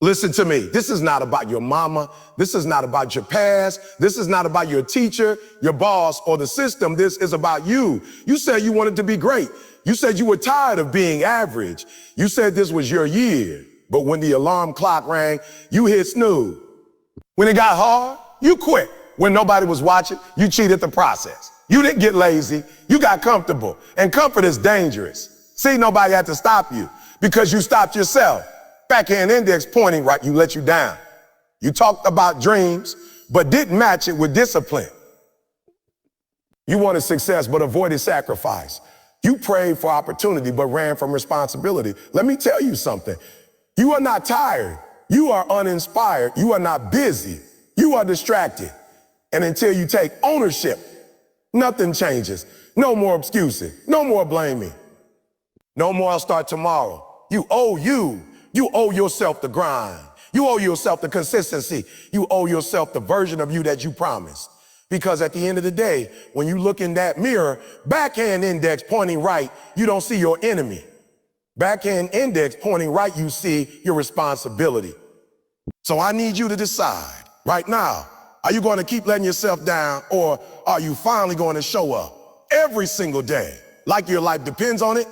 Listen to me. This is not about your mama. This is not about your past. This is not about your teacher, your boss, or the system. This is about you. You said you wanted to be great. You said you were tired of being average. You said this was your year. But when the alarm clock rang, you hit snooze. When it got hard, you quit. When nobody was watching, you cheated the process. You didn't get lazy. You got comfortable. And comfort is dangerous. See, nobody had to stop you because you stopped yourself. Backhand index pointing right, you let you down. You talked about dreams, but didn't match it with discipline. You wanted success, but avoided sacrifice. You prayed for opportunity, but ran from responsibility. Let me tell you something. You are not tired. You are uninspired. You are not busy. You are distracted. And until you take ownership, nothing changes. No more excuses. No more blaming. No more I'll start tomorrow. You owe yourself the grind. You owe yourself the consistency. You owe yourself the version of you that you promised. Because at the end of the day, when you look in that mirror, backhand index pointing right, you don't see your enemy. Backhand index pointing right, you see your responsibility. So I need you to decide right now, are you going to keep letting yourself down, or are you finally going to show up every single day like your life depends on it?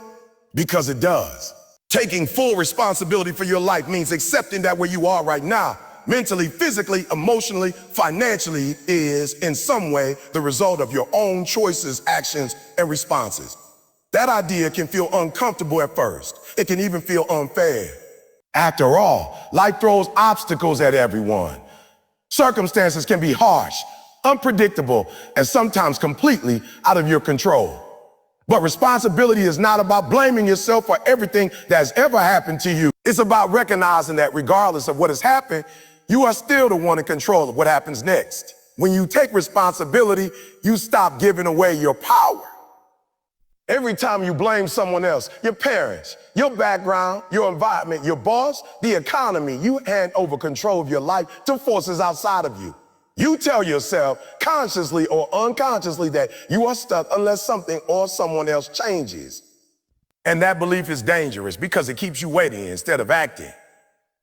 Because it does. Taking full responsibility for your life means accepting that where you are right now, mentally, physically, emotionally, financially, is in some way the result of your own choices, actions, and responses. That idea can feel uncomfortable at first. It can even feel unfair. After all, life throws obstacles at everyone. Circumstances can be harsh, unpredictable, and sometimes completely out of your control. But responsibility is not about blaming yourself for everything that's ever happened to you. It's about recognizing that regardless of what has happened, you are still the one in control of what happens next. When you take responsibility, you stop giving away your power. Every time you blame someone else, your parents, your background, your environment, your boss, the economy, you hand over control of your life to forces outside of you. You tell yourself consciously or unconsciously that you are stuck unless something or someone else changes. And that belief is dangerous because it keeps you waiting instead of acting.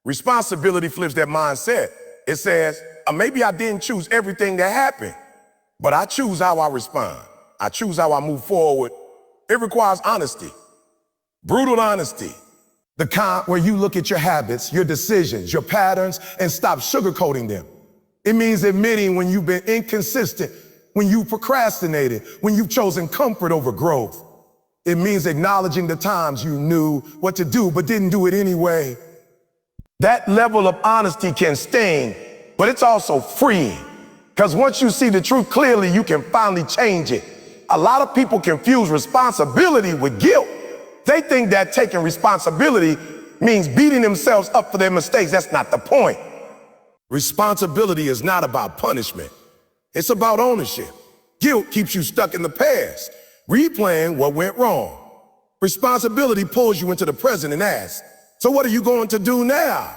Responsibility flips that mindset. It says, maybe I didn't choose everything that happened, but I choose how I respond. I choose how I move forward. It requires honesty, brutal honesty. The kind where you look at your habits, your decisions, your patterns, and stop sugarcoating them. It means admitting when you've been inconsistent, when you procrastinated, when you've chosen comfort over growth. It means acknowledging the times you knew what to do but didn't do it anyway. That level of honesty can sting, but it's also freeing. Because once you see the truth clearly, you can finally change it. A lot of people confuse responsibility with guilt. They think that taking responsibility means beating themselves up for their mistakes. That's not the point. Responsibility is not about punishment. It's about ownership. Guilt keeps you stuck in the past, replaying what went wrong. Responsibility pulls you into the present and asks, so what are you going to do now?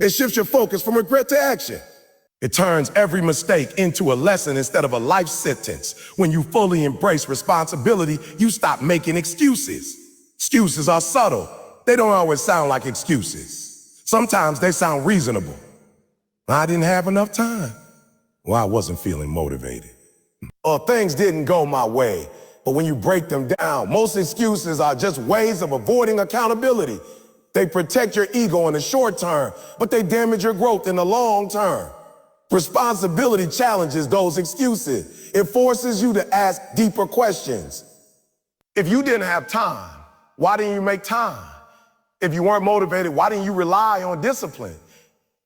It shifts your focus from regret to action. It turns every mistake into a lesson instead of a life sentence. When you fully embrace responsibility, you stop making excuses. Excuses are subtle. They don't always sound like excuses. Sometimes they sound reasonable. I didn't have enough time. Well, I wasn't feeling motivated. Or things didn't go my way. But when you break them down, most excuses are just ways of avoiding accountability. They protect your ego in the short term, but they damage your growth in the long term. Responsibility challenges those excuses. It forces you to ask deeper questions. If you didn't have time, why didn't you make time? If you weren't motivated, why didn't you rely on discipline?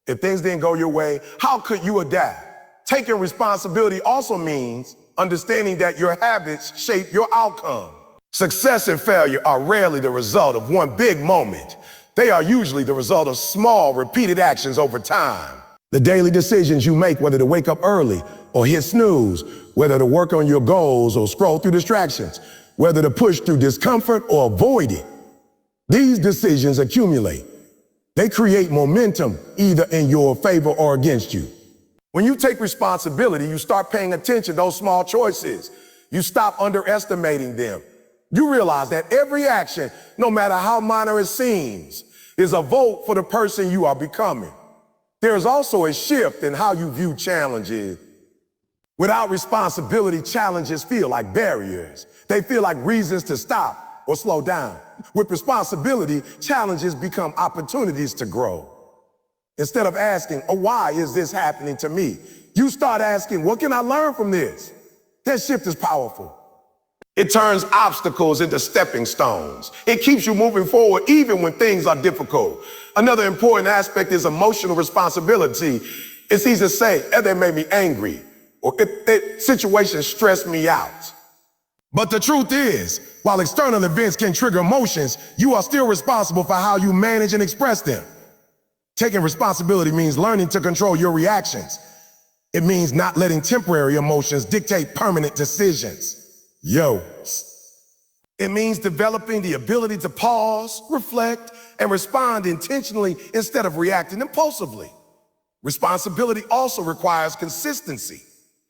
If things didn't go your way, how could you adapt? Taking responsibility also means understanding that your habits shape your outcome. Success and failure are rarely the result of one big moment. They are usually the result of small, repeated actions over time. The daily decisions you make, whether to wake up early or hit snooze, whether to work on your goals or scroll through distractions, whether to push through discomfort or avoid it. These decisions accumulate. They create momentum either in your favor or against you. When you take responsibility, you start paying attention to those small choices. You stop underestimating them. You realize that every action, no matter how minor it seems, is a vote for the person you are becoming. There is also a shift in how you view challenges. Without responsibility, challenges feel like barriers. They feel like reasons to stop or slow down. With responsibility, challenges become opportunities to grow. Instead of asking, oh, why is this happening to me? You start asking, what can I learn from this? That shift is powerful. It turns obstacles into stepping stones. It keeps you moving forward even when things are difficult. Another important aspect is emotional responsibility. It's easy to say, that made me angry, or that situation stressed me out. But the truth is, while external events can trigger emotions, you are still responsible for how you manage and express them. Taking responsibility means learning to control your reactions. It means not letting temporary emotions dictate permanent decisions. It means developing the ability to pause, reflect, and respond intentionally instead of reacting impulsively. Responsibility also requires consistency.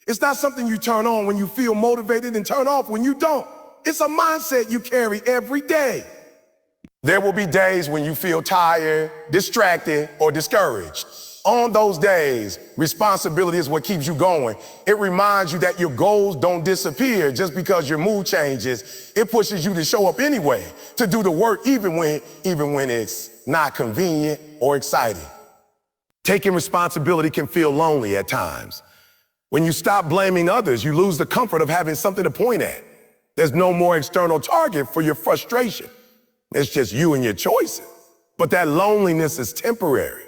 It's not something you turn on when you feel motivated and turn off when you don't. It's a mindset you carry every day. There will be days when you feel tired, distracted, or discouraged. On those days, responsibility is what keeps you going. It reminds you that your goals don't disappear just because your mood changes. It pushes you to show up anyway, to do the work even when it's not convenient or exciting. Taking responsibility can feel lonely at times. When you stop blaming others, you lose the comfort of having something to point at. There's no more external target for your frustration. It's just you and your choices. But that loneliness is temporary.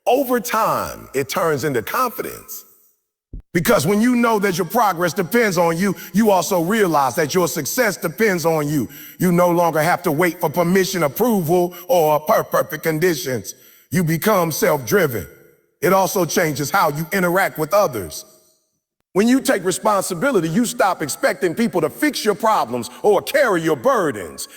Over time, it turns into confidence. Because when you know that your progress depends on you, you also realize that your success depends on you. You no longer have to wait for permission, approval, or perfect conditions. You become self-driven. It also changes how you interact with others. When you take responsibility, you stop expecting people to fix your problems or carry your burdens.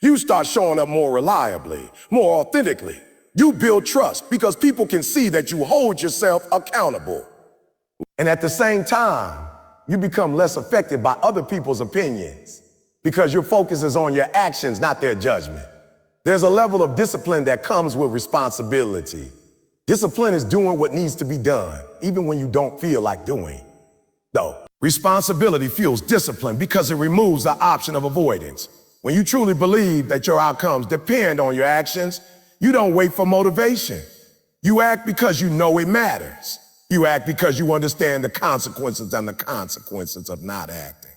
You start showing up more reliably, more authentically. You build trust because people can see that you hold yourself accountable. And at the same time, you become less affected by other people's opinions because your focus is on your actions, not their judgment. There's a level of discipline that comes with responsibility. Discipline is doing what needs to be done, even when you don't feel like doing. Though, responsibility fuels discipline because it removes the option of avoidance. When you truly believe that your outcomes depend on your actions, you don't wait for motivation. You act because you know it matters. You act because you understand the consequences and the consequences of not acting.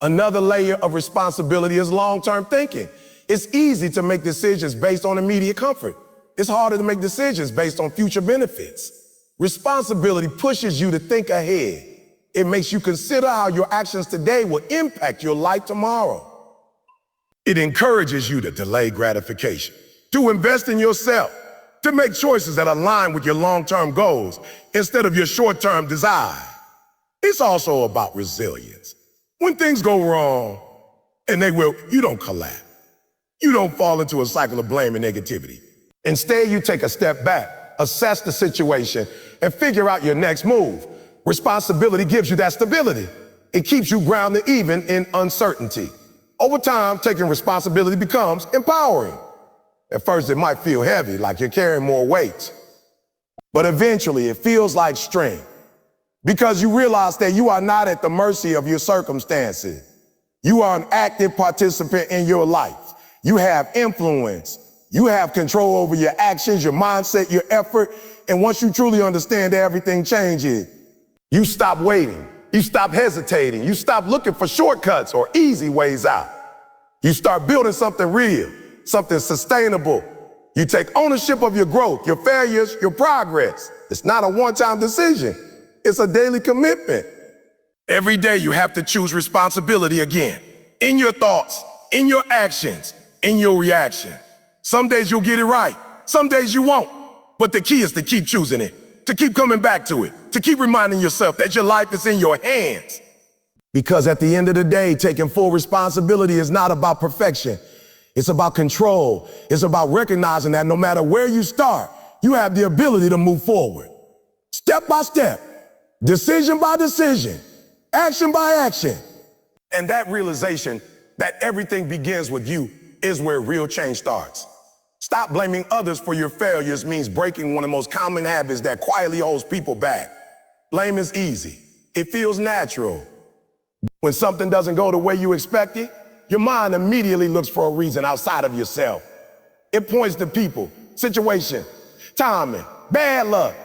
Another layer of responsibility is long-term thinking. It's easy to make decisions based on immediate comfort. It's harder to make decisions based on future benefits. Responsibility pushes you to think ahead. It makes you consider how your actions today will impact your life tomorrow. It encourages you to delay gratification, to invest in yourself, to make choices that align with your long-term goals instead of your short-term desire. It's also about resilience. When things go wrong, and they will, you don't collapse. You don't fall into a cycle of blame and negativity. Instead, you take a step back, assess the situation, and figure out your next move. Responsibility gives you that stability. It keeps you grounded even in uncertainty. Over time, taking responsibility becomes empowering. At first, it might feel heavy, like you're carrying more weight. But eventually, it feels like strength because you realize that you are not at the mercy of your circumstances. You are an active participant in your life. You have influence. You have control over your actions, your mindset, your effort. And once you truly understand that, everything changes. You stop waiting. You stop hesitating. You stop looking for shortcuts or easy ways out. You start building something real, something sustainable. You take ownership of your growth, your failures, your progress. It's not a one-time decision. It's a daily commitment. Every day you have to choose responsibility again. In your thoughts, in your actions, in your reaction. Some days you'll get it right. Some days you won't. But the key is to keep choosing it, to keep coming back to it, to keep reminding yourself that your life is in your hands. Because at the end of the day, taking full responsibility is not about perfection. It's about control. It's about recognizing that no matter where you start, you have the ability to move forward. Step by step, decision by decision, action by action. And that realization that everything begins with you is where real change starts. Stop blaming others for your failures means breaking one of the most common habits that quietly holds people back. Blame is easy. It feels natural. When something doesn't go the way you expected, your mind immediately looks for a reason outside of yourself. It points to people, situation, timing, bad luck,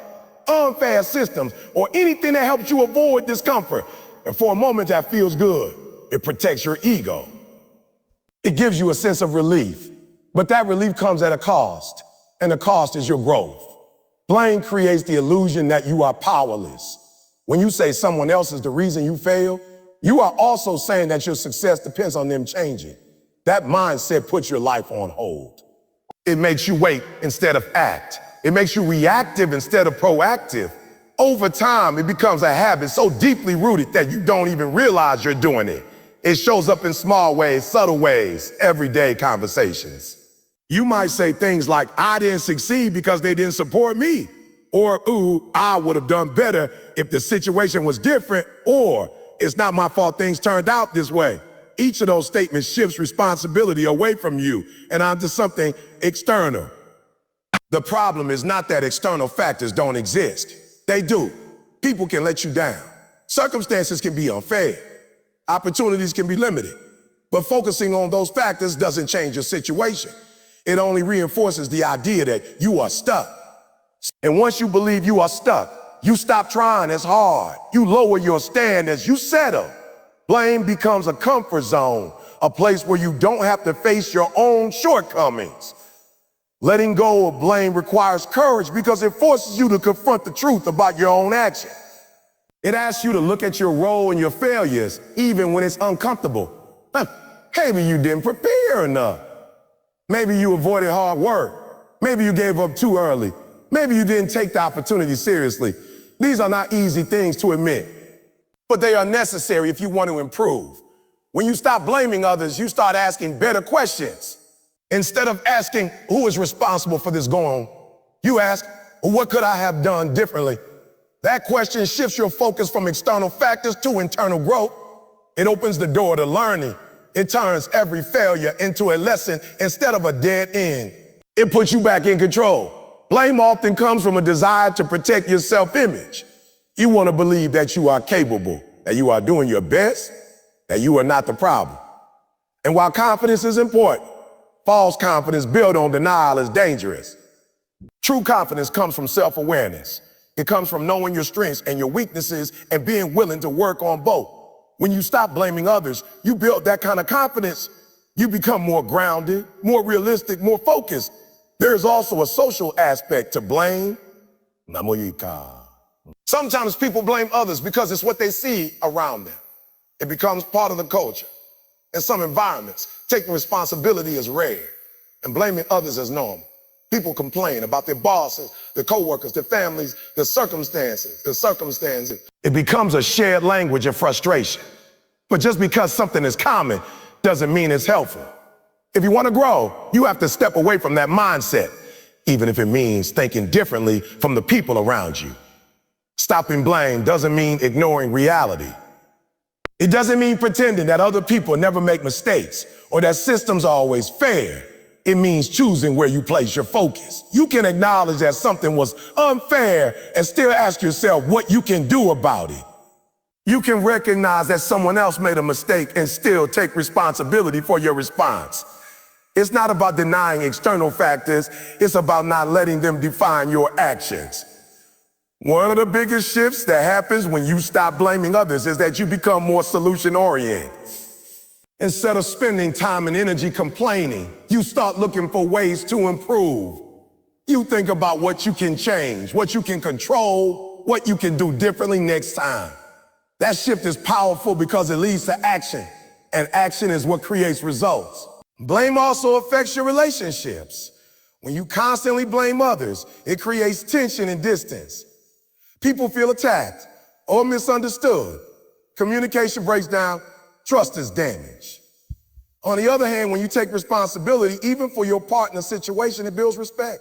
unfair systems, or anything that helps you avoid discomfort. And for a moment that feels good, it protects your ego. It gives you a sense of relief, but that relief comes at a cost, and the cost is your growth. Blame creates the illusion that you are powerless. When you say someone else is the reason you fail, you are also saying that your success depends on them changing. That mindset puts your life on hold. It makes you wait instead of act. It makes you reactive instead of proactive. Over time, it becomes a habit so deeply rooted that you don't even realize you're doing it. It shows up in small ways, subtle ways, everyday conversations. You might say things like, I didn't succeed because they didn't support me. Or, ooh, I would have done better if the situation was different. Or, it's not my fault things turned out this way. Each of those statements shifts responsibility away from you and onto something external. The problem is not that external factors don't exist. They do. People can let you down. Circumstances can be unfair. Opportunities can be limited. But focusing on those factors doesn't change your situation. It only reinforces the idea that you are stuck. And once you believe you are stuck, you stop trying as hard. You lower your standards. You settle. Blame becomes a comfort zone, a place where you don't have to face your own shortcomings. Letting go of blame requires courage because it forces you to confront the truth about your own action. It asks you to look at your role and your failures, even when it's uncomfortable. Maybe you didn't prepare enough. Maybe you avoided hard work. Maybe you gave up too early. Maybe you didn't take the opportunity seriously. These are not easy things to admit, but they are necessary if you want to improve. When you stop blaming others, you start asking better questions. Instead of asking, who is responsible for this going on, you ask, what could I have done differently? That question shifts your focus from external factors to internal growth. It opens the door to learning. It turns every failure into a lesson instead of a dead end. It puts you back in control. Blame often comes from a desire to protect your self-image. You want to believe that you are capable, that you are doing your best, that you are not the problem. And while confidence is important, false confidence built on denial is dangerous. True confidence comes from self-awareness. It comes from knowing your strengths and your weaknesses and being willing to work on both. When you stop blaming others, you build that kind of confidence. You become more grounded, more realistic, more focused. There is also a social aspect to blame. Sometimes people blame others because it's what they see around them. It becomes part of the culture. In some environments, taking responsibility is rare and blaming others is normal. People complain about their bosses, their coworkers, their families, their circumstances. It becomes a shared language of frustration. But just because something is common doesn't mean it's helpful. If you want to grow, you have to step away from that mindset, even if it means thinking differently from the people around you. Stopping blame doesn't mean ignoring reality. It doesn't mean pretending that other people never make mistakes or that systems are always fair. It means choosing where you place your focus. You can acknowledge that something was unfair and still ask yourself what you can do about it. You can recognize that someone else made a mistake and still take responsibility for your response. It's not about denying external factors. It's about not letting them define your actions. One of the biggest shifts that happens when you stop blaming others is that you become more solution-oriented. Instead of spending time and energy complaining, you start looking for ways to improve. You think about what you can change, what you can control, what you can do differently next time. That shift is powerful because it leads to action, and action is what creates results. Blame also affects your relationships. When you constantly blame others, it creates tension and distance. People feel attacked or misunderstood. Communication breaks down, trust is damaged. On the other hand, when you take responsibility, even for your partner's situation, it builds respect.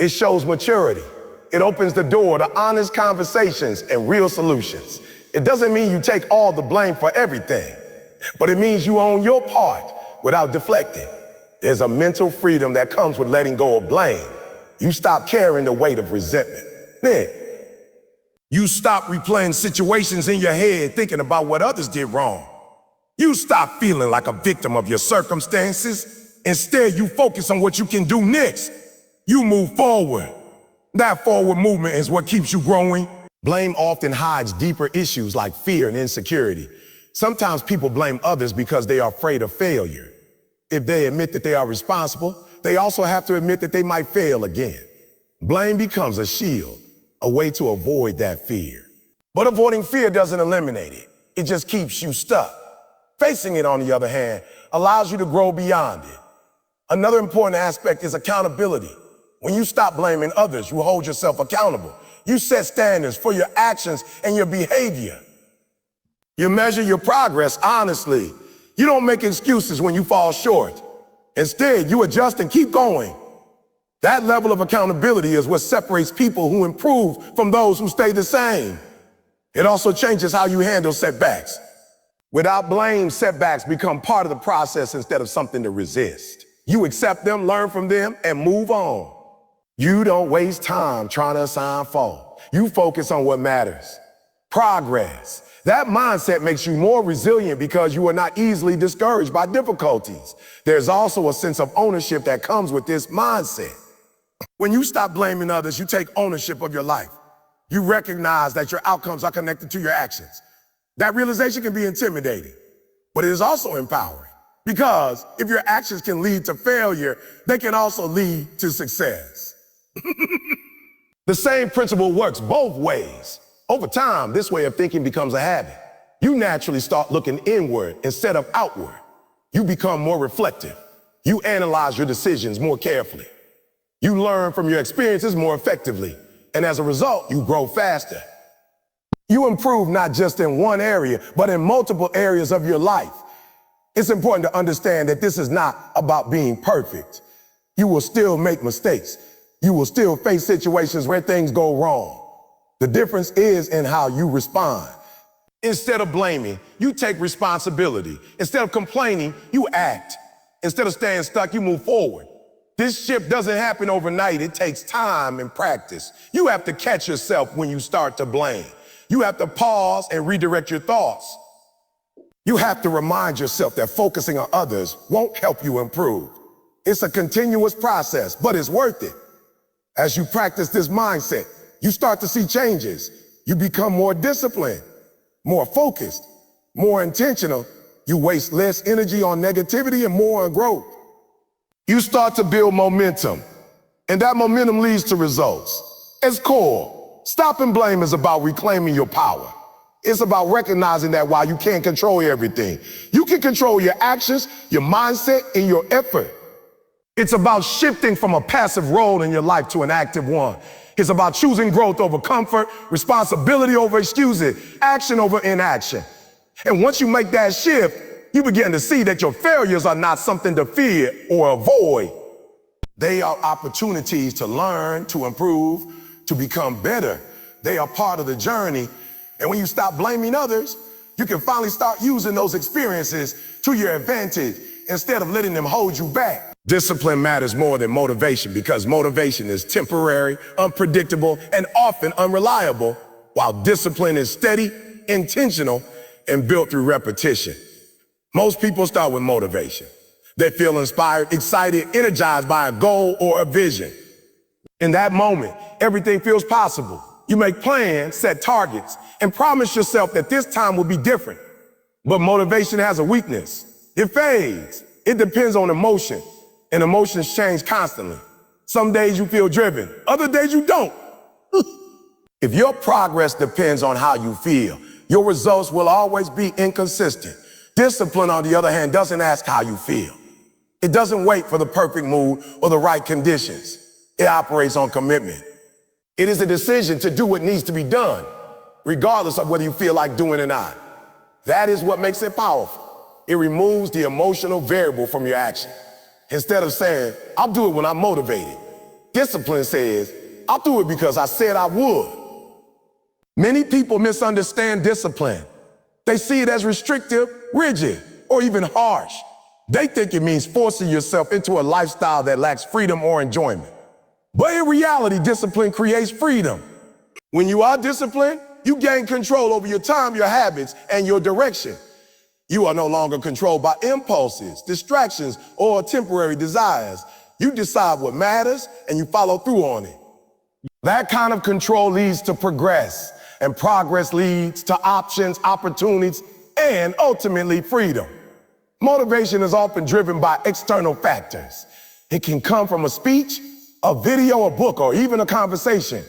It shows maturity. It opens the door to honest conversations and real solutions. It doesn't mean you take all the blame for everything, but it means you own your part without deflecting. There's a mental freedom that comes with letting go of blame. You stop carrying the weight of resentment. Then, you stop replaying situations in your head thinking about what others did wrong. You stop feeling like a victim of your circumstances. Instead, you focus on what you can do next. You move forward. That forward movement is what keeps you growing. Blame often hides deeper issues like fear and insecurity. Sometimes people blame others because they are afraid of failure. If they admit that they are responsible, they also have to admit that they might fail again. Blame becomes a shield, a way to avoid that fear. But avoiding fear doesn't eliminate it. It just keeps you stuck. Facing it, on the other hand, allows you to grow beyond it. Another important aspect is accountability. When you stop blaming others, you hold yourself accountable. You set standards for your actions and your behavior. You measure your progress honestly. You don't make excuses when you fall short. Instead, you adjust and keep going. That level of accountability is what separates people who improve from those who stay the same. It also changes how you handle setbacks. Without blame, setbacks become part of the process instead of something to resist. You accept them, learn from them, and move on. You don't waste time trying to assign fault. You focus on what matters. Progress. That mindset makes you more resilient because you are not easily discouraged by difficulties. There's also a sense of ownership that comes with this mindset. When you stop blaming others, you take ownership of your life. You recognize that your outcomes are connected to your actions. That realization can be intimidating, but it is also empowering. Because if your actions can lead to failure, they can also lead to success. The same principle works both ways. Over time, this way of thinking becomes a habit. You naturally start looking inward instead of outward. You become more reflective. You analyze your decisions more carefully. You learn from your experiences more effectively. And as a result, you grow faster. You improve not just in one area, but in multiple areas of your life. It's important to understand that this is not about being perfect. You will still make mistakes. You will still face situations where things go wrong. The difference is in how you respond. Instead of blaming, you take responsibility. Instead of complaining, you act. Instead of staying stuck, you move forward. This shift doesn't happen overnight. It takes time and practice. You have to catch yourself when you start to blame. You have to pause and redirect your thoughts. You have to remind yourself that focusing on others won't help you improve. It's a continuous process, but it's worth it. As you practice this mindset, you start to see changes. You become more disciplined, more focused, more intentional. You waste less energy on negativity and more on growth. You start to build momentum, and that momentum leads to results. At its core, stopping blame is about reclaiming your power. It's about recognizing that while you can't control everything, you can control your actions, your mindset, and your effort. It's about shifting from a passive role in your life to an active one. It's about choosing growth over comfort, responsibility over excuses, action over inaction. And once you make that shift, you begin to see that your failures are not something to fear or avoid. They are opportunities to learn, to improve, to become better. They are part of the journey. And when you stop blaming others, you can finally start using those experiences to your advantage instead of letting them hold you back. Discipline matters more than motivation because motivation is temporary, unpredictable, and often unreliable, while discipline is steady, intentional, and built through repetition. Most people start with motivation. They feel inspired, excited, energized by a goal or a vision. In that moment, everything feels possible. You make plans, set targets, and promise yourself that this time will be different. But motivation has a weakness. It fades. It depends on emotion, and emotions change constantly. Some days you feel driven, other days you don't. If your progress depends on how you feel, your results will always be inconsistent. Discipline, on the other hand, doesn't ask how you feel. It doesn't wait for the perfect mood or the right conditions. It operates on commitment. It is a decision to do what needs to be done, regardless of whether you feel like doing it or not. That is what makes it powerful. It removes the emotional variable from your action. Instead of saying, I'll do it when I'm motivated, discipline says, I'll do it because I said I would. Many people misunderstand discipline. They see it as restrictive, rigid, or even harsh. They think it means forcing yourself into a lifestyle that lacks freedom or enjoyment. But in reality, discipline creates freedom. When you are disciplined, you gain control over your time, your habits, and your direction. You are no longer controlled by impulses, distractions, or temporary desires. You decide what matters and you follow through on it. That kind of control leads to progress, and progress leads to options, opportunities, and ultimately freedom. Motivation is often driven by external factors. It can come from a speech, a video, a book, or even a conversation.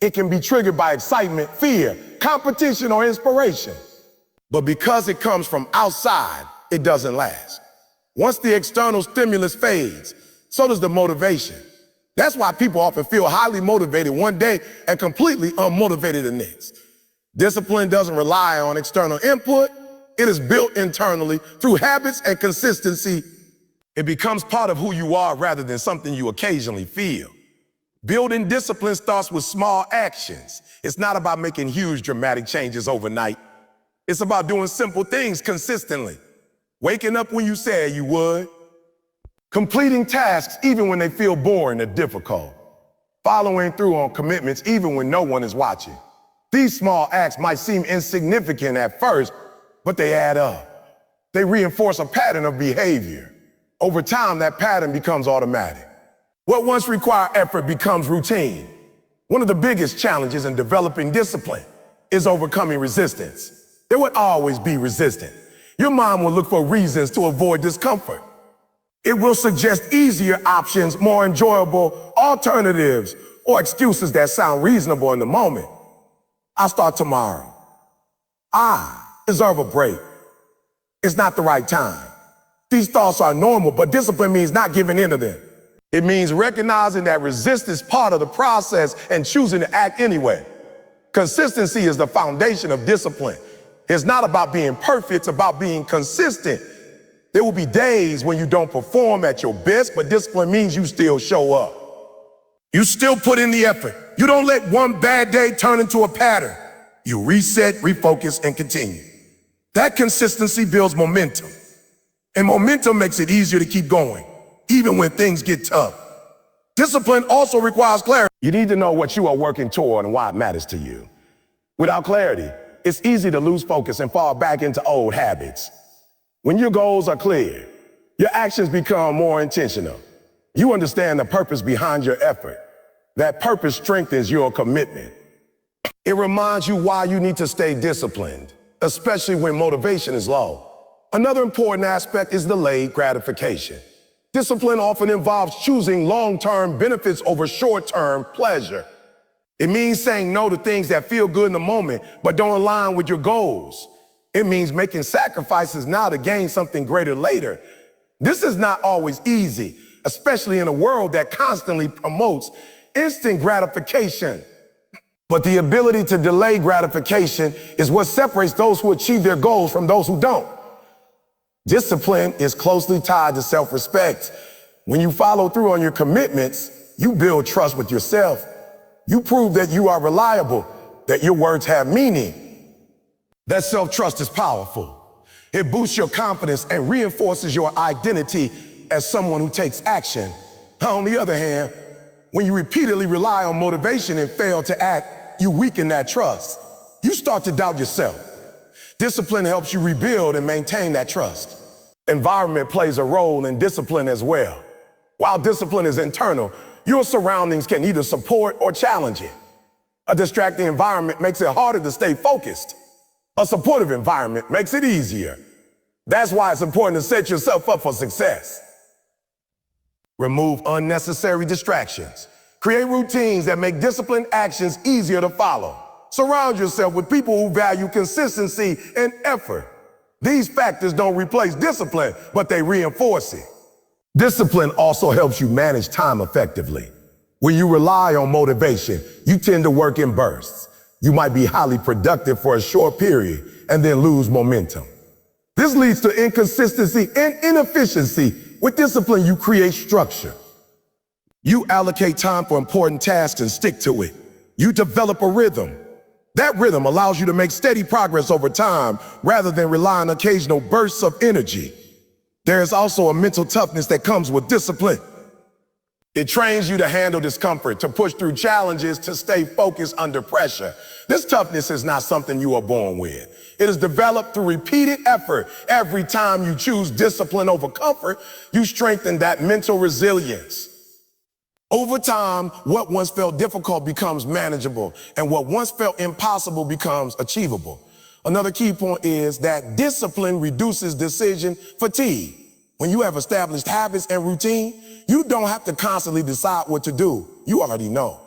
It can be triggered by excitement, fear, competition, or inspiration. But because it comes from outside, it doesn't last. Once the external stimulus fades, so does the motivation. That's why people often feel highly motivated one day and completely unmotivated the next. Discipline doesn't rely on external input. It is built internally through habits and consistency. It becomes part of who you are rather than something you occasionally feel. Building discipline starts with small actions. It's not about making huge dramatic changes overnight. It's about doing simple things consistently. Waking up when you said you would. Completing tasks even when they feel boring or difficult. Following through on commitments even when no one is watching. These small acts might seem insignificant at first, but they add up. They reinforce a pattern of behavior. Over time, that pattern becomes automatic. What once required effort becomes routine. One of the biggest challenges in developing discipline is overcoming resistance. There would always be resistance. Your mind will look for reasons to avoid discomfort. It will suggest easier options, more enjoyable alternatives, or excuses that sound reasonable in the moment. I'll start tomorrow. I deserve a break. It's not the right time. These thoughts are normal, but discipline means not giving in to them. It means recognizing that resistance is part of the process and choosing to act anyway. Consistency is the foundation of discipline. It's not about being perfect, it's about being consistent. There will be days when you don't perform at your best, but discipline means you still show up. You still put in the effort. You don't let one bad day turn into a pattern. You reset, refocus, and continue. That consistency builds momentum. And momentum makes it easier to keep going, even when things get tough. Discipline also requires clarity. You need to know what you are working toward and why it matters to you. Without clarity, it's easy to lose focus and fall back into old habits. When your goals are clear, your actions become more intentional. You understand the purpose behind your effort. That purpose strengthens your commitment. It reminds you why you need to stay disciplined, especially when motivation is low. Another important aspect is delayed gratification. Discipline often involves choosing long-term benefits over short-term pleasure. It means saying no to things that feel good in the moment, but don't align with your goals. It means making sacrifices now to gain something greater later. This is not always easy, especially in a world that constantly promotes instant gratification. But the ability to delay gratification is what separates those who achieve their goals from those who don't. Discipline is closely tied to self-respect. When you follow through on your commitments, you build trust with yourself. You prove that you are reliable, that your words have meaning. That self-trust is powerful. It boosts your confidence and reinforces your identity as someone who takes action. On the other hand, when you repeatedly rely on motivation and fail to act, you weaken that trust. You start to doubt yourself. Discipline helps you rebuild and maintain that trust. Environment plays a role in discipline as well. While discipline is internal, your surroundings can either support or challenge it. A distracting environment makes it harder to stay focused. A supportive environment makes it easier. That's why it's important to set yourself up for success. Remove unnecessary distractions. Create routines that make disciplined actions easier to follow. Surround yourself with people who value consistency and effort. These factors don't replace discipline, but they reinforce it. Discipline also helps you manage time effectively. When you rely on motivation, you tend to work in bursts. You might be highly productive for a short period and then lose momentum. This leads to inconsistency and inefficiency. With discipline, you create structure. You allocate time for important tasks and stick to it. You develop a rhythm. That rhythm allows you to make steady progress over time rather than rely on occasional bursts of energy. There is also a mental toughness that comes with discipline. It trains you to handle discomfort, to push through challenges, to stay focused under pressure. This toughness is not something you are born with. It is developed through repeated effort. Every time you choose discipline over comfort, you strengthen that mental resilience. Over time, what once felt difficult becomes manageable, and what once felt impossible becomes achievable. Another key point is that discipline reduces decision fatigue. When you have established habits and routine, you don't have to constantly decide what to do. You already know.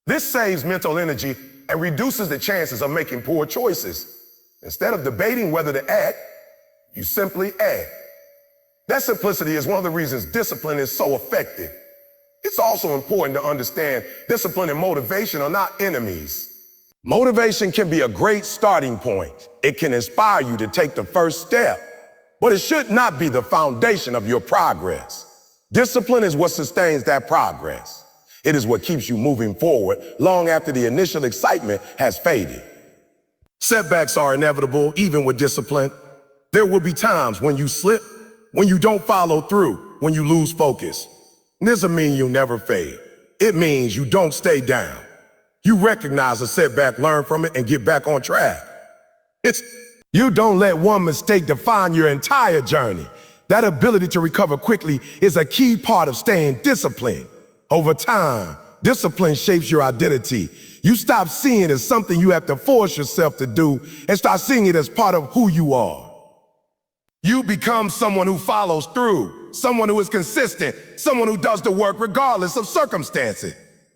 This saves mental energy and reduces the chances of making poor choices. Instead of debating whether to act, you simply act. That simplicity is one of the reasons discipline is so effective. It's also important to understand discipline and motivation are not enemies. Motivation can be a great starting point. It can inspire you to take the first step, but it should not be the foundation of your progress. Discipline is what sustains that progress. It is what keeps you moving forward long after the initial excitement has faded. Setbacks are inevitable, even with discipline. There will be times when you slip, when you don't follow through, when you lose focus. This doesn't mean you'll never fail. It means you don't stay down. You recognize a setback, learn from it, and get back on track. You don't let one mistake define your entire journey. That ability to recover quickly is a key part of staying disciplined. Over time, discipline shapes your identity. You stop seeing it as something you have to force yourself to do and start seeing it as part of who you are. You become someone who follows through, someone who is consistent, someone who does the work regardless of circumstances.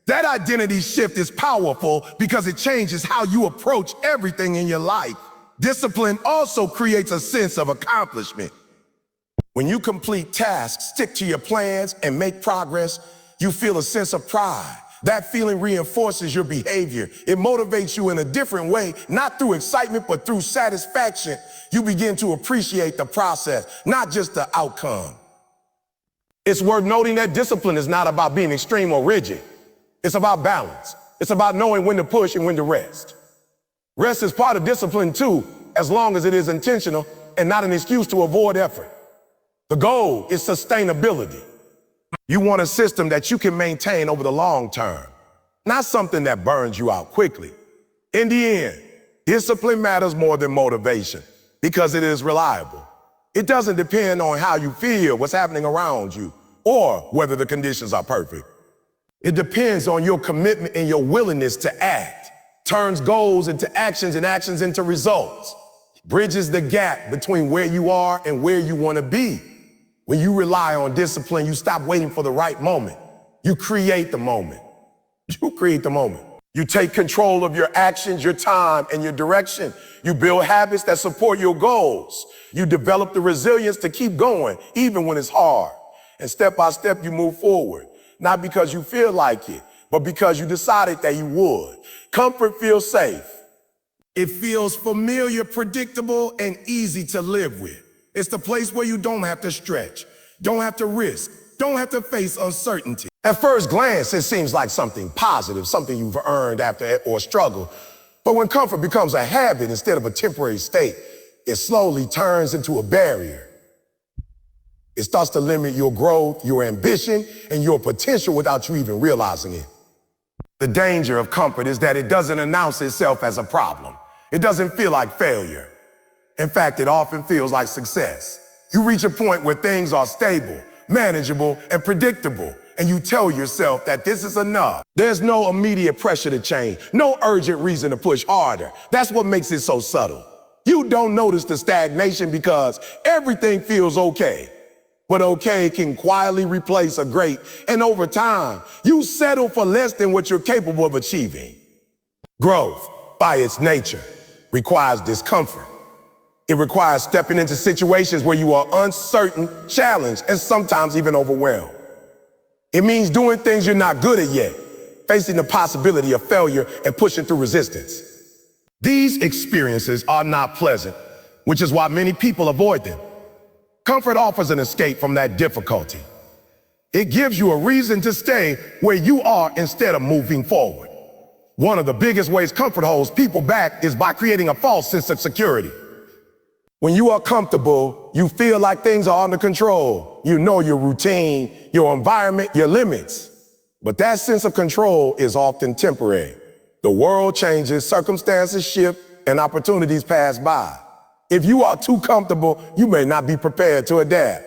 That identity shift is powerful because it changes how you approach everything in your life. Discipline also creates a sense of accomplishment. When you complete tasks, stick to your plans, and make progress, you feel a sense of pride. That feeling reinforces your behavior. It motivates you in a different way, not through excitement, but through satisfaction. You begin to appreciate the process, not just the outcome. It's worth noting that discipline is not about being extreme or rigid. It's about balance. It's about knowing when to push and when to rest. Rest is part of discipline too, as long as it is intentional and not an excuse to avoid effort. The goal is sustainability. You want a system that you can maintain over the long term, not something that burns you out quickly. In the end, discipline matters more than motivation because it is reliable. It doesn't depend on how you feel, what's happening around you, or whether the conditions are perfect. It depends on your commitment and your willingness to act, turns goals into actions and actions into results, bridges the gap between where you are and where you want to be. When you rely on discipline, you stop waiting for the right moment. You create the moment. You create the moment. You take control of your actions, your time, and your direction. You build habits that support your goals. You develop the resilience to keep going, even when it's hard. And step by step, you move forward. Not because you feel like it, but because you decided that you would. Comfort feels safe. It feels familiar, predictable, and easy to live with. It's the place where you don't have to stretch, don't have to risk, don't have to face uncertainty. At first glance, it seems like something positive, something you've earned after or struggle. But when comfort becomes a habit instead of a temporary state, it slowly turns into a barrier. It starts to limit your growth, your ambition, and your potential without you even realizing it. The danger of comfort is that it doesn't announce itself as a problem. It doesn't feel like failure. In fact, it often feels like success. You reach a point where things are stable, manageable, and predictable, and you tell yourself that this is enough. There's no immediate pressure to change, no urgent reason to push harder. That's what makes it so subtle. You don't notice the stagnation because everything feels okay. But okay can quietly replace a great, and over time, you settle for less than what you're capable of achieving. Growth, by its nature, requires discomfort. It requires stepping into situations where you are uncertain, challenged, and sometimes even overwhelmed. It means doing things you're not good at yet, facing the possibility of failure and pushing through resistance. These experiences are not pleasant, which is why many people avoid them. Comfort offers an escape from that difficulty. It gives you a reason to stay where you are instead of moving forward. One of the biggest ways comfort holds people back is by creating a false sense of security. When you are comfortable, you feel like things are under control. You know your routine, your environment, your limits. But that sense of control is often temporary. The world changes, circumstances shift, and opportunities pass by. If you are too comfortable, you may not be prepared to adapt.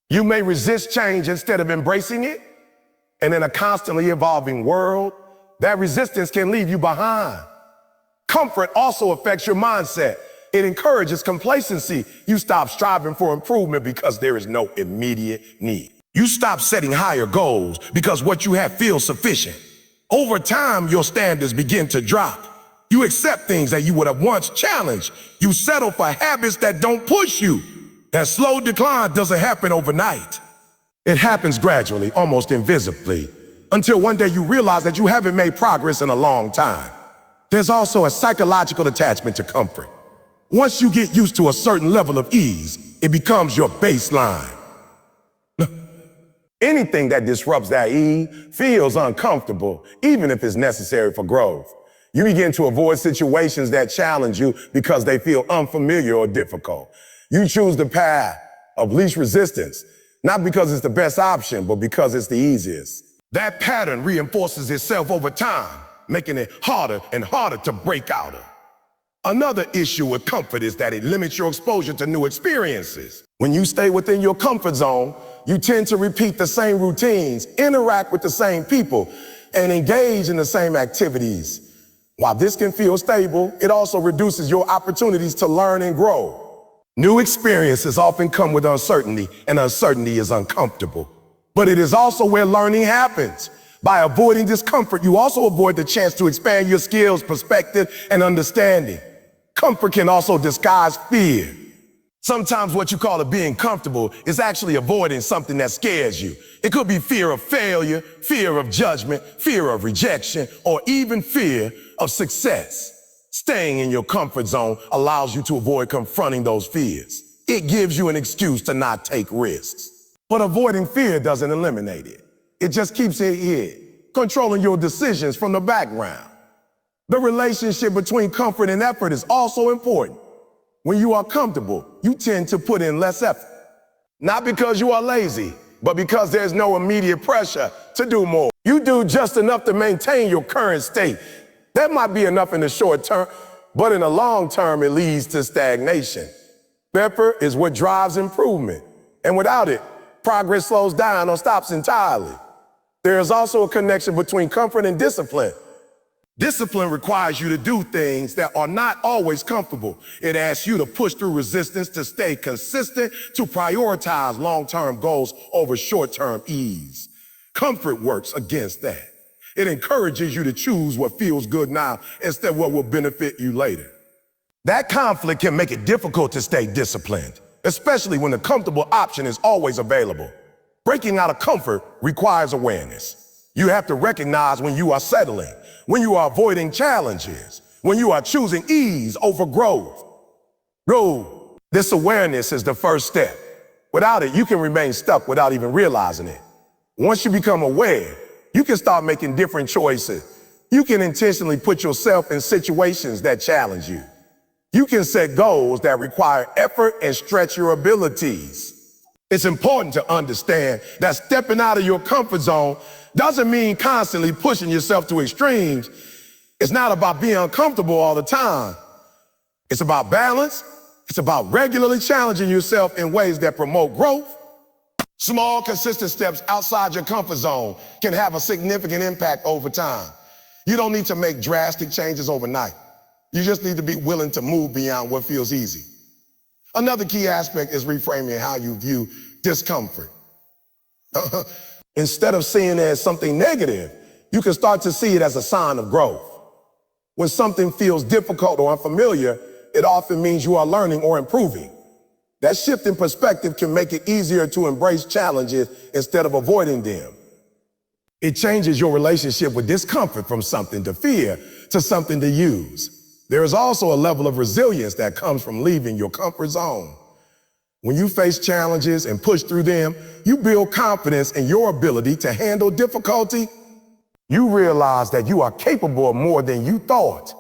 You may resist change instead of embracing it. And in a constantly evolving world, that resistance can leave you behind. Comfort also affects your mindset. It encourages complacency. You stop striving for improvement because there is no immediate need. You stop setting higher goals because what you have feels sufficient. Over time, your standards begin to drop. You accept things that you would have once challenged. You settle for habits that don't push you. That slow decline doesn't happen overnight. It happens gradually, almost invisibly, until one day you realize that you haven't made progress in a long time. There's also a psychological attachment to comfort. Once you get used to a certain level of ease, it becomes your baseline. Anything that disrupts that ease feels uncomfortable, even if it's necessary for growth. You begin to avoid situations that challenge you because they feel unfamiliar or difficult. You choose the path of least resistance, not because it's the best option, but because it's the easiest. That pattern reinforces itself over time, making it harder and harder to break out of. Another issue with comfort is that it limits your exposure to new experiences. When you stay within your comfort zone, you tend to repeat the same routines, interact with the same people, and engage in the same activities. While this can feel stable, it also reduces your opportunities to learn and grow. New experiences often come with uncertainty, and uncertainty is uncomfortable. But it is also where learning happens. By avoiding discomfort, you also avoid the chance to expand your skills, perspective, and understanding. Comfort can also disguise fear. Sometimes what you call it being comfortable is actually avoiding something that scares you. It could be fear of failure, fear of judgment, fear of rejection, or even fear of success. Staying in your comfort zone allows you to avoid confronting those fears. It gives you an excuse to not take risks. But avoiding fear doesn't eliminate it. It just keeps it here, controlling your decisions from the background. The relationship between comfort and effort is also important. When you are comfortable, you tend to put in less effort. Not because you are lazy, but because there's no immediate pressure to do more. You do just enough to maintain your current state. That might be enough in the short term, but in the long term, it leads to stagnation. Effort is what drives improvement. And without it, progress slows down or stops entirely. There is also a connection between comfort and discipline. Discipline requires you to do things that are not always comfortable. It asks you to push through resistance, to stay consistent, to prioritize long-term goals over short-term ease. Comfort works against that. It encourages you to choose what feels good now instead of what will benefit you later. That conflict can make it difficult to stay disciplined, especially when the comfortable option is always available. Breaking out of comfort requires awareness. You have to recognize when you are settling, when you are avoiding challenges, when you are choosing ease over growth. This awareness is the first step. Without it, you can remain stuck without even realizing it. Once you become aware, you can start making different choices. You can intentionally put yourself in situations that challenge you. You can set goals that require effort and stretch your abilities. It's important to understand that stepping out of your comfort zone doesn't mean constantly pushing yourself to extremes. It's not about being uncomfortable all the time. It's about balance. It's about regularly challenging yourself in ways that promote growth. Small, consistent steps outside your comfort zone can have a significant impact over time. You don't need to make drastic changes overnight. You just need to be willing to move beyond what feels easy. Another key aspect is reframing how you view discomfort. Instead of seeing it as something negative, you can start to see it as a sign of growth. When something feels difficult or unfamiliar, it often means you are learning or improving. That shift in perspective can make it easier to embrace challenges instead of avoiding them. It changes your relationship with discomfort from something to fear to something to use. There is also a level of resilience that comes from leaving your comfort zone. When you face challenges and push through them, you build confidence in your ability to handle difficulty. You realize that you are capable of more than you thought.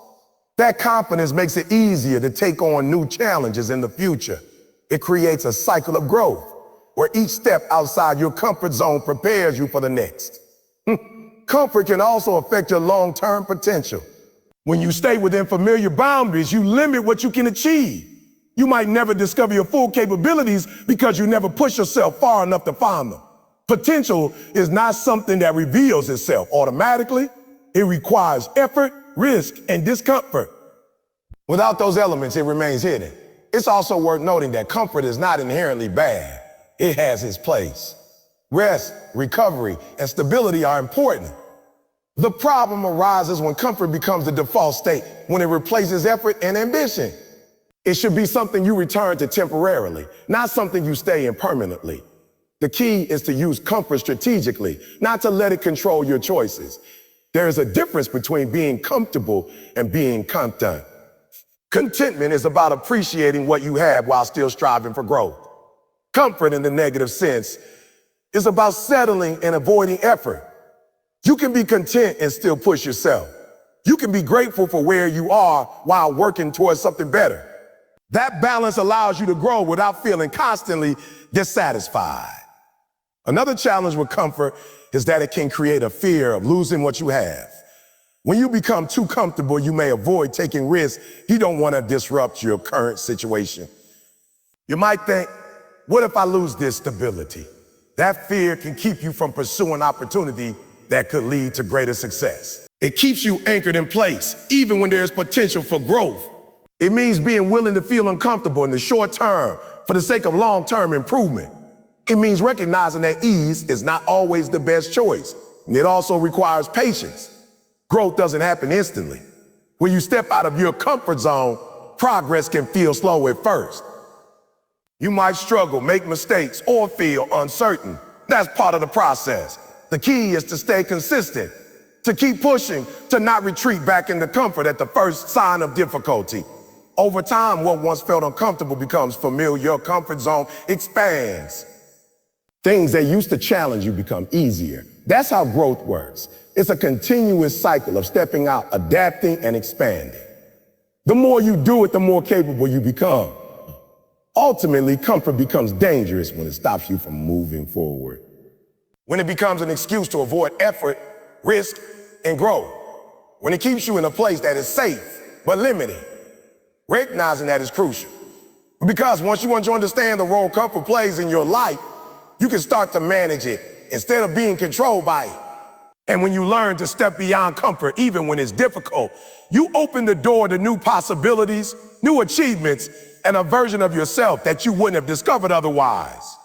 That confidence makes it easier to take on new challenges in the future. It creates a cycle of growth where each step outside your comfort zone prepares you for the next. Comfort can also affect your long-term potential. When you stay within familiar boundaries, you limit what you can achieve. You might never discover your full capabilities because you never push yourself far enough to find them. Potential is not something that reveals itself automatically. It requires effort, risk, and discomfort. Without those elements, it remains hidden. It's also worth noting that comfort is not inherently bad. It has its place. Rest, recovery, and stability are important. The problem arises when comfort becomes the default state, when it replaces effort and ambition. It should be something you return to temporarily, not something you stay in permanently. The key is to use comfort strategically, not to let it control your choices. There is a difference between being comfortable and being content. Contentment is about appreciating what you have while still striving for growth. Comfort, in the negative sense, is about settling and avoiding effort. You can be content and still push yourself. You can be grateful for where you are while working towards something better. That balance allows you to grow without feeling constantly dissatisfied. Another challenge with comfort is that it can create a fear of losing what you have. When you become too comfortable, you may avoid taking risks. You don't want to disrupt your current situation. You might think, what if I lose this stability? That fear can keep you from pursuing opportunity that could lead to greater success. It keeps you anchored in place, even when there's potential for growth. It means being willing to feel uncomfortable in the short term for the sake of long-term improvement. It means recognizing that ease is not always the best choice. It also requires patience. Growth doesn't happen instantly. When you step out of your comfort zone, progress can feel slow at first. You might struggle, make mistakes, or feel uncertain. That's part of the process. The key is to stay consistent, to keep pushing, to not retreat back into comfort at the first sign of difficulty. Over time, what once felt uncomfortable becomes familiar. Your comfort zone expands. Things that used to challenge you become easier. That's how growth works. It's a continuous cycle of stepping out, adapting, and expanding. The more you do it, the more capable you become. Ultimately, comfort becomes dangerous when it stops you from moving forward. When it becomes an excuse to avoid effort, risk, and growth. When it keeps you in a place that is safe, but limited. Recognizing that is crucial. Because once you understand the role comfort plays in your life, you can start to manage it instead of being controlled by it. And when you learn to step beyond comfort, even when it's difficult, you open the door to new possibilities, new achievements, and a version of yourself that you wouldn't have discovered otherwise.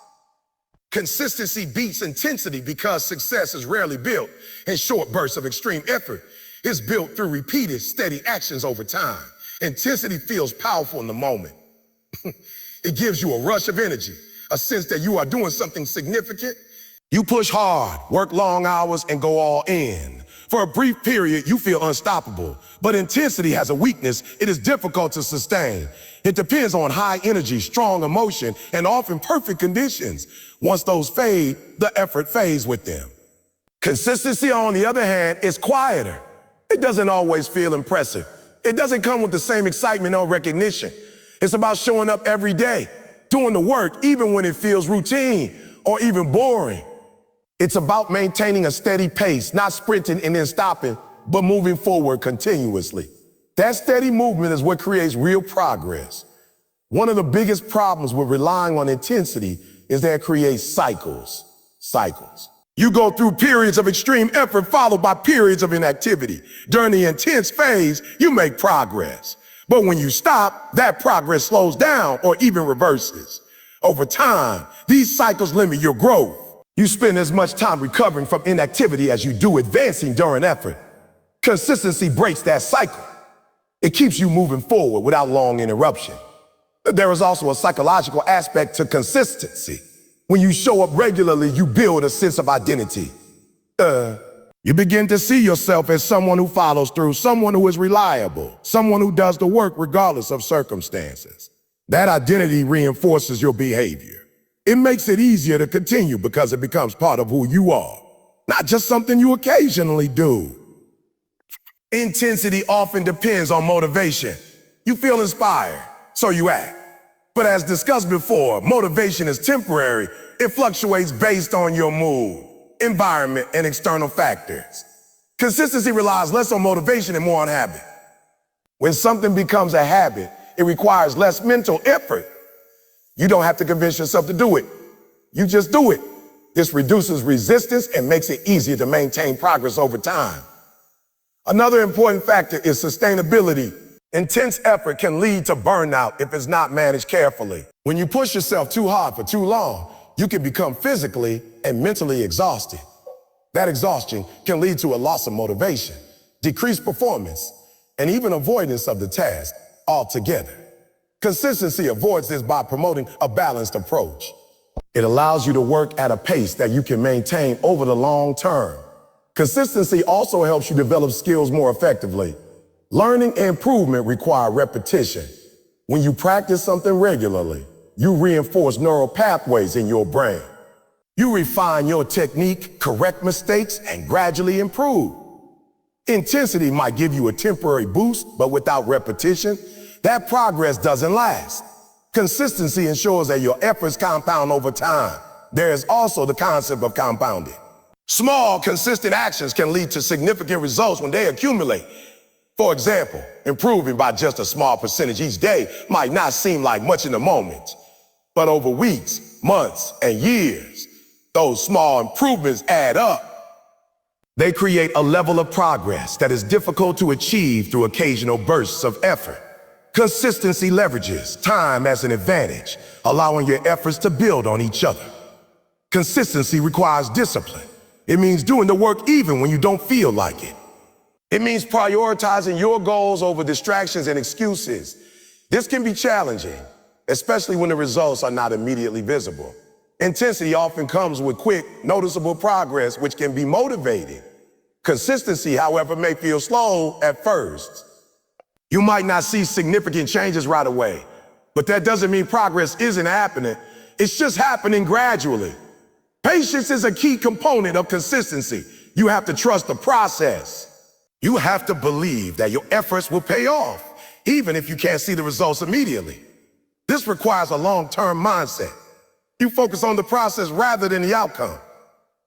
Consistency beats intensity because success is rarely built in short bursts of extreme effort. It's built through repeated, steady actions over time. Intensity feels powerful in the moment. It gives you a rush of energy, a sense that you are doing something significant. You push hard, work long hours, and go all in. For a brief period, you feel unstoppable. But intensity has a weakness. It is difficult to sustain. It depends on high energy, strong emotion, and often perfect conditions. Once those fade, the effort fades with them. Consistency, on the other hand, is quieter. It doesn't always feel impressive. It doesn't come with the same excitement or recognition. It's about showing up every day, doing the work, even when it feels routine or even boring. It's about maintaining a steady pace, not sprinting and then stopping, but moving forward continuously. That steady movement is what creates real progress. One of the biggest problems with relying on intensity is that it creates cycles. You go through periods of extreme effort followed by periods of inactivity. During the intense phase, you make progress. But when you stop, that progress slows down or even reverses. Over time, these cycles limit your growth. You spend as much time recovering from inactivity as you do advancing during effort. Consistency breaks that cycle. It keeps you moving forward without long interruption. There is also a psychological aspect to consistency. When you show up regularly, you build a sense of identity. You begin to see yourself as someone who follows through, someone who is reliable, someone who does the work regardless of circumstances. That identity reinforces your behavior. It makes it easier to continue because it becomes part of who you are, not just something you occasionally do. Intensity often depends on motivation. You feel inspired, so you act. But as discussed before, motivation is temporary. It fluctuates based on your mood, environment, and external factors. Consistency relies less on motivation and more on habit. When something becomes a habit, it requires less mental effort. You don't have to convince yourself to do it. You just do it. This reduces resistance and makes it easier to maintain progress over time. Another important factor is sustainability. Intense effort can lead to burnout if it's not managed carefully. When you push yourself too hard for too long, you can become physically and mentally exhausted. That exhaustion can lead to a loss of motivation, decreased performance, and even avoidance of the task altogether. Consistency avoids this by promoting a balanced approach. It allows you to work at a pace that you can maintain over the long term. Consistency also helps you develop skills more effectively. Learning and improvement require repetition. When you practice something regularly, you reinforce neural pathways in your brain. You refine your technique, correct mistakes, and gradually improve. Intensity might give you a temporary boost, but without repetition, that progress doesn't last. Consistency ensures that your efforts compound over time. There is also the concept of compounding. Small, consistent actions can lead to significant results when they accumulate. For example, improving by just a small percentage each day might not seem like much in the moment, but over weeks, months, and years, those small improvements add up. They create a level of progress that is difficult to achieve through occasional bursts of effort. Consistency leverages time as an advantage, allowing your efforts to build on each other. Consistency requires discipline. It means doing the work even when you don't feel like it. It means prioritizing your goals over distractions and excuses. This can be challenging, especially when the results are not immediately visible. Intensity often comes with quick, noticeable progress, which can be motivating. Consistency, however, may feel slow at first. You might not see significant changes right away, but that doesn't mean progress isn't happening. It's just happening gradually. Patience is a key component of consistency. You have to trust the process. You have to believe that your efforts will pay off, even if you can't see the results immediately. This requires a long-term mindset. You focus on the process rather than the outcome.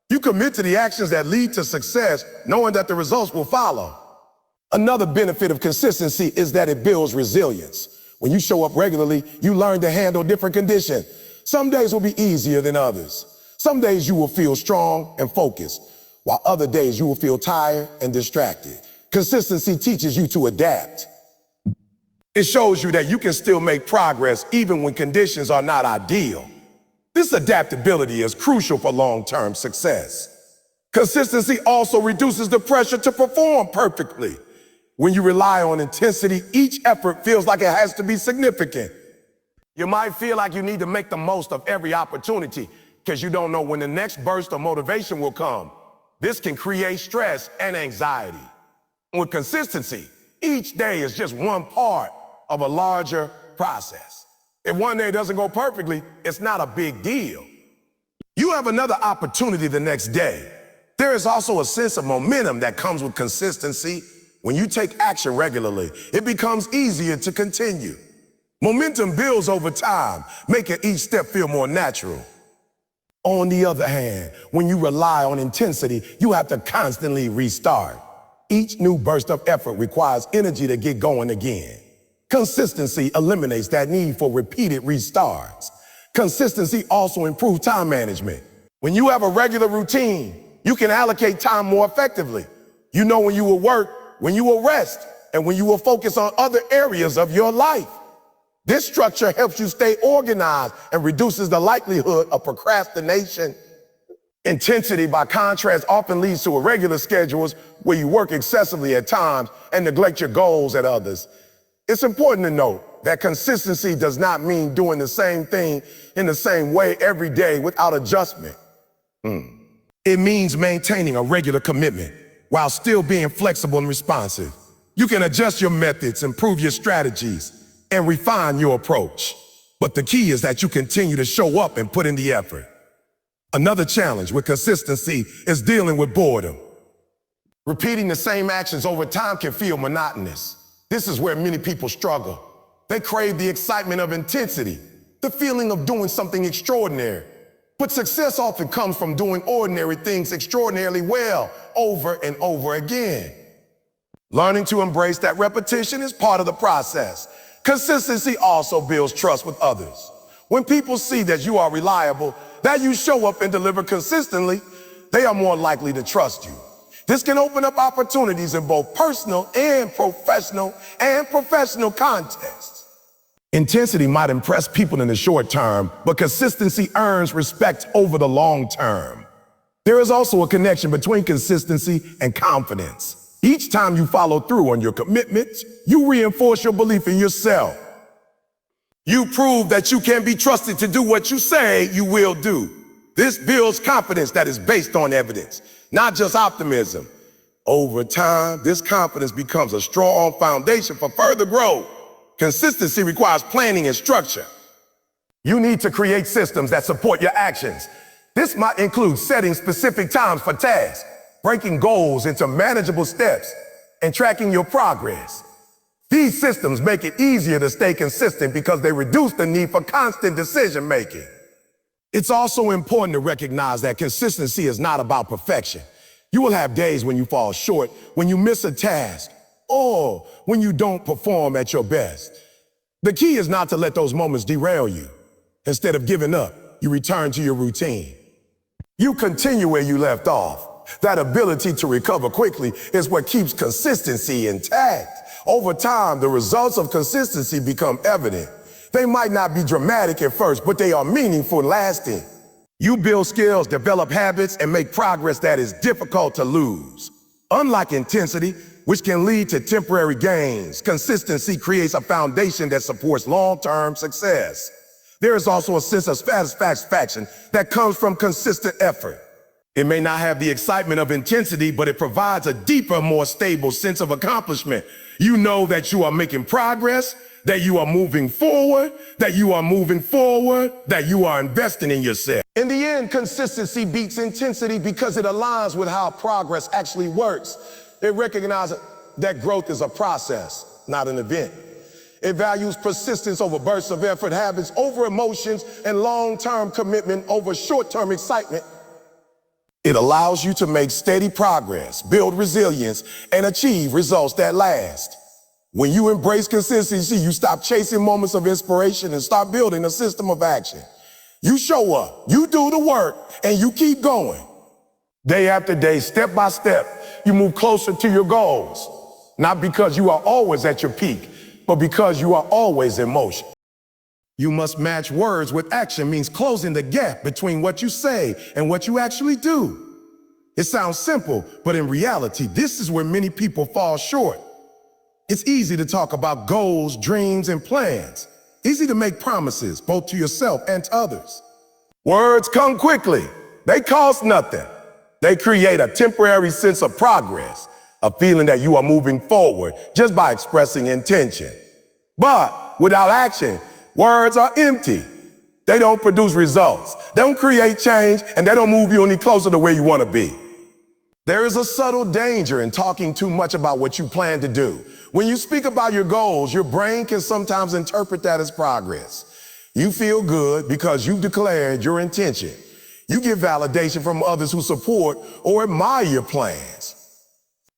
You commit to the actions that lead to success, knowing that the results will follow. Another benefit of consistency is that it builds resilience. When you show up regularly, you learn to handle different conditions. Some days will be easier than others. Some days you will feel strong and focused, while other days you will feel tired and distracted. Consistency teaches you to adapt. It shows you that you can still make progress even when conditions are not ideal. This adaptability is crucial for long-term success. Consistency also reduces the pressure to perform perfectly. When you rely on intensity, each effort feels like it has to be significant. You might feel like you need to make the most of every opportunity because you don't know when the next burst of motivation will come. This can create stress and anxiety. With consistency, each day is just one part of a larger process. If one day doesn't go perfectly, it's not a big deal. You have another opportunity the next day. There is also a sense of momentum that comes with consistency. When you take action regularly, it becomes easier to continue. Momentum builds over time, making each step feel more natural. On the other hand, when you rely on intensity, you have to constantly restart. Each new burst of effort requires energy to get going again. Consistency eliminates that need for repeated restarts. Consistency also improves time management. When you have a regular routine, you can allocate time more effectively. You know when you will work, when you will rest, and when you will focus on other areas of your life. This structure helps you stay organized and reduces the likelihood of procrastination. Intensity, by contrast, often leads to irregular schedules where you work excessively at times and neglect your goals at others. It's important to note that consistency does not mean doing the same thing in the same way every day without adjustment. It means maintaining a regular commitment while still being flexible and responsive. You can adjust your methods, improve your strategies, and refine your approach. But the key is that you continue to show up and put in the effort. Another challenge with consistency is dealing with boredom. Repeating the same actions over time can feel monotonous. This is where many people struggle. They crave the excitement of intensity, the feeling of doing something extraordinary. But success often comes from doing ordinary things extraordinarily well over and over again. Learning to embrace that repetition is part of the process. Consistency also builds trust with others. When people see that you are reliable, that you show up and deliver consistently, they are more likely to trust you. This can open up opportunities in both personal and professional contexts. Intensity might impress people in the short term, but consistency earns respect over the long term. There is also a connection between consistency and confidence. Each time you follow through on your commitments, you reinforce your belief in yourself. You prove that you can be trusted to do what you say you will do. This builds confidence that is based on evidence, not just optimism. Over time, this confidence becomes a strong foundation for further growth. Consistency requires planning and structure. You need to create systems that support your actions. This might include setting specific times for tasks, breaking goals into manageable steps, and tracking your progress. These systems make it easier to stay consistent because they reduce the need for constant decision-making. It's also important to recognize that consistency is not about perfection. You will have days when you fall short, when you miss a task, or when you don't perform at your best. The key is not to let those moments derail you. Instead of giving up, you return to your routine. You continue where you left off. That ability to recover quickly is what keeps consistency intact. Over time, the results of consistency become evident. They might not be dramatic at first, but they are meaningful and lasting. You build skills, develop habits, and make progress that is difficult to lose. Unlike intensity, which can lead to temporary gains, consistency creates a foundation that supports long-term success. There is also a sense of satisfaction that comes from consistent effort. It may not have the excitement of intensity, but it provides a deeper, more stable sense of accomplishment. You know that you are making progress, that you are moving forward, that you are investing in yourself. In the end, consistency beats intensity because it aligns with how progress actually works. It recognizes that growth is a process, not an event. It values persistence over bursts of effort, habits over emotions, and long-term commitment over short-term excitement. It allows you to make steady progress, build resilience, and achieve results that last. When you embrace consistency, you stop chasing moments of inspiration and start building a system of action. You show up, you do the work, and you keep going. Day after day, step by step, you move closer to your goals. Not because you are always at your peak, but because you are always in motion. You must match words with action means closing the gap between what you say and what you actually do. It sounds simple, but in reality, this is where many people fall short. It's easy to talk about goals, dreams, and plans. Easy to make promises, both to yourself and to others. Words come quickly. They cost nothing. They create a temporary sense of progress, a feeling that you are moving forward just by expressing intention. But without action, words are empty. They don't produce results. They don't create change, and they don't move you any closer to where you want to be. There is a subtle danger in talking too much about what you plan to do. When you speak about your goals, your brain can sometimes interpret that as progress. You feel good because you've declared your intention. You get validation from others who support or admire your plans.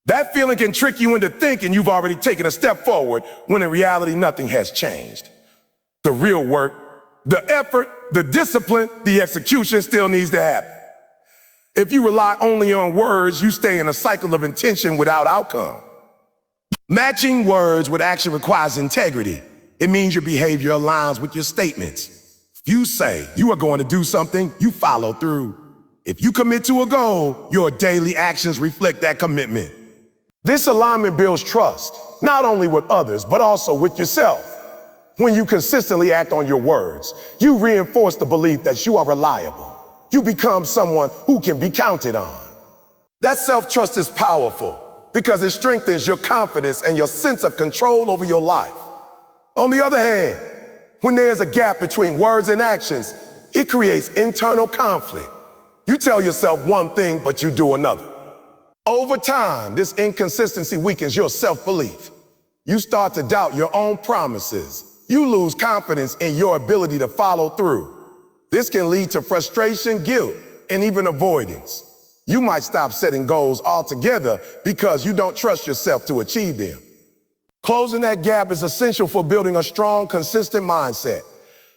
That feeling can trick you into thinking you've already taken a step forward when in reality nothing has changed. The real work, the effort, the discipline, the execution still needs to happen. If you rely only on words, you stay in a cycle of intention without outcome. Matching words with action requires integrity. It means your behavior aligns with your statements. If you say you are going to do something, you follow through. If you commit to a goal, your daily actions reflect that commitment. This alignment builds trust, not only with others, but also with yourself. When you consistently act on your words, you reinforce the belief that you are reliable. You become someone who can be counted on. That self-trust is powerful because it strengthens your confidence and your sense of control over your life. On the other hand, when there's a gap between words and actions, it creates internal conflict. You tell yourself one thing, but you do another. Over time, this inconsistency weakens your self-belief. You start to doubt your own promises. You lose confidence in your ability to follow through. This can lead to frustration, guilt, and even avoidance. You might stop setting goals altogether because you don't trust yourself to achieve them. Closing that gap is essential for building a strong, consistent mindset.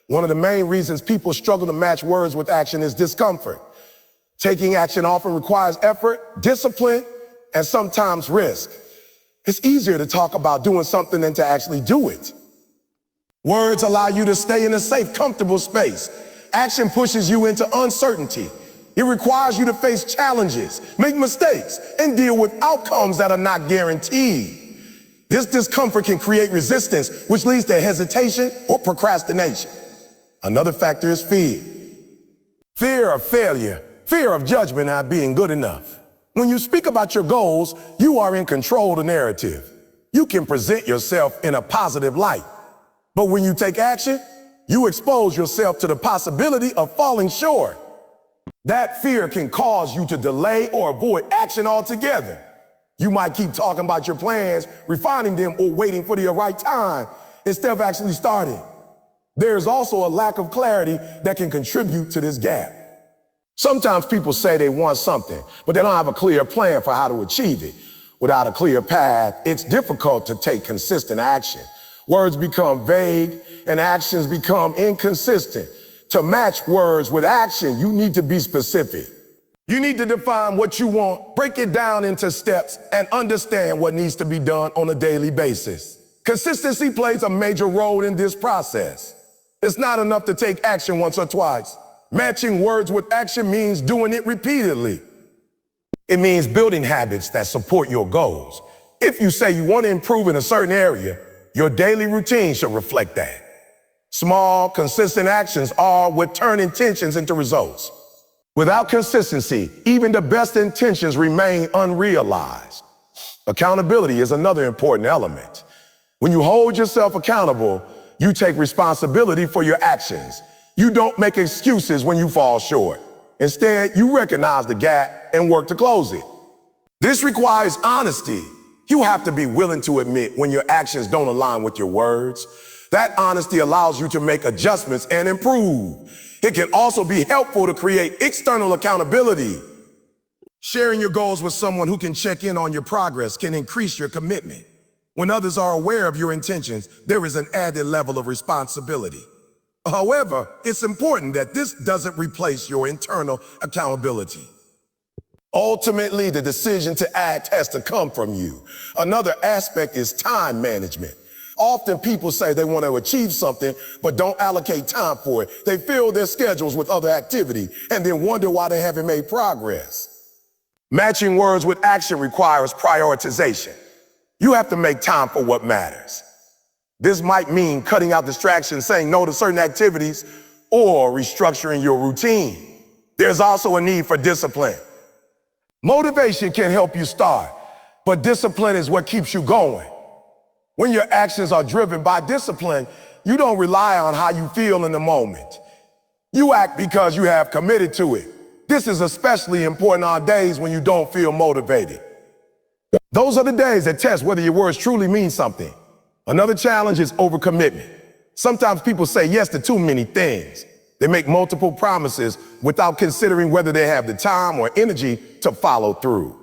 One of the main reasons people struggle to match words with action is discomfort. Taking action often requires effort, discipline, and sometimes risk. It's easier to talk about doing something than to actually do it. Words allow you to stay in a safe, comfortable space. Action pushes you into uncertainty. It requires you to face challenges, make mistakes, and deal with outcomes that are not guaranteed. This discomfort can create resistance, which leads to hesitation or procrastination. Another factor is fear. Fear of failure, fear of judgment not being good enough. When you speak about your goals, you are in control of the narrative. You can present yourself in a positive light. But when you take action, you expose yourself to the possibility of falling short. That fear can cause you to delay or avoid action altogether. You might keep talking about your plans, refining them, or waiting for the right time instead of actually starting. There's also a lack of clarity that can contribute to this gap. Sometimes people say they want something, but they don't have a clear plan for how to achieve it. Without a clear path, it's difficult to take consistent action. Words become vague and actions become inconsistent. To match words with action, you need to be specific. You need to define what you want, break it down into steps, and understand what needs to be done on a daily basis. Consistency plays a major role in this process. It's not enough to take action once or twice. Matching words with action means doing it repeatedly. It means building habits that support your goals. If you say you want to improve in a certain area, your daily routine should reflect that. Small, consistent actions are what turn intentions into results. Without consistency, even the best intentions remain unrealized. Accountability is another important element. When you hold yourself accountable, you take responsibility for your actions. You don't make excuses when you fall short. Instead, you recognize the gap and work to close it. This requires honesty. You have to be willing to admit when your actions don't align with your words. That honesty allows you to make adjustments and improve. It can also be helpful to create external accountability. Sharing your goals with someone who can check in on your progress can increase your commitment. When others are aware of your intentions, there is an added level of responsibility. However, it's important that this doesn't replace your internal accountability. Ultimately, the decision to act has to come from you. Another aspect is time management. Often people say they want to achieve something, but don't allocate time for it. They fill their schedules with other activity and then wonder why they haven't made progress. Matching words with action requires prioritization. You have to make time for what matters. This might mean cutting out distractions, saying no to certain activities, or restructuring your routine. There's also a need for discipline. Motivation can help you start, but discipline is what keeps you going. When your actions are driven by discipline, you don't rely on how you feel in the moment. You act because you have committed to it. This is especially important on days when you don't feel motivated. Those are the days that test whether your words truly mean something. Another challenge is overcommitment. Sometimes people say yes to too many things. They make multiple promises without considering whether they have the time or energy to follow through.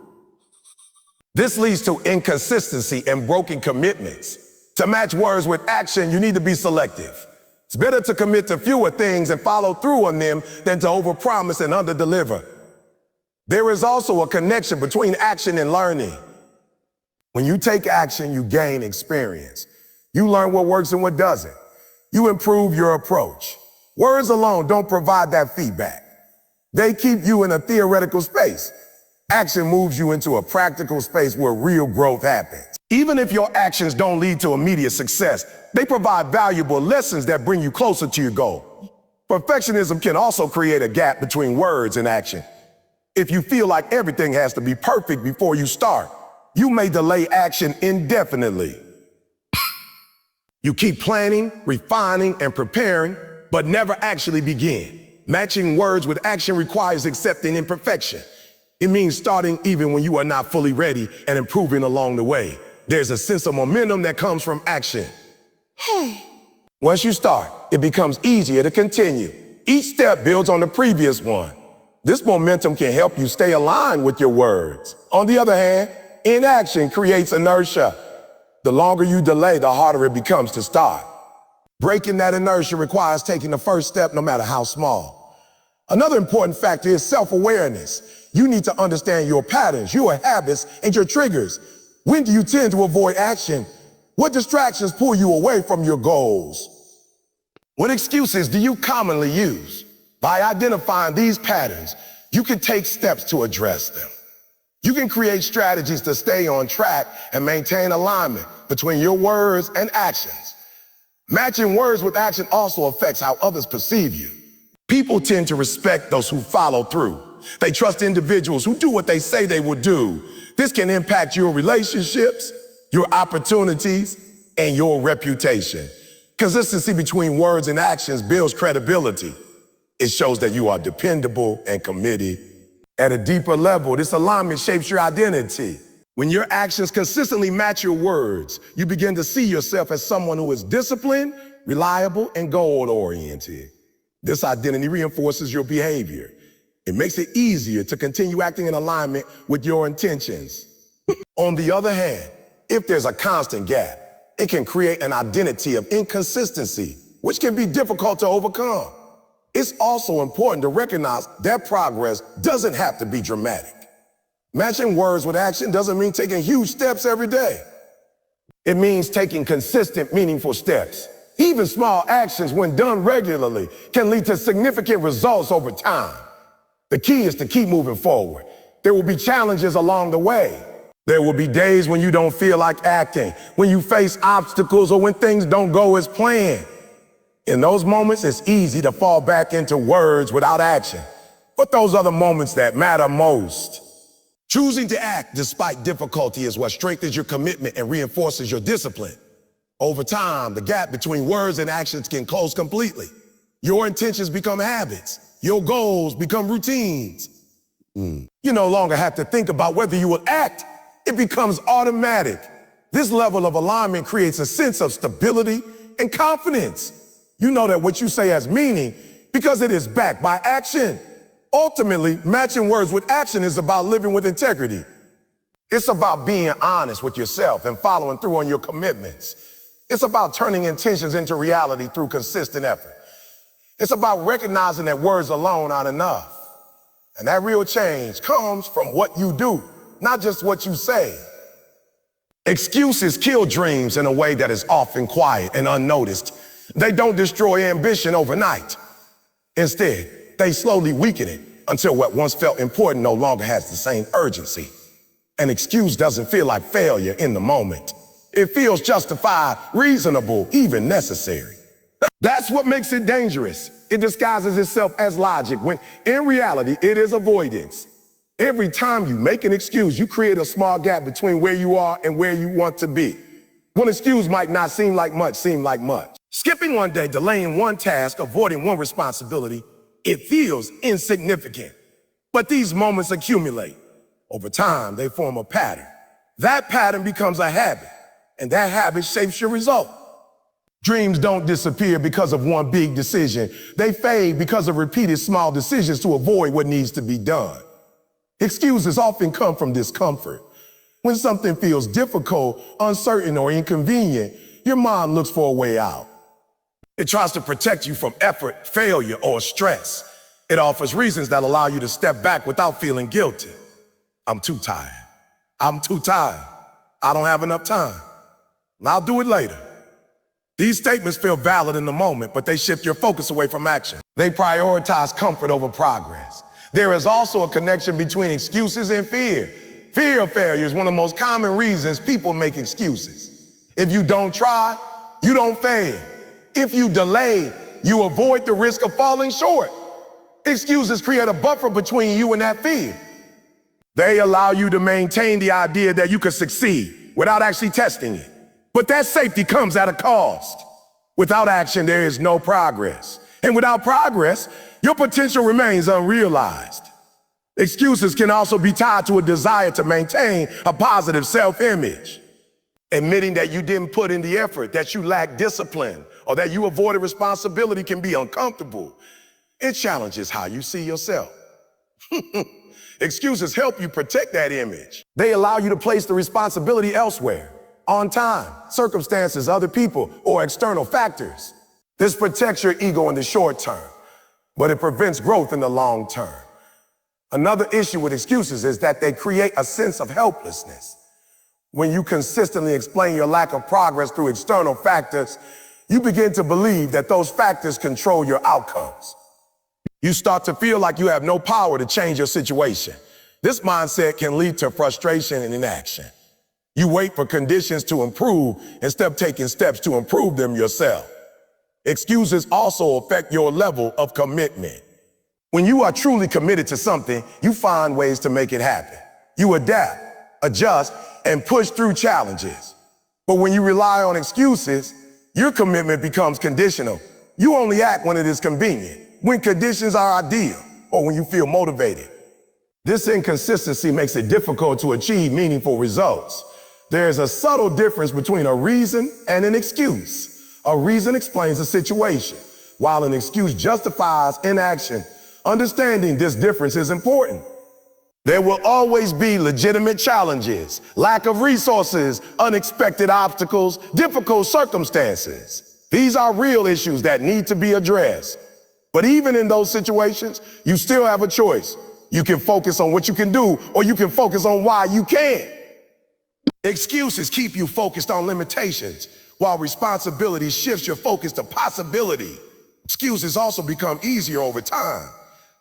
This leads to inconsistency and broken commitments. To match words with action, you need to be selective. It's better to commit to fewer things and follow through on them than to overpromise and underdeliver. There is also a connection between action and learning. When you take action, you gain experience. You learn what works and what doesn't. You improve your approach. Words alone don't provide that feedback. They keep you in a theoretical space. Action moves you into a practical space where real growth happens. Even if your actions don't lead to immediate success, they provide valuable lessons that bring you closer to your goal. Perfectionism can also create a gap between words and action. If you feel like everything has to be perfect before you start, you may delay action indefinitely. You keep planning, refining, and preparing, but never actually begin. Matching words with action requires accepting imperfection. It means starting even when you are not fully ready and improving along the way. There's a sense of momentum that comes from action. Once you start, it becomes easier to continue. Each step builds on the previous one. This momentum can help you stay aligned with your words. On the other hand, inaction creates inertia. The longer you delay, the harder it becomes to start. Breaking that inertia requires taking the first step, no matter how small. Another important factor is self-awareness. You need to understand your patterns, your habits, and your triggers. When do you tend to avoid action? What distractions pull you away from your goals? What excuses do you commonly use? By identifying these patterns, you can take steps to address them. You can create strategies to stay on track and maintain alignment between your words and actions. Matching words with action also affects how others perceive you. People tend to respect those who follow through. They trust individuals who do what they say they will do. This can impact your relationships, your opportunities, and your reputation. Consistency between words and actions builds credibility. It shows that you are dependable and committed. At a deeper level, this alignment shapes your identity. When your actions consistently match your words, you begin to see yourself as someone who is disciplined, reliable, and goal-oriented. This identity reinforces your behavior. It makes it easier to continue acting in alignment with your intentions. On the other hand, if there's a constant gap, it can create an identity of inconsistency, which can be difficult to overcome. It's also important to recognize that progress doesn't have to be dramatic. Matching words with action doesn't mean taking huge steps every day. It means taking consistent, meaningful steps. Even small actions, when done regularly, can lead to significant results over time. The key is to keep moving forward. There will be challenges along the way. There will be days when you don't feel like acting, when you face obstacles, or when things don't go as planned. In those moments, it's easy to fall back into words without action. But those are the moments that matter most. Choosing to act despite difficulty is what strengthens your commitment and reinforces your discipline. Over time, the gap between words and actions can close completely. Your intentions become habits. Your goals become routines. You no longer have to think about whether you will act. It becomes automatic. This level of alignment creates a sense of stability and confidence. You know that what you say has meaning because it is backed by action. Ultimately, matching words with action is about living with integrity. It's about being honest with yourself and following through on your commitments. It's about turning intentions into reality through consistent effort. It's about recognizing that words alone aren't enough. And that real change comes from what you do, not just what you say. Excuses kill dreams in a way that is often quiet and unnoticed. They don't destroy ambition overnight. Instead, they slowly weaken it until what once felt important no longer has the same urgency. An excuse doesn't feel like failure in the moment. It feels justified, reasonable, even necessary. That's what makes it dangerous. It disguises itself as logic when in reality it is avoidance. Every time you make an excuse, you create a small gap between where you are and where you want to be. One excuse might not seem like much. Skipping one day, delaying one task, avoiding one responsibility, it feels insignificant. But these moments accumulate. Over time, they form a pattern. That pattern becomes a habit, and that habit shapes your result. Dreams don't disappear because of one big decision. They fade because of repeated small decisions to avoid what needs to be done. Excuses often come from discomfort. When something feels difficult, uncertain, or inconvenient, your mind looks for a way out. It tries to protect you from effort, failure, or stress. It offers reasons that allow you to step back without feeling guilty. I'm too tired. I'm too tired. I don't have enough time. I'll do it later. These statements feel valid in the moment, but they shift your focus away from action. They prioritize comfort over progress. There is also a connection between excuses and fear. Fear of failure is one of the most common reasons people make excuses. If you don't try, you don't fail. If you delay, you avoid the risk of falling short. Excuses create a buffer between you and that fear. They allow you to maintain the idea that you can succeed without actually testing it. But that safety comes at a cost. Without action, there is no progress. And without progress, your potential remains unrealized. Excuses can also be tied to a desire to maintain a positive self-image. Admitting that you didn't put in the effort, that you lack discipline, or that you avoided responsibility can be uncomfortable. It challenges how you see yourself. Excuses help you protect that image. They allow you to place the responsibility elsewhere, on time, circumstances, other people, or external factors. This protects your ego in the short term, but it prevents growth in the long term. Another issue with excuses is that they create a sense of helplessness. When you consistently explain your lack of progress through external factors, you begin to believe that those factors control your outcomes. You start to feel like you have no power to change your situation. This mindset can lead to frustration and inaction. You wait for conditions to improve instead of taking steps to improve them yourself. Excuses also affect your level of commitment. When you are truly committed to something, you find ways to make it happen. You adapt, adjust, and push through challenges. But when you rely on excuses, your commitment becomes conditional. You only act when it is convenient, when conditions are ideal, or when you feel motivated. This inconsistency makes it difficult to achieve meaningful results. There is a subtle difference between a reason and an excuse. A reason explains a situation, while an excuse justifies inaction. Understanding this difference is important. There will always be legitimate challenges, lack of resources, unexpected obstacles, difficult circumstances. These are real issues that need to be addressed. But even in those situations, you still have a choice. You can focus on what you can do, or you can focus on why you can't. Excuses keep you focused on limitations, while responsibility shifts your focus to possibility. Excuses also become easier over time.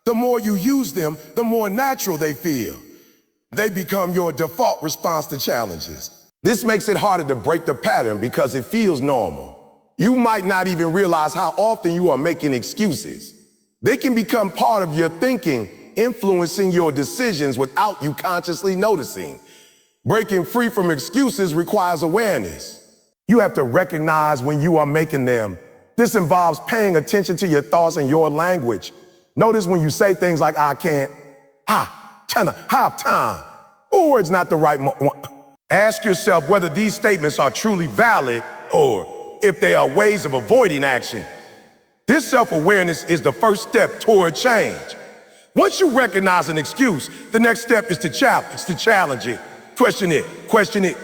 The more you use them, the more natural they feel. They become your default response to challenges. This makes it harder to break the pattern because it feels normal. You might not even realize how often you are making excuses. They can become part of your thinking, influencing your decisions without you consciously noticing. Breaking free from excuses requires awareness. You have to recognize when you are making them. This involves paying attention to your thoughts and your language. Notice when you say things like, I can't, kinda have time, or it's not the right one. Ask yourself whether these statements are truly valid or if they are ways of avoiding action. This self-awareness is the first step toward change. Once you recognize an excuse, the next step is to challenge it. Question it.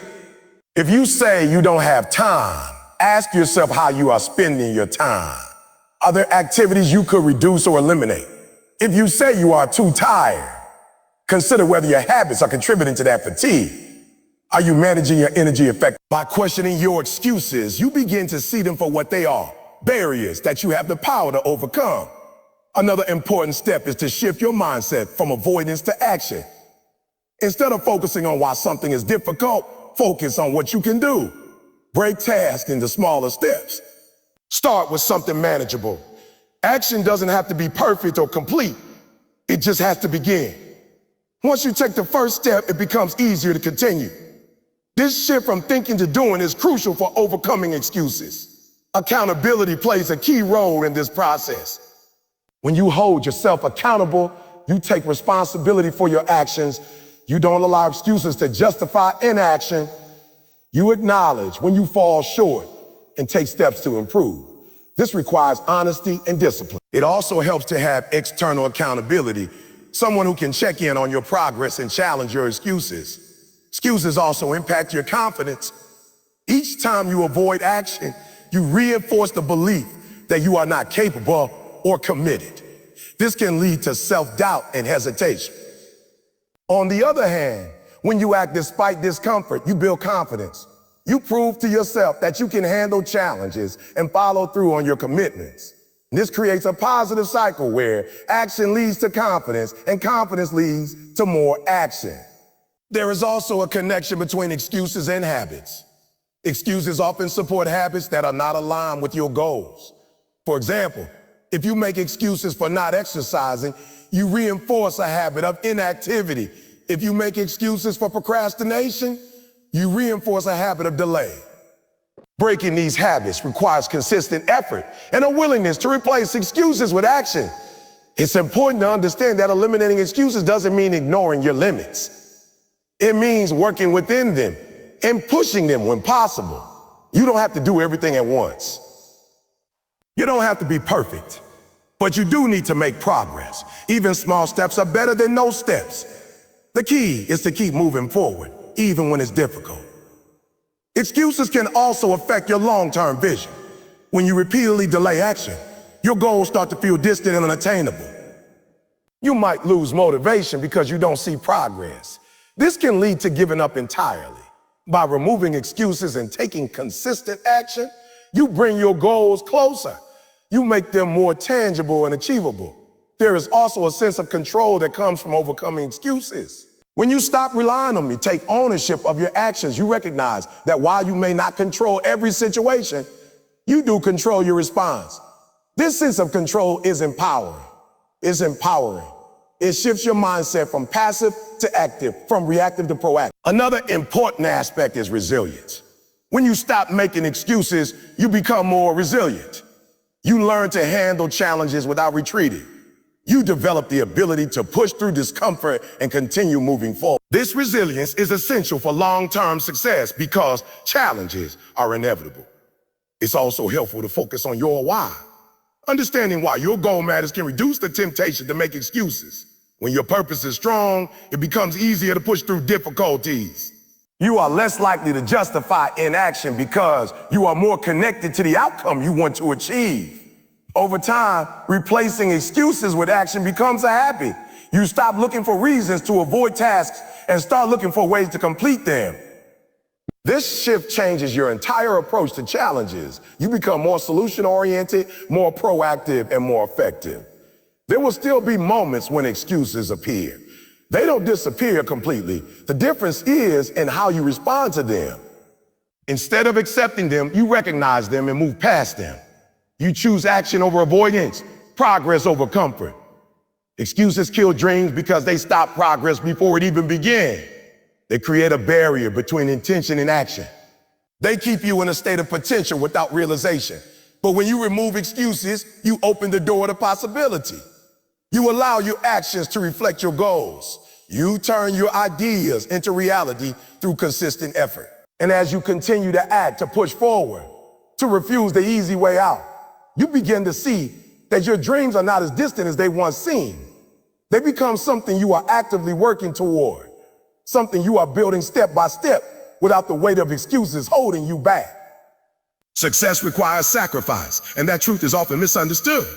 If you say you don't have time, ask yourself how you are spending your time. Are there activities you could reduce or eliminate? If you say you are too tired, consider whether your habits are contributing to that fatigue. Are you managing your energy effectively? By questioning your excuses, you begin to see them for what they are, barriers that you have the power to overcome. Another important step is to shift your mindset from avoidance to action. Instead of focusing on why something is difficult, focus on what you can do. Break tasks into smaller steps. Start with something manageable. Action doesn't have to be perfect or complete. It just has to begin. Once you take the first step, it becomes easier to continue. This shift from thinking to doing is crucial for overcoming excuses. Accountability plays a key role in this process. When you hold yourself accountable, you take responsibility for your actions. You don't allow excuses to justify inaction. You acknowledge when you fall short and take steps to improve. This requires honesty and discipline. It also helps to have external accountability, someone who can check in on your progress and challenge your excuses. Excuses also impact your confidence. Each time you avoid action, you reinforce the belief that you are not capable or committed. This can lead to self-doubt and hesitation. On the other hand, when you act despite discomfort, you build confidence. You prove to yourself that you can handle challenges and follow through on your commitments. This creates a positive cycle where action leads to confidence and confidence leads to more action. There is also a connection between excuses and habits. Excuses often support habits that are not aligned with your goals. For example, if you make excuses for not exercising, you reinforce a habit of inactivity. If you make excuses for procrastination, you reinforce a habit of delay. Breaking these habits requires consistent effort and a willingness to replace excuses with action. It's important to understand that eliminating excuses doesn't mean ignoring your limits. It means working within them and pushing them when possible. You don't have to do everything at once. You don't have to be perfect, but you do need to make progress. Even small steps are better than no steps. The key is to keep moving forward, even when it's difficult. Excuses can also affect your long-term vision. When you repeatedly delay action, your goals start to feel distant and unattainable. You might lose motivation because you don't see progress. This can lead to giving up entirely. By removing excuses and taking consistent action, you bring your goals closer. You make them more tangible and achievable. There is also a sense of control that comes from overcoming excuses. When you stop relying on them, you take ownership of your actions. You recognize that while you may not control every situation, you do control your response. This sense of control is empowering. It's empowering. It shifts your mindset from passive to active, from reactive to proactive. Another important aspect is resilience. When you stop making excuses, you become more resilient. You learn to handle challenges without retreating. You develop the ability to push through discomfort and continue moving forward. This resilience is essential for long-term success because challenges are inevitable. It's also helpful to focus on your why. Understanding why your goal matters can reduce the temptation to make excuses. When your purpose is strong, it becomes easier to push through difficulties. You are less likely to justify inaction because you are more connected to the outcome you want to achieve. Over time, replacing excuses with action becomes a habit. You stop looking for reasons to avoid tasks and start looking for ways to complete them. This shift changes your entire approach to challenges. You become more solution-oriented, more proactive, and more effective. There will still be moments when excuses appear. They don't disappear completely. The difference is in how you respond to them. Instead of accepting them, you recognize them and move past them. You choose action over avoidance, progress over comfort. Excuses kill dreams because they stop progress before it even began. They create a barrier between intention and action. They keep you in a state of potential without realization. But when you remove excuses, you open the door to possibility. You allow your actions to reflect your goals. You turn your ideas into reality through consistent effort. And as you continue to act, to push forward, to refuse the easy way out, you begin to see that your dreams are not as distant as they once seemed. They become something you are actively working toward, something you are building step by step without the weight of excuses holding you back. Success requires sacrifice, and that truth is often misunderstood.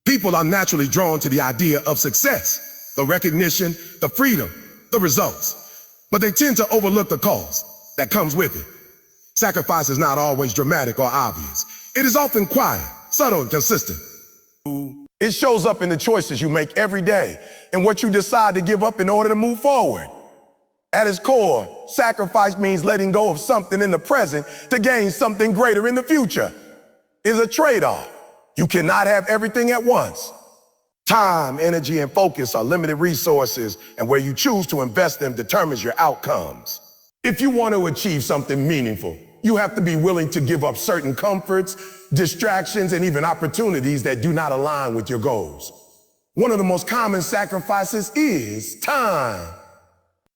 People are naturally drawn to the idea of success, the recognition, the freedom, the results, but they tend to overlook the cost that comes with it. Sacrifice is not always dramatic or obvious. It is often quiet, subtle, and consistent. It shows up in the choices you make every day and what you decide to give up in order to move forward. At its core, sacrifice means letting go of something in the present to gain something greater in the future. It's a trade-off. You cannot have everything at once. Time, energy, and focus are limited resources, and where you choose to invest them determines your outcomes. If you want to achieve something meaningful, you have to be willing to give up certain comforts, distractions, and even opportunities that do not align with your goals. One of the most common sacrifices is time.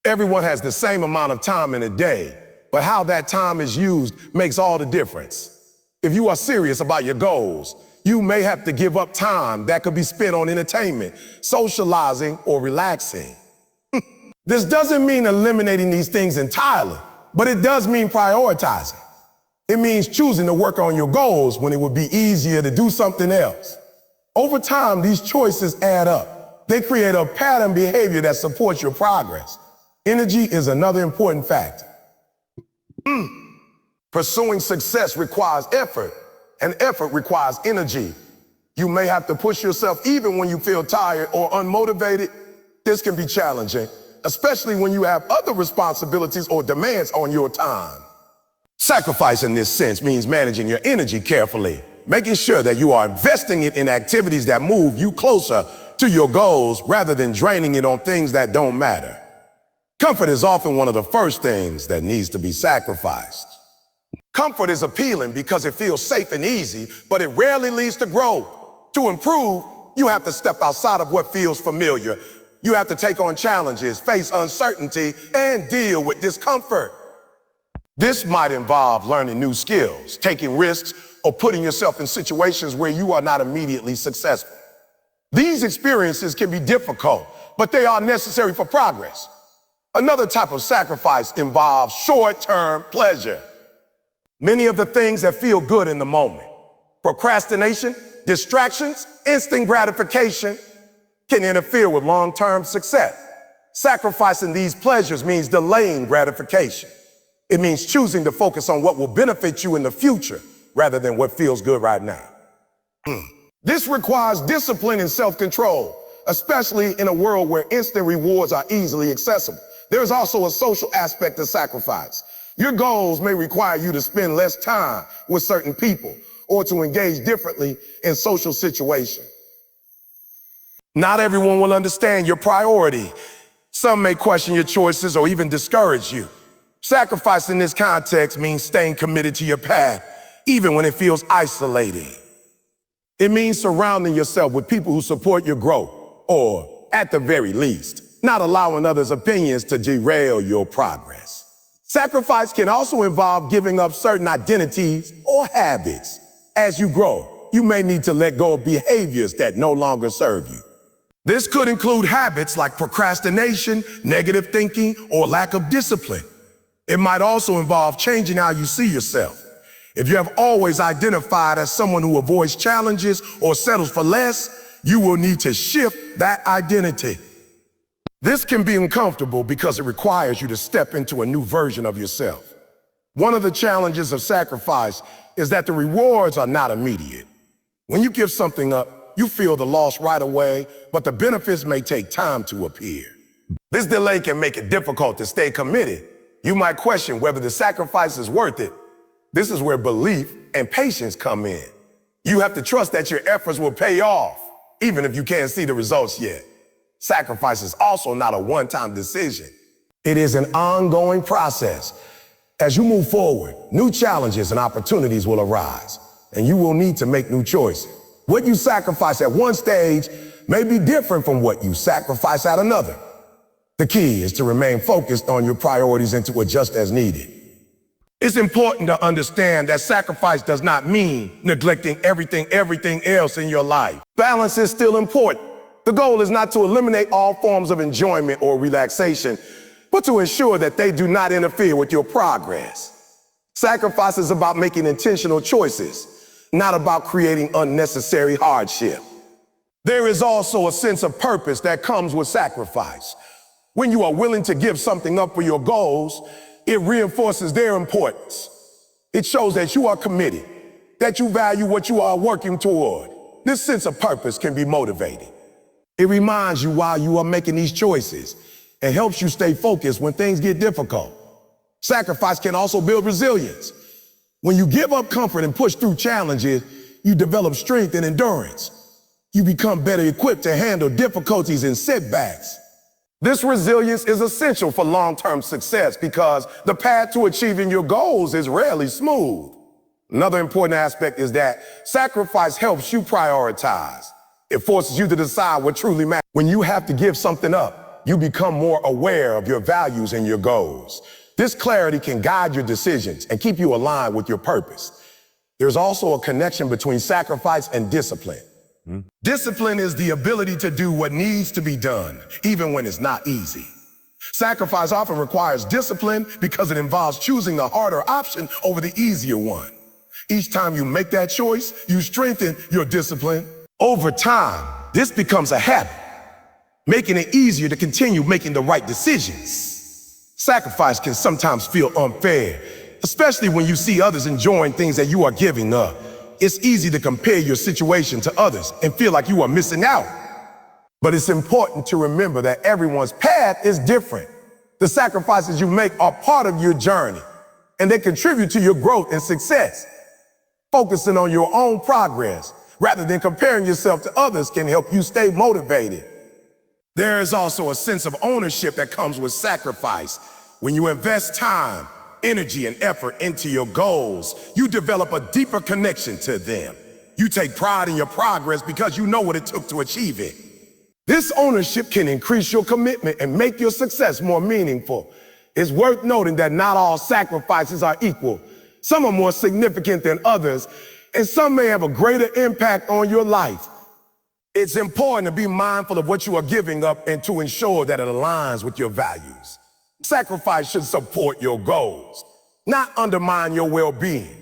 Everyone has the same amount of time in a day, but how that time is used makes all the difference. If you are serious about your goals, you may have to give up time that could be spent on entertainment, socializing, or relaxing. This doesn't mean eliminating these things entirely, but it does mean prioritizing. It means choosing to work on your goals when it would be easier to do something else. Over time, these choices add up. They create a pattern behavior that supports your progress. Energy is another important factor. Pursuing success requires effort, and effort requires energy. You may have to push yourself even when you feel tired or unmotivated. This can be challenging, especially when you have other responsibilities or demands on your time. Sacrifice in this sense means managing your energy carefully, making sure that you are investing it in activities that move you closer to your goals rather than draining it on things that don't matter. Comfort is often one of the first things that needs to be sacrificed. Comfort is appealing because it feels safe and easy, but it rarely leads to growth. To improve, You have to step outside of what feels familiar. You have to take on challenges, face uncertainty, and deal with discomfort. This might involve learning new skills, taking risks, or putting yourself in situations where you are not immediately successful. These experiences can be difficult, but they are necessary for progress. Another type of sacrifice involves short-term pleasure. Many of the things that feel good in the moment, procrastination, distractions, instant gratification, can interfere with long-term success. Sacrificing these pleasures means delaying gratification. It means choosing to focus on what will benefit you in the future rather than what feels good right now. This requires discipline and self-control, especially in a world where instant rewards are easily accessible. There is also a social aspect to sacrifice. Your goals may require you to spend less time with certain people or to engage differently in social situations. Not everyone will understand your priority. Some may question your choices or even discourage you. Sacrifice in this context means staying committed to your path, even when it feels isolating. It means surrounding yourself with people who support your growth, or at the very least, not allowing others' opinions to derail your progress. Sacrifice can also involve giving up certain identities or habits. As you grow, you may need to let go of behaviors that no longer serve you. This could include habits like procrastination, negative thinking, or lack of discipline. It might also involve changing how you see yourself. If you have always identified as someone who avoids challenges or settles for less, you will need to shift that identity. This can be uncomfortable because it requires you to step into a new version of yourself. One of the challenges of sacrifice is that the rewards are not immediate. When you give something up, you feel the loss right away, but the benefits may take time to appear. This delay can make it difficult to stay committed. You might question whether the sacrifice is worth it. This is where belief and patience come in. You have to trust that your efforts will pay off, even if you can't see the results yet. Sacrifice is also not a one-time decision. It is an ongoing process. As you move forward, new challenges and opportunities will arise, and you will need to make new choices. What you sacrifice at one stage may be different from what you sacrifice at another. The key is to remain focused on your priorities and to adjust as needed. It's important to understand that sacrifice does not mean neglecting everything else in your life. Balance is still important. The goal is not to eliminate all forms of enjoyment or relaxation, but to ensure that they do not interfere with your progress. Sacrifice is about making intentional choices, not about creating unnecessary hardship. There is also a sense of purpose that comes with sacrifice. When you are willing to give something up for your goals, it reinforces their importance. It shows that you are committed, that you value what you are working toward. This sense of purpose can be motivating. It reminds you why you are making these choices and helps you stay focused when things get difficult. Sacrifice can also build resilience. When you give up comfort and push through challenges, you develop strength and endurance. You become better equipped to handle difficulties and setbacks. This resilience is essential for long-term success because the path to achieving your goals is rarely smooth. Another important aspect is that sacrifice helps you prioritize. It forces you to decide what truly matters. When you have to give something up, you become more aware of your values and your goals. This clarity can guide your decisions and keep you aligned with your purpose. There's also a connection between sacrifice and discipline. Discipline is the ability to do what needs to be done, even when it's not easy. Sacrifice often requires discipline because it involves choosing the harder option over the easier one. Each time you make that choice, you strengthen your discipline. Over time, this becomes a habit, making it easier to continue making the right decisions. Sacrifice can sometimes feel unfair, especially when you see others enjoying things that you are giving up. It's easy to compare your situation to others and feel like you are missing out. But it's important to remember that everyone's path is different. The sacrifices you make are part of your journey, and they contribute to your growth and success. Focusing on your own progress rather than comparing yourself to others can help you stay motivated. There is also a sense of ownership that comes with sacrifice. When you invest time, energy, and effort into your goals, you develop a deeper connection to them. You take pride in your progress because you know what it took to achieve it. This ownership can increase your commitment and make your success more meaningful. It's worth noting that not all sacrifices are equal. Some are more significant than others, and some may have a greater impact on your life. It's important to be mindful of what you are giving up and to ensure that it aligns with your values. Sacrifice should support your goals, not undermine your well-being.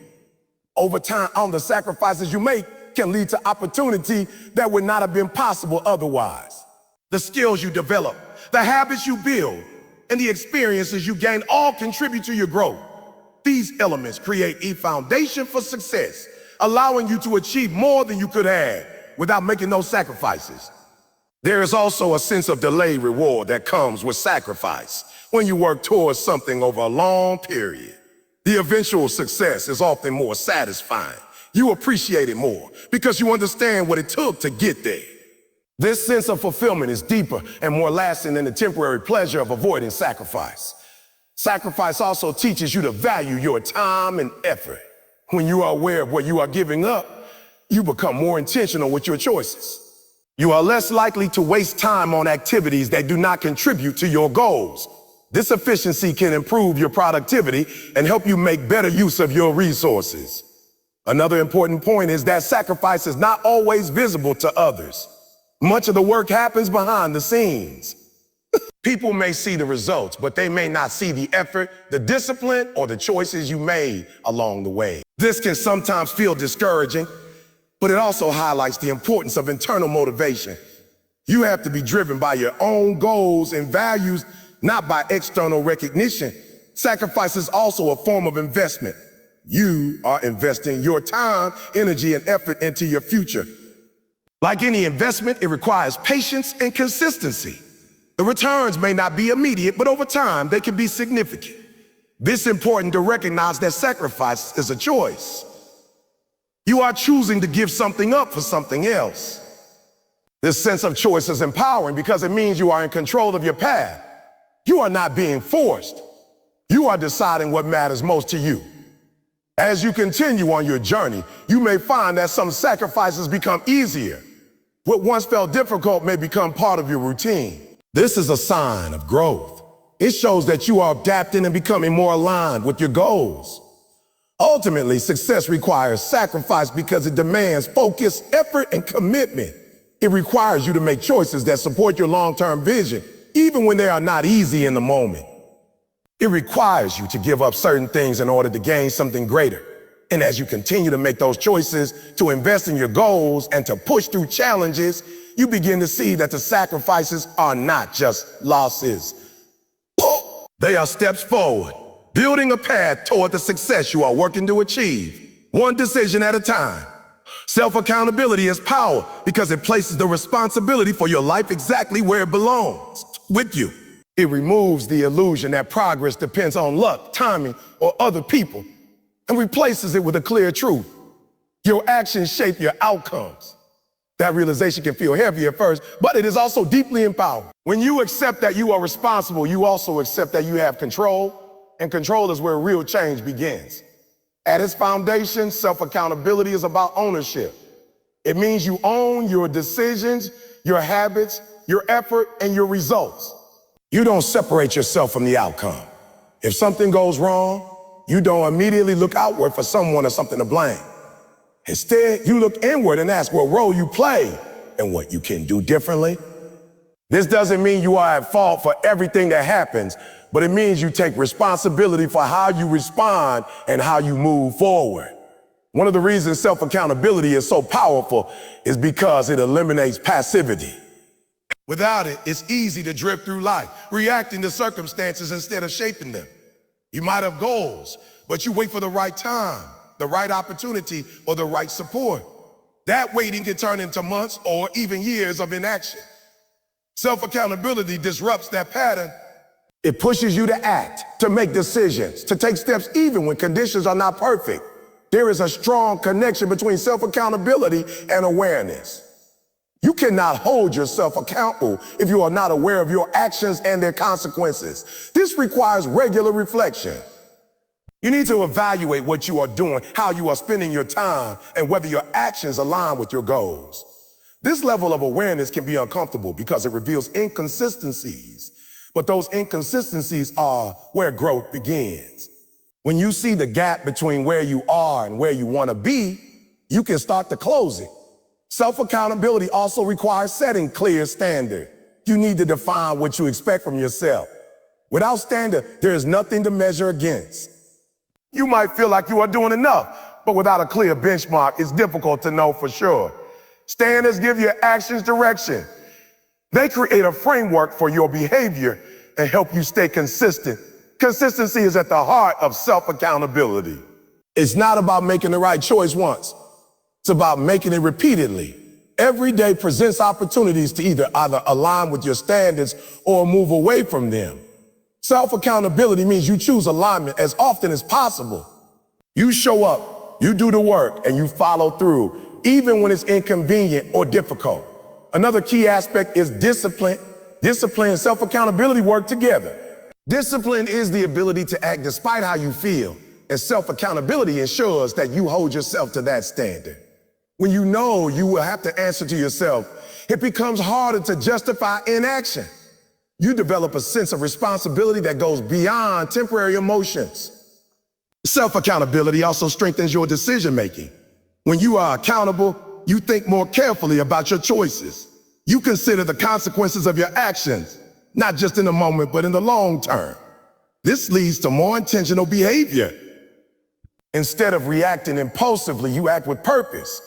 Over time, the sacrifices you make can lead to opportunity that would not have been possible otherwise. The skills you develop, the habits you build, and the experiences you gain all contribute to your growth. These elements create a foundation for success, allowing you to achieve more than you could have without making those sacrifices. There is also a sense of delayed reward that comes with sacrifice when you work towards something over a long period. The eventual success is often more satisfying. You appreciate it more because you understand what it took to get there. This sense of fulfillment is deeper and more lasting than the temporary pleasure of avoiding sacrifice. Sacrifice also teaches you to value your time and effort. When you are aware of what you are giving up, you become more intentional with your choices. You are less likely to waste time on activities that do not contribute to your goals. This efficiency can improve your productivity and help you make better use of your resources. Another important point is that sacrifice is not always visible to others. Much of the work happens behind the scenes. People may see the results, but they may not see the effort, the discipline, or the choices you made along the way. This can sometimes feel discouraging, but it also highlights the importance of internal motivation. You have to be driven by your own goals and values, not by external recognition. Sacrifice is also a form of investment. You are investing your time, energy, and effort into your future. Like any investment, it requires patience and consistency. The returns may not be immediate, but over time, they can be significant. It's important to recognize that sacrifice is a choice. You are choosing to give something up for something else. This sense of choice is empowering because it means you are in control of your path. You are not being forced. You are deciding what matters most to you. As you continue on your journey, you may find that some sacrifices become easier. What once felt difficult may become part of your routine. This is a sign of growth. It shows that you are adapting and becoming more aligned with your goals. Ultimately, success requires sacrifice because it demands focus, effort, and commitment. It requires you to make choices that support your long-term vision, even when they are not easy in the moment. It requires you to give up certain things in order to gain something greater. And as you continue to make those choices, to invest in your goals and to push through challenges, you begin to see that the sacrifices are not just losses. They are steps forward, building a path toward the success you are working to achieve, one decision at a time. Self-accountability is power because it places the responsibility for your life exactly where it belongs, with you. It removes the illusion that progress depends on luck, timing, or other people, and replaces it with a clear truth. Your actions shape your outcomes. That realization can feel heavy at first, but it is also deeply empowering. When you accept that you are responsible, you also accept that you have control, and control is where real change begins. At its foundation, self-accountability is about ownership. It means you own your decisions, your habits, your effort, and your results. You don't separate yourself from the outcome. If something goes wrong, you don't immediately look outward for someone or something to blame. Instead, you look inward and ask what role you play and what you can do differently. This doesn't mean you are at fault for everything that happens, but it means you take responsibility for how you respond and how you move forward. One of the reasons self-accountability is so powerful is because it eliminates passivity. Without it, it's easy to drift through life, reacting to circumstances instead of shaping them. You might have goals, but you wait for the right time, the right opportunity, or the right support. That waiting can turn into months or even years of inaction. Self-accountability disrupts that pattern. It pushes you to act, to make decisions, to take steps even when conditions are not perfect. There is a strong connection between self-accountability and awareness. You cannot hold yourself accountable if you are not aware of your actions and their consequences. This requires regular reflection. You need to evaluate what you are doing, how you are spending your time, and whether your actions align with your goals. This level of awareness can be uncomfortable because it reveals inconsistencies, but those inconsistencies are where growth begins. When you see the gap between where you are and where you want to be, you can start to close it. Self-accountability also requires setting clear standards. You need to define what you expect from yourself. Without standard, there is nothing to measure against. You might feel like you are doing enough, but without a clear benchmark, it's difficult to know for sure. Standards give your actions direction. They create a framework for your behavior and help you stay consistent. Consistency is at the heart of self-accountability. It's not about making the right choice once. It's about making it repeatedly. Every day presents opportunities to either align with your standards or move away from them. Self-accountability means you choose alignment as often as possible. You show up, you do the work, and you follow through, even when it's inconvenient or difficult. Another key aspect is discipline. Discipline and self-accountability work together. Discipline is the ability to act despite how you feel, and self-accountability ensures that you hold yourself to that standard. When you know you will have to answer to yourself, it becomes harder to justify inaction. You develop a sense of responsibility that goes beyond temporary emotions. Self-accountability also strengthens your decision-making. When you are accountable, you think more carefully about your choices. You consider the consequences of your actions, not just in the moment, but in the long term. This leads to more intentional behavior. Instead of reacting impulsively, you act with purpose.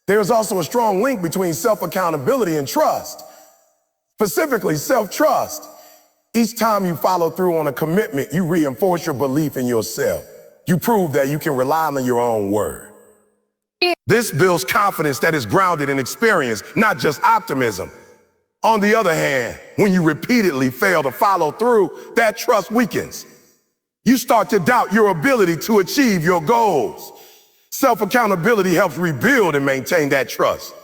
There is also a strong link between self-accountability and trust. Specifically, self-trust. Each time you follow through on a commitment, you reinforce your belief in yourself. You prove that you can rely on your own word. This builds confidence that is grounded in experience, not just optimism. On the other hand, when you repeatedly fail to follow through, that trust weakens. You start to doubt your ability to achieve your goals. Self-accountability helps rebuild and maintain that trust.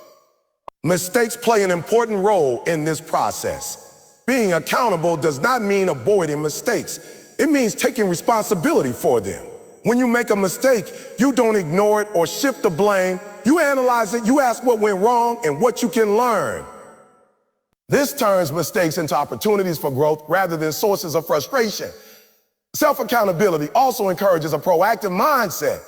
Mistakes play an important role in this process. Being accountable does not mean avoiding mistakes. It means taking responsibility for them. When you make a mistake, you don't ignore it or shift the blame. You analyze it, you ask what went wrong and what you can learn. This turns mistakes into opportunities for growth rather than sources of frustration. Self-accountability also encourages a proactive mindset.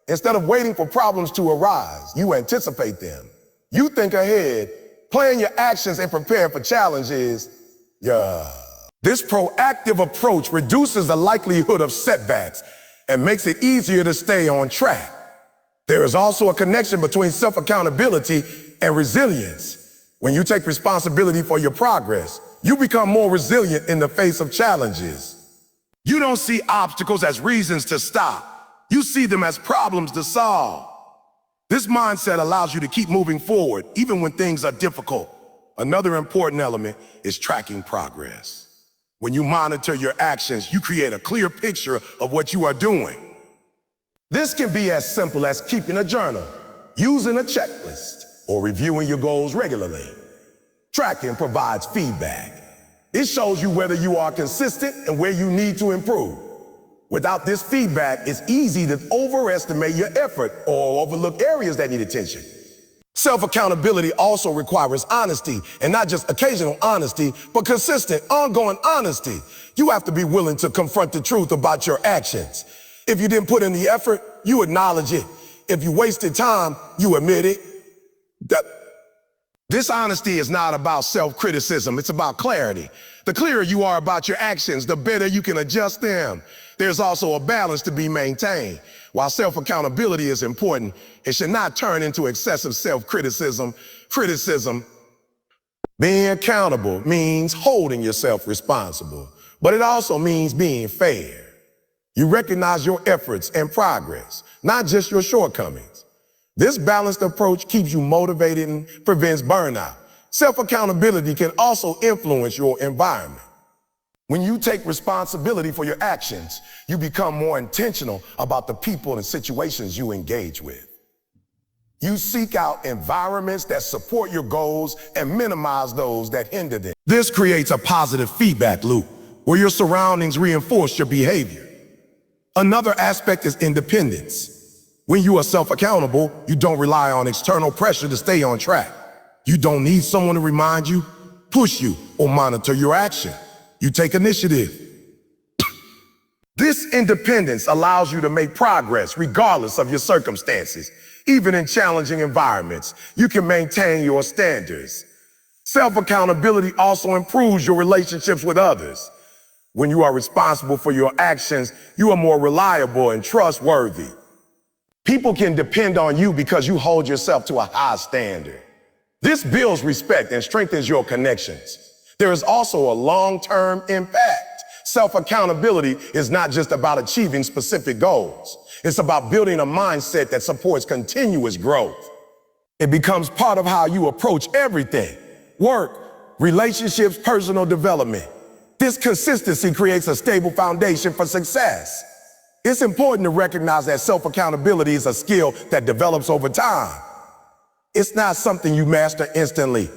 Instead of waiting for problems to arise, you anticipate them. You think ahead, plan your actions and prepare for challenges. This proactive approach reduces the likelihood of setbacks and makes it easier to stay on track. There is also a connection between self-accountability and resilience. When you take responsibility for your progress, you become more resilient in the face of challenges. You don't see obstacles as reasons to stop. You see them as problems to solve. This mindset allows you to keep moving forward, even when things are difficult. Another important element is tracking progress. When you monitor your actions, you create a clear picture of what you are doing. This can be as simple as keeping a journal, using a checklist, or reviewing your goals regularly. Tracking provides feedback. It shows you whether you are consistent and where you need to improve. Without this feedback, it's easy to overestimate your effort or overlook areas that need attention. Self-accountability also requires honesty, and not just occasional honesty, but consistent, ongoing honesty. You have to be willing to confront the truth about your actions. If you didn't put in the effort, you acknowledge it. If you wasted time, you admit it. This honesty is not about self-criticism, it's about clarity. The clearer you are about your actions, the better you can adjust them. There's also a balance to be maintained. While self-accountability is important, it should not turn into excessive self-criticism. Being accountable means holding yourself responsible, but it also means being fair. You recognize your efforts and progress, not just your shortcomings. This balanced approach keeps you motivated and prevents burnout. Self-accountability can also influence your environment. When you take responsibility for your actions, you become more intentional about the people and situations you engage with. You seek out environments that support your goals and minimize those that hinder them. This creates a positive feedback loop where your surroundings reinforce your behavior. Another aspect is independence. When you are self-accountable, you don't rely on external pressure to stay on track. You don't need someone to remind you, push you, or monitor your action. You take initiative. This independence allows you to make progress regardless of your circumstances. Even in challenging environments, you can maintain your standards. Self-accountability also improves your relationships with others. When you are responsible for your actions, you are more reliable and trustworthy. People can depend on you because you hold yourself to a high standard. This builds respect and strengthens your connections. There is also a long-term impact. Self-accountability is not just about achieving specific goals. It's about building a mindset that supports continuous growth. It becomes part of how you approach everything: work, relationships, personal development. This consistency creates a stable foundation for success. It's important to recognize that self-accountability is a skill that develops over time. It's not something you master instantly.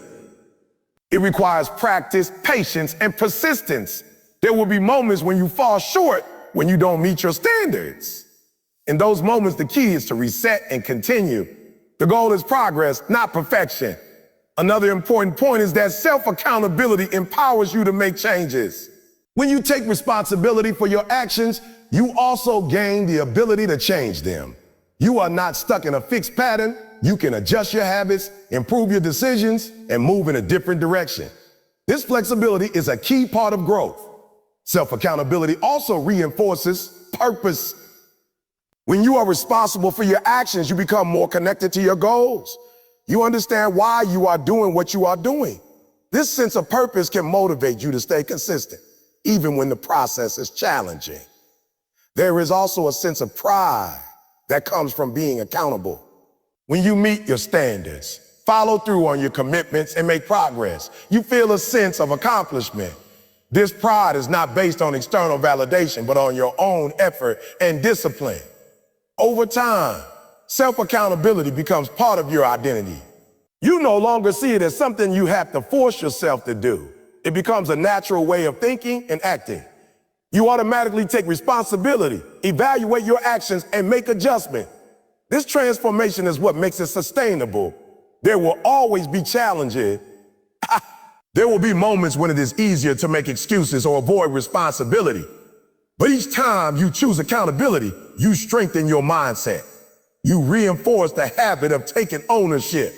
It requires practice, patience, and persistence. There will be moments when you fall short, when you don't meet your standards. In those moments, the key is to reset and continue. The goal is progress, not perfection. Another important point is that self-accountability empowers you to make changes. When you take responsibility for your actions, you also gain the ability to change them. You are not stuck in a fixed pattern. You can adjust your habits, improve your decisions, and move in a different direction. This flexibility is a key part of growth. Self-accountability also reinforces purpose. When you are responsible for your actions, you become more connected to your goals. You understand why you are doing what you are doing. This sense of purpose can motivate you to stay consistent, even when the process is challenging. There is also a sense of pride that comes from being accountable. When you meet your standards, follow through on your commitments, and make progress, you feel a sense of accomplishment. This pride is not based on external validation, but on your own effort and discipline. Over time, self-accountability becomes part of your identity. You no longer see it as something you have to force yourself to do. It becomes a natural way of thinking and acting. You automatically take responsibility, evaluate your actions, and make adjustments. This transformation is what makes it sustainable. There will always be challenges. There will be moments when it is easier to make excuses or avoid responsibility. But each time you choose accountability, you strengthen your mindset. You reinforce the habit of taking ownership.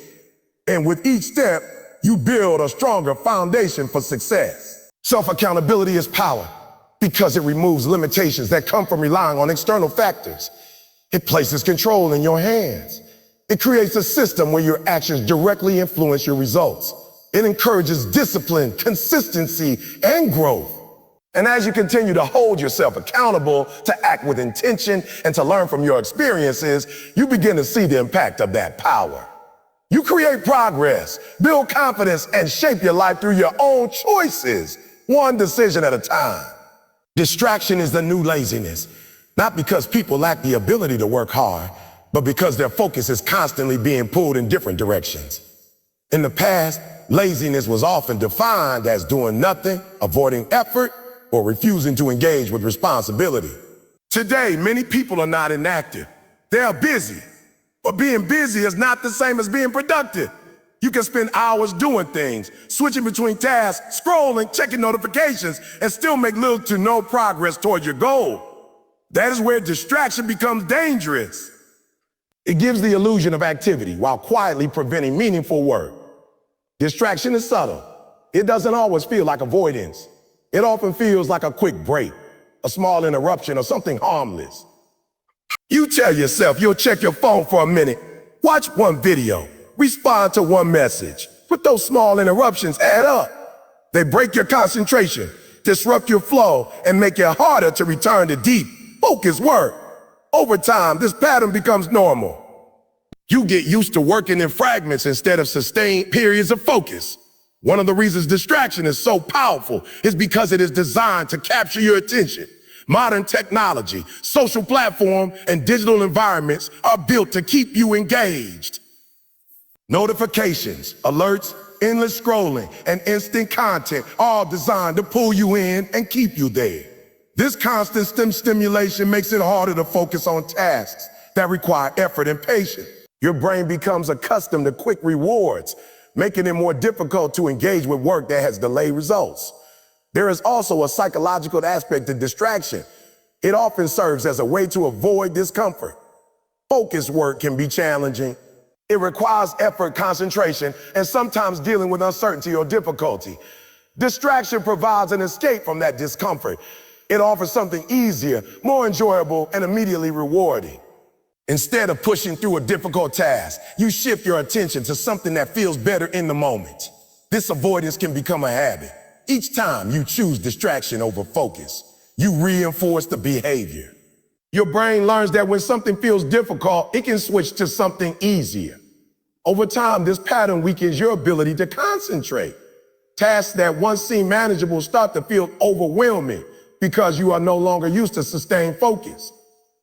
And with each step, you build a stronger foundation for success. Self-accountability is power because it removes limitations that come from relying on external factors. It places control in your hands. It creates a system where your actions directly influence your results. It encourages discipline, consistency, and growth. And as you continue to hold yourself accountable, to act with intention, and to learn from your experiences, you begin to see the impact of that power. You create progress, build confidence, and shape your life through your own choices, one decision at a time. Distraction is the new laziness, not because people lack the ability to work hard, but because their focus is constantly being pulled in different directions. In the past, laziness was often defined as doing nothing, avoiding effort, or refusing to engage with responsibility. Today, many people are not inactive. They are busy. But being busy is not the same as being productive. You can spend hours doing things, switching between tasks, scrolling, checking notifications, and still make little to no progress toward your goal. That is where distraction becomes dangerous. It gives the illusion of activity while quietly preventing meaningful work. Distraction is subtle. It doesn't always feel like avoidance. It often feels like a quick break, a small interruption, or something harmless. You tell yourself you'll check your phone for a minute, watch one video, respond to one message. But those small interruptions add up. They break your concentration, disrupt your flow, and make it harder to return to deep, focused work. Over time, this pattern becomes normal. You get used to working in fragments instead of sustained periods of focus. One of the reasons distraction is so powerful is because it is designed to capture your attention. Modern technology, social platforms, and digital environments are built to keep you engaged. Notifications, alerts, endless scrolling, and instant content, all designed to pull you in and keep you there. This constant stimulation makes it harder to focus on tasks that require effort and patience. Your brain becomes accustomed to quick rewards, making it more difficult to engage with work that has delayed results. There is also a psychological aspect to distraction. It often serves as a way to avoid discomfort. Focused work can be challenging. It requires effort, concentration, and sometimes dealing with uncertainty or difficulty. Distraction provides an escape from that discomfort. It offers something easier, more enjoyable, and immediately rewarding. Instead of pushing through a difficult task, you shift your attention to something that feels better in the moment. This avoidance can become a habit. Each time you choose distraction over focus, you reinforce the behavior. Your brain learns that when something feels difficult, it can switch to something easier. Over time, this pattern weakens your ability to concentrate. Tasks that once seemed manageable start to feel overwhelming because you are no longer used to sustained focus.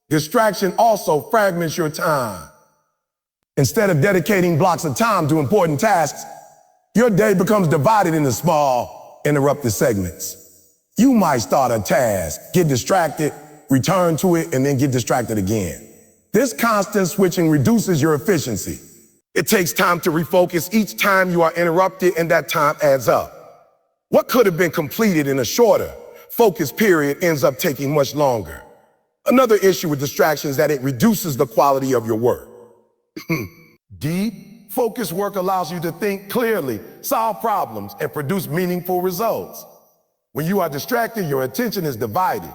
Distraction also fragments your time. Instead of dedicating blocks of time to important tasks, your day becomes divided into small, interrupted segments. You might start a task, get distracted, return to it, and then get distracted again. This constant switching reduces your efficiency. It takes time to refocus each time you are interrupted, and that time adds up. What could have been completed in a shorter, focused period ends up taking much longer. Another issue with distraction is that it reduces the quality of your work. Deep, focused work allows you to think clearly, solve problems, and produce meaningful results. When you are distracted, your attention is divided.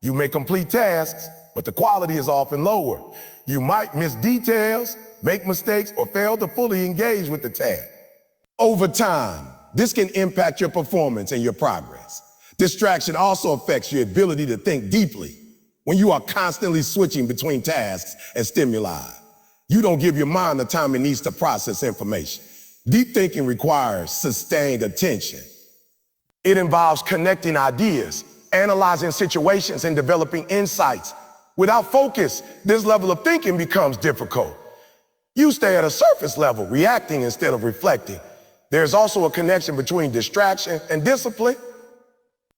You may complete tasks, but the quality is often lower. You might miss details, make mistakes, or fail to fully engage with the task. Over time, this can impact your performance and your progress. Distraction also affects your ability to think deeply. When you are constantly switching between tasks and stimuli, you don't give your mind the time it needs to process information. Deep thinking requires sustained attention. It involves connecting ideas, analyzing situations, and developing insights. Without focus, this level of thinking becomes difficult. You stay at a surface level, reacting instead of reflecting. There's also a connection between distraction and discipline.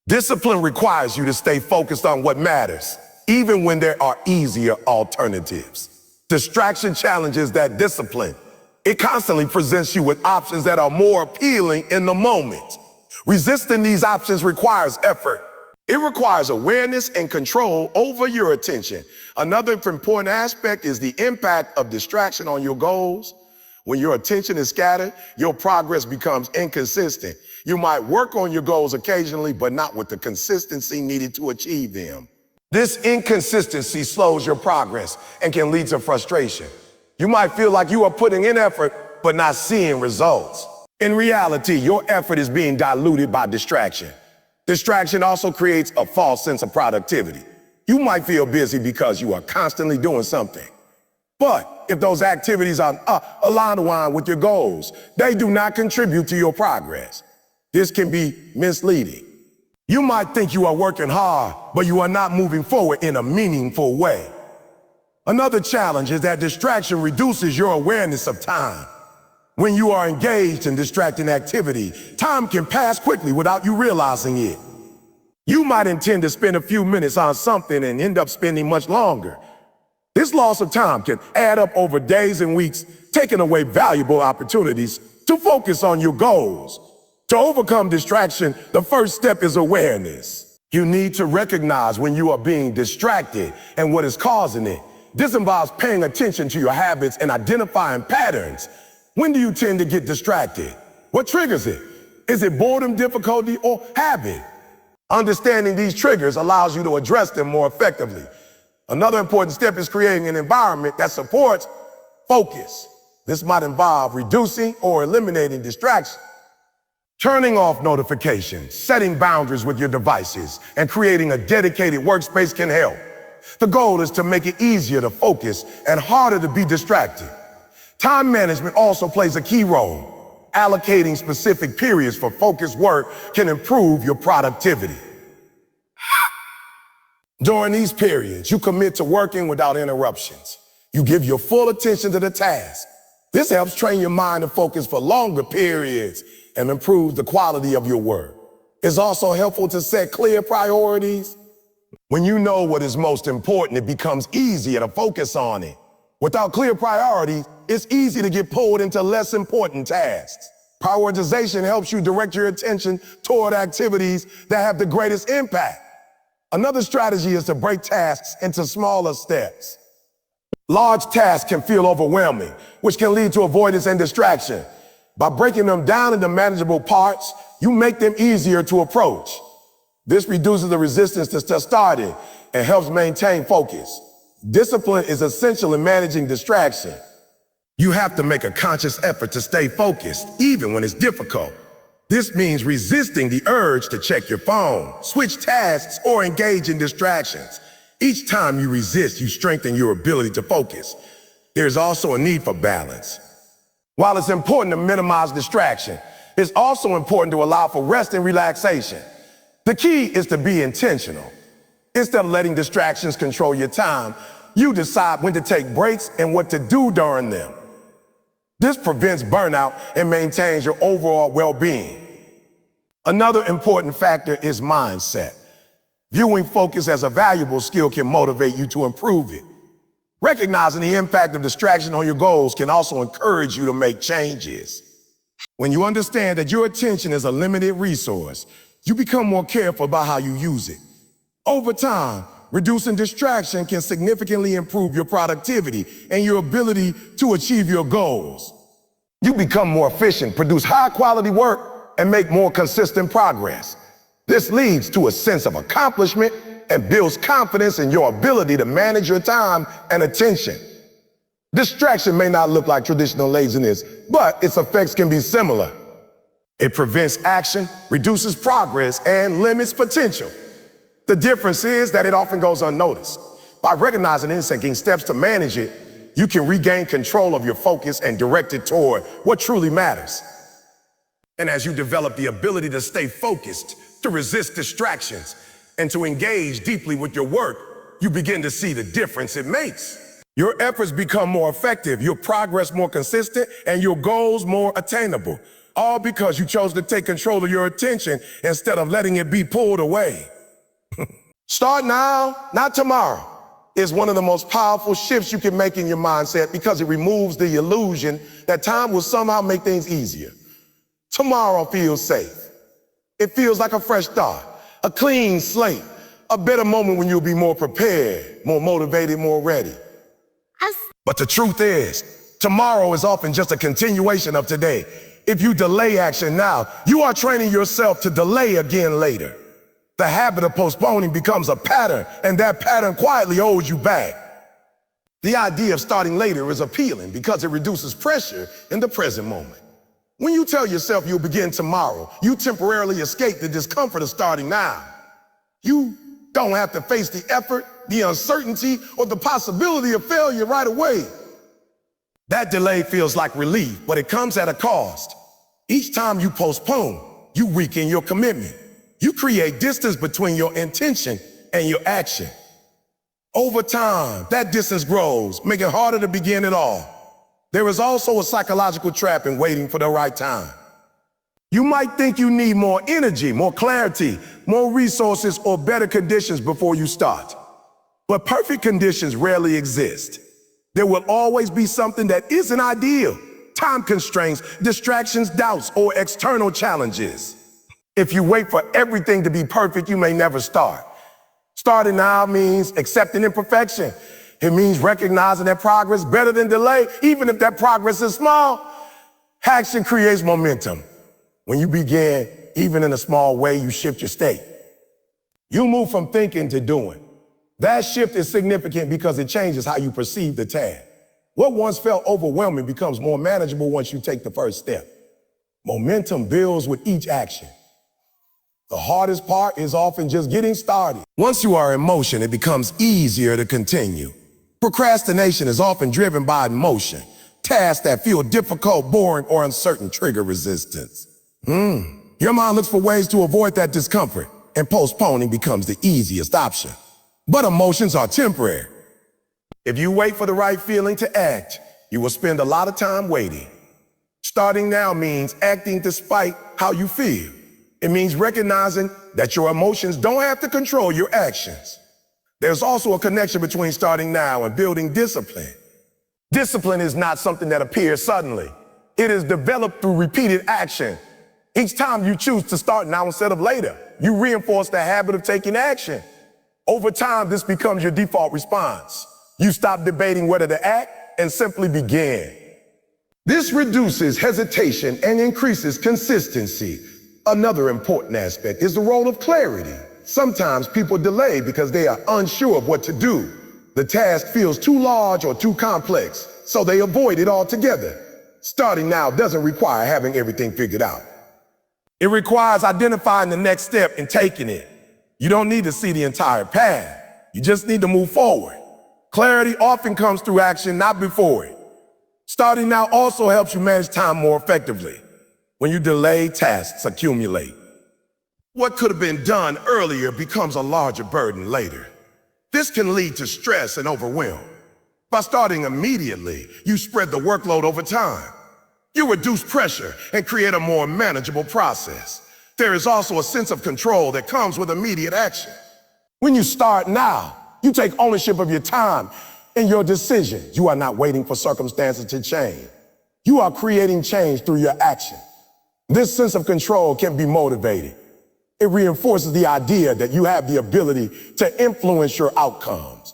Discipline requires you to stay focused on what matters, even when there are easier alternatives. Distraction challenges that discipline. It constantly presents you with options that are more appealing in the moment. Resisting these options requires effort. It requires awareness and control over your attention. Another important aspect is the impact of distraction on your goals. When your attention is scattered, your progress becomes inconsistent. You might work on your goals occasionally, but not with the consistency needed to achieve them. This inconsistency slows your progress and can lead to frustration. You might feel like you are putting in effort, but not seeing results. In reality, your effort is being diluted by distraction. Distraction also creates a false sense of productivity. You might feel busy because you are constantly doing something. But if those activities are aligned with your goals, they do not contribute to your progress. This can be misleading. You might think you are working hard, but you are not moving forward in a meaningful way. Another challenge is that distraction reduces your awareness of time. When you are engaged in distracting activity, time can pass quickly without you realizing it. You might intend to spend a few minutes on something and end up spending much longer. This loss of time can add up over days and weeks, taking away valuable opportunities to focus on your goals. To overcome distraction, the first step is awareness. You need to recognize when you are being distracted and what is causing it. This involves paying attention to your habits and identifying patterns. When do you tend to get distracted? What triggers it? Is it boredom, difficulty, or habit? Understanding these triggers allows you to address them more effectively. Another important step is creating an environment that supports focus. This might involve reducing or eliminating distractions. Turning off notifications, setting boundaries with your devices, and creating a dedicated workspace can help. The goal is to make it easier to focus and harder to be distracted. Time management also plays a key role. Allocating specific periods for focused work can improve your productivity. During these periods, you commit to working without interruptions. You give your full attention to the task. This helps train your mind to focus for longer periods and improves the quality of your work. It's also helpful to set clear priorities. When you know what is most important, it becomes easier to focus on it. Without clear priorities, it's easy to get pulled into less important tasks. Prioritization helps you direct your attention toward activities that have the greatest impact. Another strategy is to break tasks into smaller steps. Large tasks can feel overwhelming, which can lead to avoidance and distraction. By breaking them down into manageable parts, you make them easier to approach. This reduces the resistance to starting and helps maintain focus. Discipline is essential in managing distraction. You have to make a conscious effort to stay focused, even when it's difficult. This means resisting the urge to check your phone, switch tasks, or engage in distractions. Each time you resist, you strengthen your ability to focus. There's also a need for balance. While it's important to minimize distraction, it's also important to allow for rest and relaxation. The key is to be intentional. Instead of letting distractions control your time, you decide when to take breaks and what to do during them. This prevents burnout and maintains your overall well-being. Another important factor is mindset. Viewing focus as a valuable skill can motivate you to improve it. Recognizing the impact of distraction on your goals can also encourage you to make changes. When you understand that your attention is a limited resource, you become more careful about how you use it. Over time, reducing distraction can significantly improve your productivity and your ability to achieve your goals. You become more efficient, produce high-quality work, and make more consistent progress. This leads to a sense of accomplishment and builds confidence in your ability to manage your time and attention. Distraction may not look like traditional laziness, but its effects can be similar. It prevents action, reduces progress, and limits potential. The difference is that it often goes unnoticed. By recognizing it and taking steps to manage it, you can regain control of your focus and direct it toward what truly matters. And as you develop the ability to stay focused, to resist distractions, and to engage deeply with your work, you begin to see the difference it makes. Your efforts become more effective, your progress more consistent, and your goals more attainable, all because you chose to take control of your attention instead of letting it be pulled away. Start now, not tomorrow, is one of the most powerful shifts you can make in your mindset because it removes the illusion that time will somehow make things easier. Tomorrow feels safe. It feels like a fresh start, a clean slate, a better moment when you'll be more prepared, more motivated, more ready. But the truth is, tomorrow is often just a continuation of today. If you delay action now, you are training yourself to delay again later. The habit of postponing becomes a pattern, and that pattern quietly holds you back. The idea of starting later is appealing because it reduces pressure in the present moment. When you tell yourself you'll begin tomorrow, you temporarily escape the discomfort of starting now. You don't have to face the effort, the uncertainty, or the possibility of failure right away. That delay feels like relief, but it comes at a cost. Each time you postpone, you weaken your commitment. You create distance between your intention and your action. Over time, that distance grows, making it harder to begin at all. There is also a psychological trap in waiting for the right time. You might think you need more energy, more clarity, more resources, or better conditions before you start. But perfect conditions rarely exist. There will always be something that isn't ideal: time constraints, distractions, doubts, or external challenges. If you wait for everything to be perfect, you may never start. Starting now means accepting imperfection. It means recognizing that progress is better than delay, even if that progress is small. Action creates momentum. When you begin, even in a small way, you shift your state. You move from thinking to doing. That shift is significant because it changes how you perceive the task. What once felt overwhelming becomes more manageable once you take the first step. Momentum builds with each action. The hardest part is often just getting started. Once you are in motion, it becomes easier to continue. Procrastination is often driven by emotion. Tasks that feel difficult, boring, or uncertain trigger resistance. Your mind looks for ways to avoid that discomfort, and postponing becomes the easiest option. But emotions are temporary. If you wait for the right feeling to act, you will spend a lot of time waiting. Starting now means acting despite how you feel. It means recognizing that your emotions don't have to control your actions. There's also a connection between starting now and building discipline. Discipline is not something that appears suddenly. It is developed through repeated action. Each time you choose to start now instead of later, you reinforce the habit of taking action. Over time, this becomes your default response. You stop debating whether to act and simply begin. This reduces hesitation and increases consistency. Another important aspect is the role of clarity. Sometimes people delay because they are unsure of what to do. The task feels too large or too complex, so they avoid it altogether. Starting now doesn't require having everything figured out. It requires identifying the next step and taking it. You don't need to see the entire path. You just need to move forward. Clarity often comes through action, not before it. Starting now also helps you manage time more effectively. When you delay, tasks accumulate. What could have been done earlier becomes a larger burden later. This can lead to stress and overwhelm. By starting immediately, you spread the workload over time. You reduce pressure and create a more manageable process. There is also a sense of control that comes with immediate action. When you start now, you take ownership of your time and your decisions. You are not waiting for circumstances to change. You are creating change through your action. This sense of control can be motivating. It reinforces the idea that you have the ability to influence your outcomes.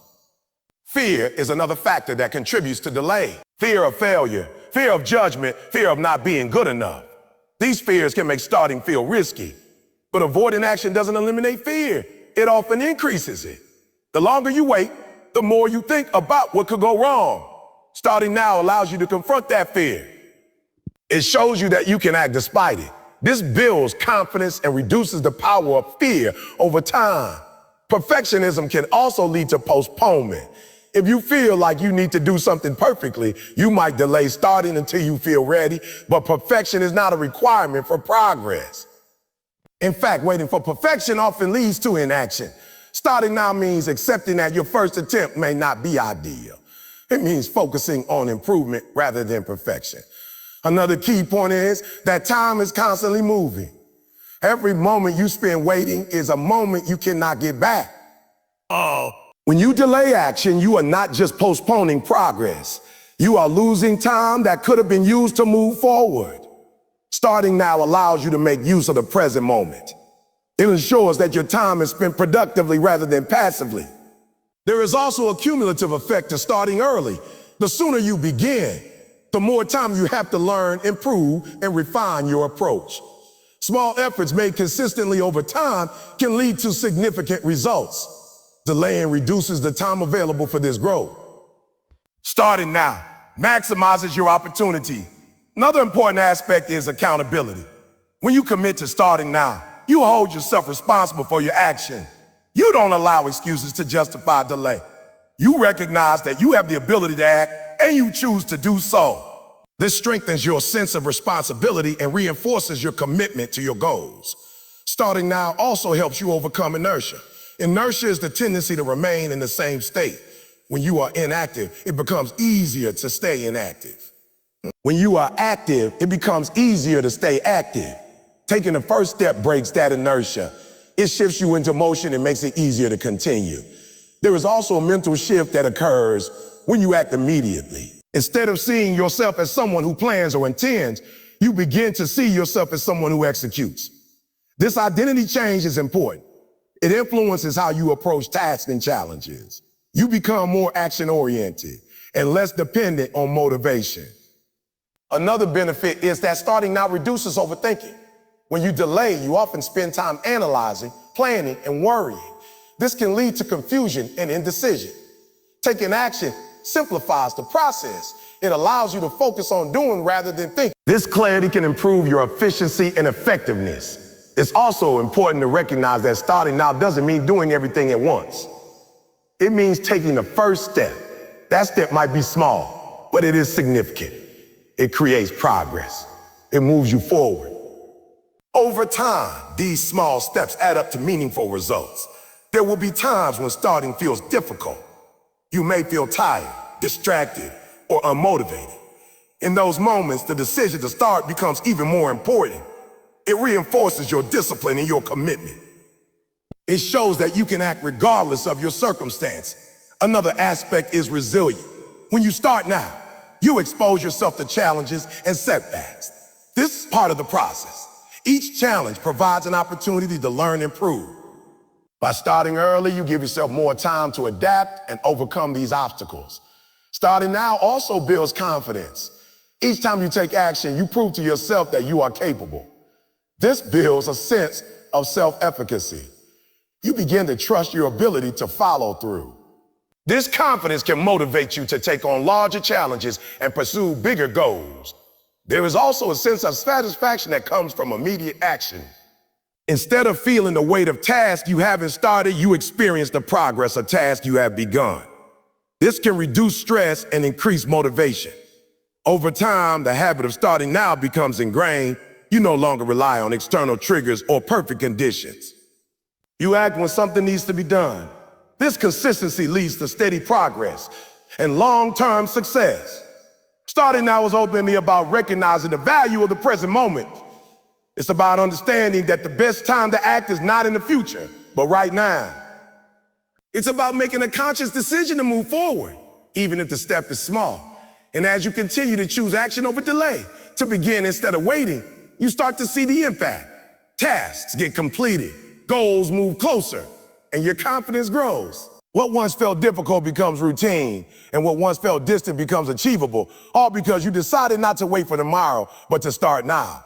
Fear is another factor that contributes to delay. Fear of failure, fear of judgment, fear of not being good enough. These fears can make starting feel risky, but avoiding action doesn't eliminate fear. It often increases it. The longer you wait, the more you think about what could go wrong. Starting now allows you to confront that fear. It shows you that you can act despite it. This builds confidence and reduces the power of fear over time. Perfectionism can also lead to postponement. If you feel like you need to do something perfectly, you might delay starting until you feel ready, but perfection is not a requirement for progress. In fact, waiting for perfection often leads to inaction. Starting now means accepting that your first attempt may not be ideal. It means focusing on improvement rather than perfection. Another key point is that time is constantly moving. Every moment you spend waiting is a moment you cannot get back. When you delay action, you are not just postponing progress. You are losing time that could have been used to move forward. Starting now allows you to make use of the present moment. It ensures that your time is spent productively rather than passively. There is also a cumulative effect to starting early. The sooner you begin, the more time you have to learn, improve, and refine your approach. Small efforts made consistently over time can lead to significant results. Delaying reduces the time available for this growth. Starting now maximizes your opportunity. Another important aspect is accountability. When you commit to starting now, you hold yourself responsible for your action. You don't allow excuses to justify delay. You recognize that you have the ability to act and you choose to do so. This strengthens your sense of responsibility and reinforces your commitment to your goals. Starting now also helps you overcome inertia. Inertia is the tendency to remain in the same state. When you are inactive, it becomes easier to stay inactive. When you are active, it becomes easier to stay active. Taking the first step breaks that inertia. It shifts you into motion and makes it easier to continue. There is also a mental shift that occurs when you act immediately. Instead of seeing yourself as someone who plans or intends, you begin to see yourself as someone who executes. This identity change is important. It influences how you approach tasks and challenges. You become more action-oriented and less dependent on motivation. Another benefit is that starting now reduces overthinking. When you delay, you often spend time analyzing, planning, and worrying. This can lead to confusion and indecision. Taking action simplifies the process. It allows you to focus on doing rather than thinking. This clarity can improve your efficiency and effectiveness. It's also important to recognize that starting now doesn't mean doing everything at once. It means taking the first step. That step might be small, but it is significant. It creates progress. It moves you forward. Over time, these small steps add up to meaningful results. There will be times when starting feels difficult. You may feel tired, distracted, or unmotivated. In those moments, the decision to start becomes even more important. It reinforces your discipline and your commitment. It shows that you can act regardless of your circumstance. Another aspect is resilience. When you start now, you expose yourself to challenges and setbacks. This is part of the process. Each challenge provides an opportunity to learn and improve. By starting early, you give yourself more time to adapt and overcome these obstacles. Starting now also builds confidence. Each time you take action, you prove to yourself that you are capable. This builds a sense of self-efficacy. You begin to trust your ability to follow through. This confidence can motivate you to take on larger challenges and pursue bigger goals. There is also a sense of satisfaction that comes from immediate action. Instead of feeling the weight of tasks you haven't started, you experience the progress of tasks you have begun. This can reduce stress and increase motivation. Over time, the habit of starting now becomes ingrained. You no longer rely on external triggers or perfect conditions. You act when something needs to be done. This consistency leads to steady progress and long-term success. Starting now is ultimately about recognizing the value of the present moment. It's about understanding that the best time to act is not in the future, but right now. It's about making a conscious decision to move forward, even if the step is small. And as you continue to choose action over delay, to begin instead of waiting, you start to see the impact. Tasks get completed, goals move closer, and your confidence grows. What once felt difficult becomes routine, and what once felt distant becomes achievable, all because you decided not to wait for tomorrow, but to start now.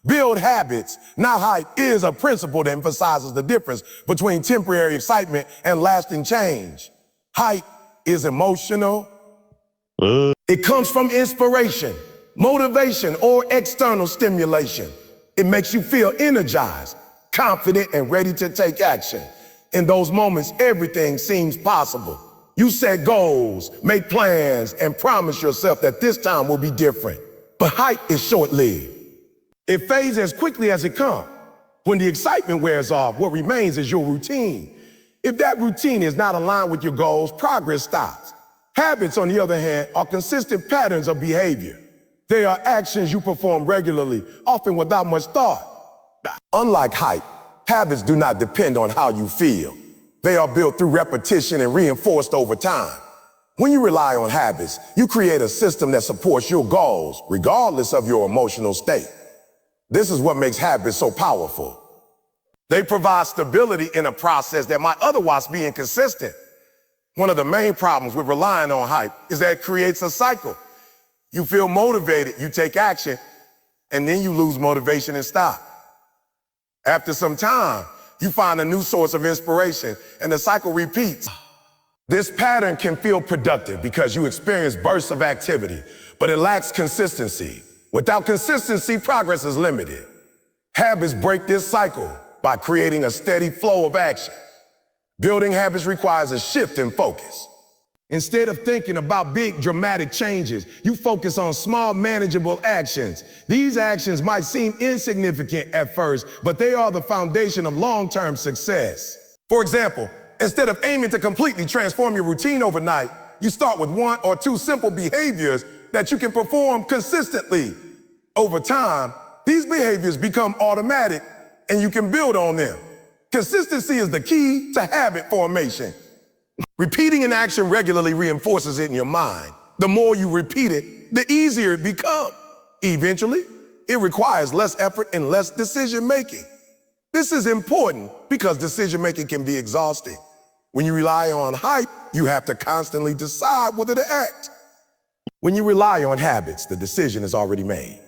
Build habits, not hype, is a principle that emphasizes the difference between temporary excitement and lasting change. Hype is emotional. It comes from inspiration, motivation, or external stimulation. It makes you feel energized, confident, and ready to take action. In those moments, everything seems possible. You set goals, make plans, and promise yourself that this time will be different. But hype is short-lived. It fades as quickly as it comes. When the excitement wears off, what remains is your routine. If that routine is not aligned with your goals, progress stops. Habits, on the other hand, are consistent patterns of behavior. They are actions you perform regularly, often without much thought. Unlike hype, habits do not depend on how you feel. They are built through repetition and reinforced over time. When you rely on habits, you create a system that supports your goals, regardless of your emotional state. This is what makes habits so powerful. They provide stability in a process that might otherwise be inconsistent. One of the main problems with relying on hype is that it creates a cycle. You feel motivated, you take action, and then you lose motivation and stop. After some time, you find a new source of inspiration, and the cycle repeats. This pattern can feel productive because you experience bursts of activity, but it lacks consistency. Without consistency, progress is limited. Habits break this cycle by creating a steady flow of action. Building habits requires a shift in focus. Instead of thinking about big, dramatic changes, you focus on small, manageable actions. These actions might seem insignificant at first, but they are the foundation of long-term success. For example, instead of aiming to completely transform your routine overnight, you start with one or two simple behaviors that you can perform consistently. Over time, these behaviors become automatic, and you can build on them. Consistency is the key to habit formation. Repeating an action regularly reinforces it in your mind. The more you repeat it, the easier it becomes. Eventually, it requires less effort and less decision-making. This is important because decision-making can be exhausting. When you rely on hype, you have to constantly decide whether to act. When you rely on habits, the decision is already made.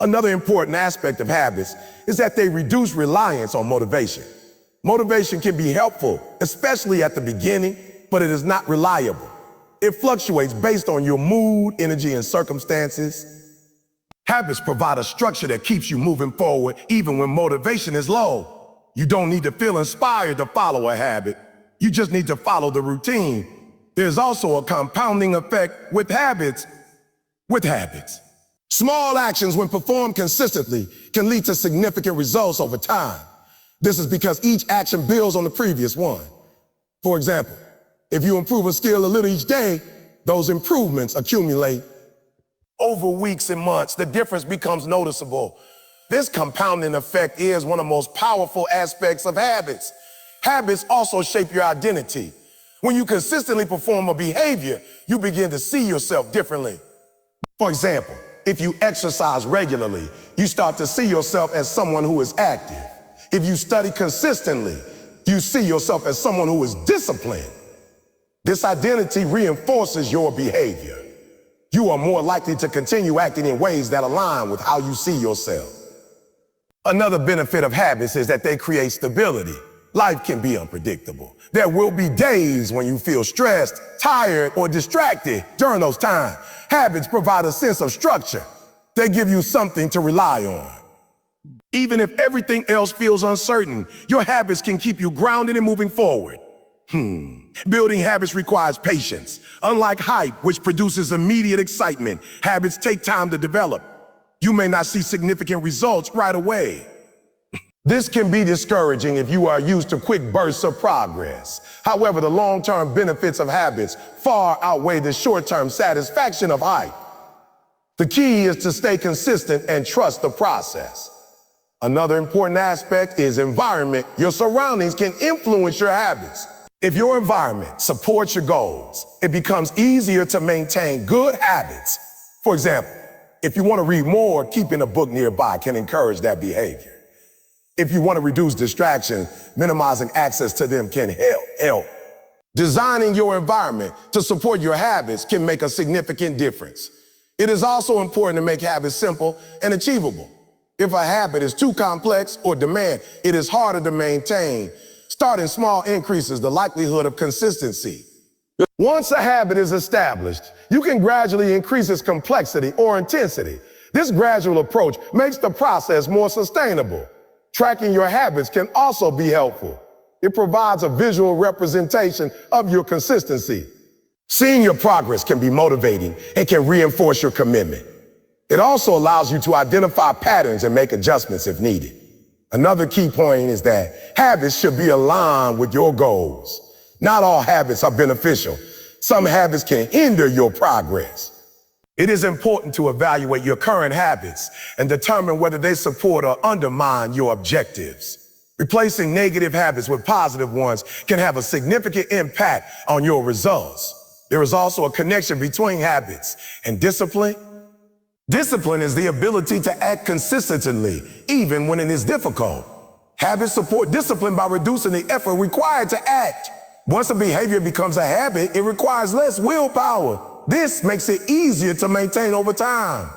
Another important aspect of habits is that they reduce reliance on motivation. Motivation can be helpful, especially at the beginning, but it is not reliable. It fluctuates based on your mood, energy, and circumstances. Habits provide a structure that keeps you moving forward even when motivation is low. You don't need to feel inspired to follow a habit. You just need to follow the routine. There's also a compounding effect with habits. Small actions, when performed consistently, can lead to significant results over time. This is because each action builds on the previous one. For example, if you improve a skill a little each day, those improvements accumulate. Over weeks and months, the difference becomes noticeable. This compounding effect is one of the most powerful aspects of habits. Habits also shape your identity. When you consistently perform a behavior, you begin to see yourself differently. For example, if you exercise regularly, you start to see yourself as someone who is active. If you study consistently, you see yourself as someone who is disciplined. This identity reinforces your behavior. You are more likely to continue acting in ways that align with how you see yourself. Another benefit of habits is that they create stability. Life can be unpredictable. There will be days when you feel stressed, tired, or distracted. During those times, habits provide a sense of structure. They give you something to rely on. Even if everything else feels uncertain, your habits can keep you grounded and moving forward. Building habits requires patience. Unlike hype, which produces immediate excitement, habits take time to develop. You may not see significant results right away. This can be discouraging if you are used to quick bursts of progress. However, the long-term benefits of habits far outweigh the short-term satisfaction of hype. The key is to stay consistent and trust the process. Another important aspect is environment. Your surroundings can influence your habits. If your environment supports your goals, it becomes easier to maintain good habits. For example, if you want to read more, keeping a book nearby can encourage that behavior. If you want to reduce distraction, minimizing access to them can help. Designing your environment to support your habits can make a significant difference. It is also important to make habits simple and achievable. If a habit is too complex or demanding, it is harder to maintain. Starting small increases the likelihood of consistency. Once a habit is established, you can gradually increase its complexity or intensity. This gradual approach makes the process more sustainable. Tracking your habits can also be helpful. It provides a visual representation of your consistency. Seeing your progress can be motivating and can reinforce your commitment. It also allows you to identify patterns and make adjustments if needed. Another key point is that habits should be aligned with your goals. Not all habits are beneficial. Some habits can hinder your progress. It is important to evaluate your current habits and determine whether they support or undermine your objectives. Replacing negative habits with positive ones can have a significant impact on your results. There is also a connection between habits and discipline. Discipline is the ability to act consistently, even when it is difficult. Habits support discipline by reducing the effort required to act. Once a behavior becomes a habit, it requires less willpower. This makes it easier to maintain over time.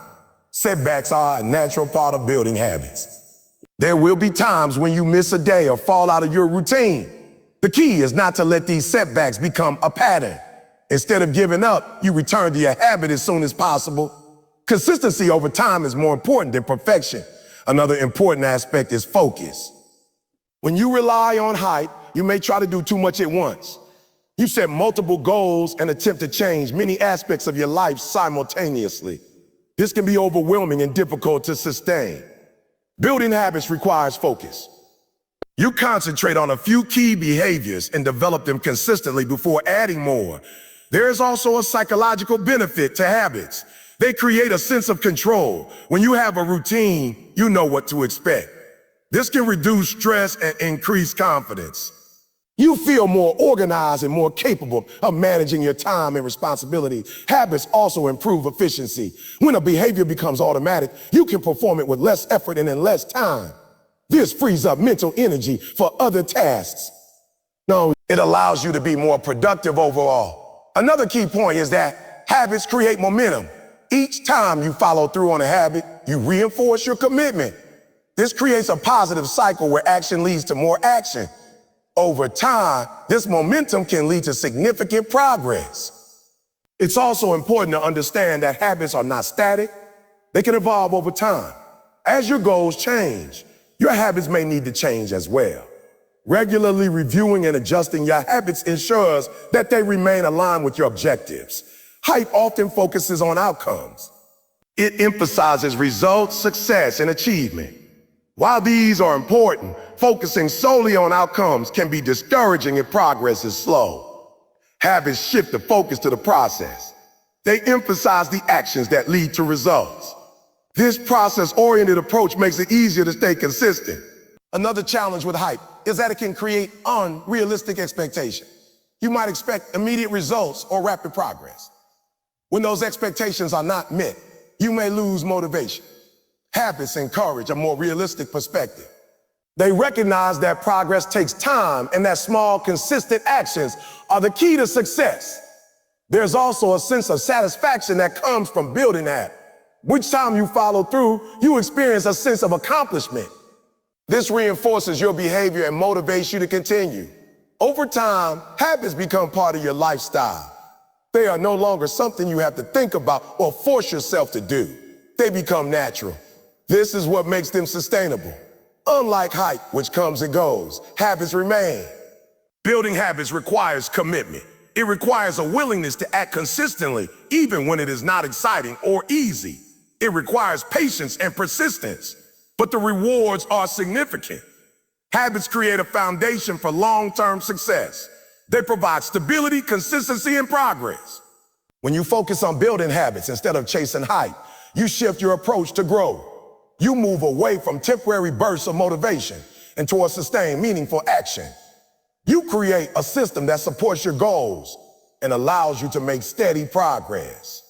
Setbacks are a natural part of building habits. There will be times when you miss a day or fall out of your routine. The key is not to let these setbacks become a pattern. Instead of giving up, you return to your habit as soon as possible. Consistency over time is more important than perfection. Another important aspect is focus. When you rely on hype, you may try to do too much at once. You set multiple goals and attempt to change many aspects of your life simultaneously. This can be overwhelming and difficult to sustain. Building habits requires focus. You concentrate on a few key behaviors and develop them consistently before adding more. There is also a psychological benefit to habits. They create a sense of control. When you have a routine, you know what to expect. This can reduce stress and increase confidence. You feel more organized and more capable of managing your time and responsibilities. Habits also improve efficiency. When a behavior becomes automatic, you can perform it with less effort and in less time. This frees up mental energy for other tasks. No, it allows you to be more productive overall. Another key point is that habits create momentum. Each time you follow through on a habit, you reinforce your commitment. This creates a positive cycle where action leads to more action. Over time, this momentum can lead to significant progress. It's also important to understand that habits are not static. They can evolve over time. As your goals change, your habits may need to change as well. Regularly reviewing and adjusting your habits ensures that they remain aligned with your objectives. Hype often focuses on outcomes. It emphasizes results, success, and achievement. While these are important, focusing solely on outcomes can be discouraging if progress is slow. Habits shift the focus to the process. They emphasize the actions that lead to results. This process-oriented approach makes it easier to stay consistent. Another challenge with hype is that it can create unrealistic expectations. You might expect immediate results or rapid progress. When those expectations are not met, you may lose motivation. Habits encourage a more realistic perspective. They recognize that progress takes time and that small, consistent actions are the key to success. There's also a sense of satisfaction that comes from building habits. Each time you follow through, you experience a sense of accomplishment. This reinforces your behavior and motivates you to continue. Over time, habits become part of your lifestyle. They are no longer something you have to think about or force yourself to do. They become natural. This is what makes them sustainable. Unlike hype, which comes and goes, habits remain. Building habits requires commitment. It requires a willingness to act consistently, even when it is not exciting or easy. It requires patience and persistence, but the rewards are significant. Habits create a foundation for long-term success. They provide stability, consistency, and progress. When you focus on building habits instead of chasing hype, you shift your approach to growth. You move away from temporary bursts of motivation and towards sustained, meaningful action. You create a system that supports your goals and allows you to make steady progress.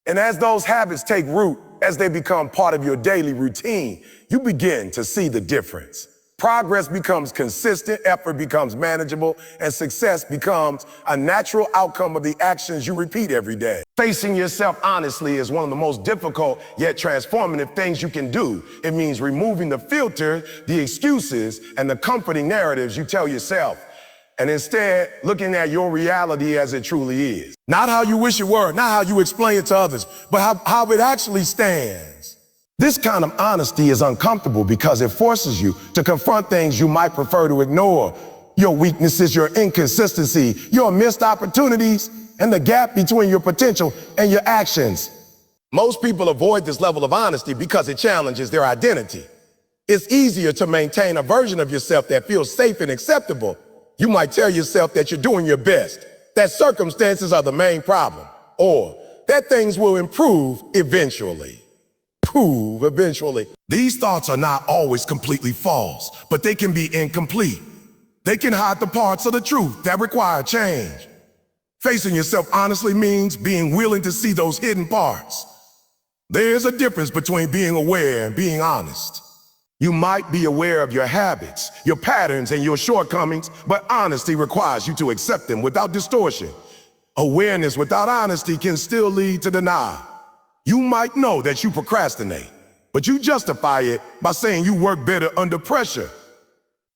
And as those habits take root, as they become part of your daily routine, you begin to see the difference. Progress becomes consistent, effort becomes manageable, and success becomes a natural outcome of the actions you repeat every day. Facing yourself honestly is one of the most difficult yet transformative things you can do. It means removing the filter, the excuses, and the comforting narratives you tell yourself, and instead looking at your reality as it truly is. Not how you wish it were, not how you explain it to others, but how it actually stands. This kind of honesty is uncomfortable because it forces you to confront things you might prefer to ignore. Your weaknesses, your inconsistency, your missed opportunities, and the gap between your potential and your actions. Most people avoid this level of honesty because it challenges their identity. It's easier to maintain a version of yourself that feels safe and acceptable. You might tell yourself that you're doing your best, that circumstances are the main problem, or that things will improve eventually. Eventually. These thoughts are not always completely false, but they can be incomplete. They can hide the parts of the truth that require change. Facing yourself honestly means being willing to see those hidden parts. There's a difference between being aware and being honest. You might be aware of your habits, your patterns, and your shortcomings, but honesty requires you to accept them without distortion. Awareness without honesty can still lead to denial. You might know that you procrastinate, but you justify it by saying you work better under pressure.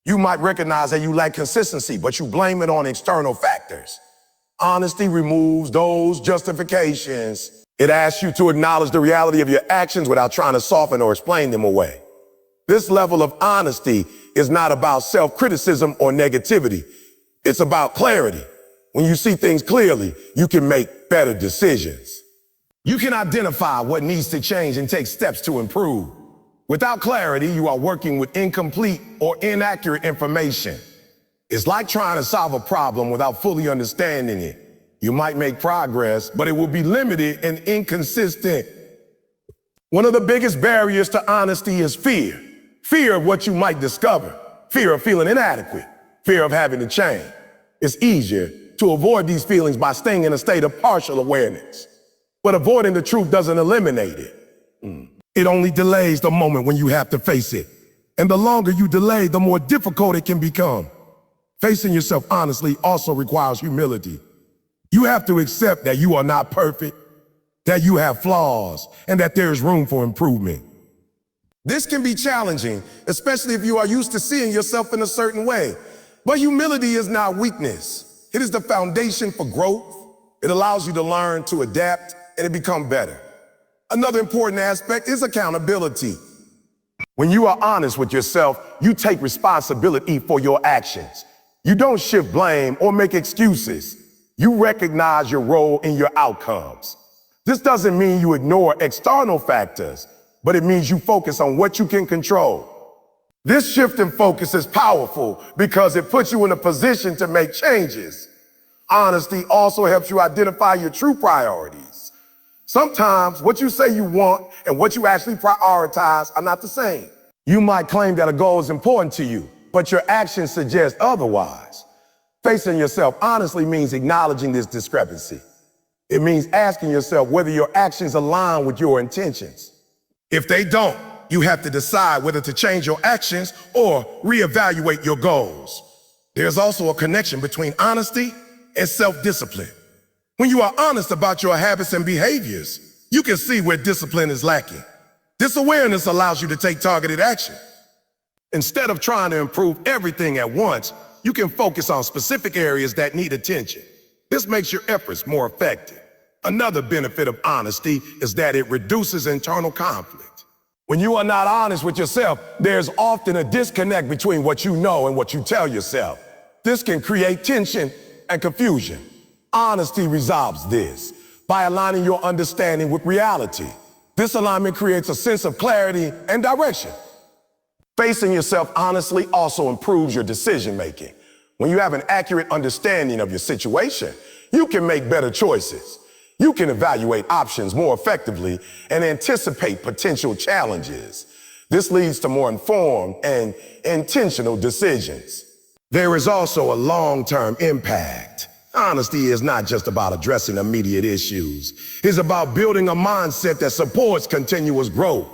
You might recognize that you lack consistency, but you blame it on external factors. Honesty removes those justifications. It asks you to acknowledge the reality of your actions without trying to soften or explain them away. This level of honesty is not about self-criticism or negativity. It's about clarity. When you see things clearly, you can make better decisions. You can identify what needs to change and take steps to improve. Without clarity, you are working with incomplete or inaccurate information. It's like trying to solve a problem without fully understanding it. You might make progress, but it will be limited and inconsistent. One of the biggest barriers to honesty is fear. Fear of what you might discover. Fear of feeling inadequate. Fear of having to change. It's easier to avoid these feelings by staying in a state of partial awareness. But avoiding the truth doesn't eliminate it. It only delays the moment when you have to face it. And the longer you delay, the more difficult it can become. Facing yourself honestly also requires humility. You have to accept that you are not perfect, that you have flaws, and that there is room for improvement. This can be challenging, especially if you are used to seeing yourself in a certain way. But humility is not weakness. It is the foundation for growth. It allows you to learn, to adapt, and it become better. Another important aspect is accountability. When you are honest with yourself, you take responsibility for your actions. You don't shift blame or make excuses. You recognize your role in your outcomes. This doesn't mean you ignore external factors, but it means you focus on what you can control. This shift in focus is powerful because it puts you in a position to make changes. Honesty also helps you identify your true priorities. Sometimes what you say you want and what you actually prioritize are not the same. You might claim that a goal is important to you, but your actions suggest otherwise. Facing yourself honestly means acknowledging this discrepancy. It means asking yourself whether your actions align with your intentions. If they don't, you have to decide whether to change your actions or reevaluate your goals. There's also a connection between honesty and self-discipline. When you are honest about your habits and behaviors, you can see where discipline is lacking. This awareness allows you to take targeted action. Instead of trying to improve everything at once, you can focus on specific areas that need attention. This makes your efforts more effective. Another benefit of honesty is that it reduces internal conflict. When you are not honest with yourself, there's often a disconnect between what you know and what you tell yourself. This can create tension and confusion. Honesty resolves this by aligning your understanding with reality. This alignment creates a sense of clarity and direction. Facing yourself honestly also improves your decision-making. When you have an accurate understanding of your situation, you can make better choices. You can evaluate options more effectively and anticipate potential challenges. This leads to more informed and intentional decisions. There is also a long-term impact. Honesty is not just about addressing immediate issues. It's about building a mindset that supports continuous growth.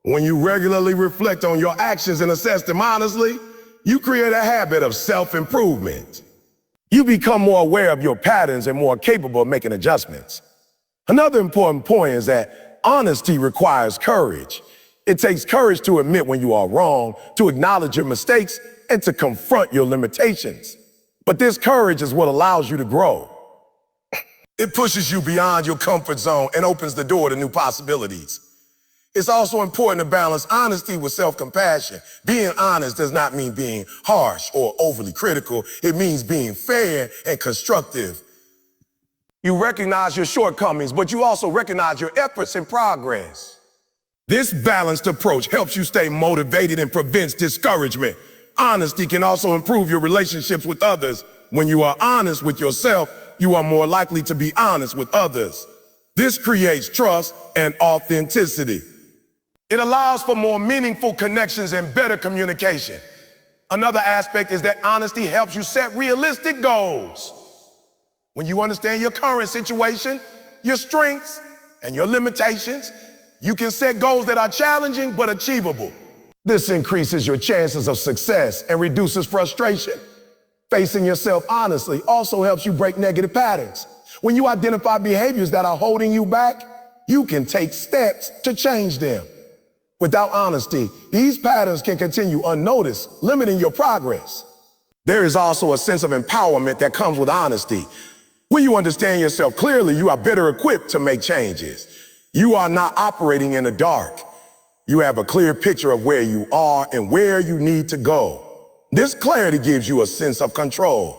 When you regularly reflect on your actions and assess them honestly, you create a habit of self-improvement. You become more aware of your patterns and more capable of making adjustments. Another important point is that honesty requires courage. It takes courage to admit when you are wrong, to acknowledge your mistakes, and to confront your limitations. But this courage is what allows you to grow. It pushes you beyond your comfort zone and opens the door to new possibilities. It's also important to balance honesty with self-compassion. Being honest does not mean being harsh or overly critical. It means being fair and constructive. You recognize your shortcomings, but you also recognize your efforts and progress. This balanced approach helps you stay motivated and prevents discouragement. Honesty can also improve your relationships with others. When you are honest with yourself, you are more likely to be honest with others. This creates trust and authenticity. It allows for more meaningful connections and better communication. Another aspect is that honesty helps you set realistic goals. When you understand your current situation, your strengths, and your limitations, you can set goals that are challenging but achievable. This increases your chances of success and reduces frustration. Facing yourself honestly also helps you break negative patterns. When you identify behaviors that are holding you back, you can take steps to change them. Without honesty, these patterns can continue unnoticed, limiting your progress. There is also a sense of empowerment that comes with honesty. When you understand yourself clearly, you are better equipped to make changes. You are not operating in the dark. You have a clear picture of where you are and where you need to go. This clarity gives you a sense of control.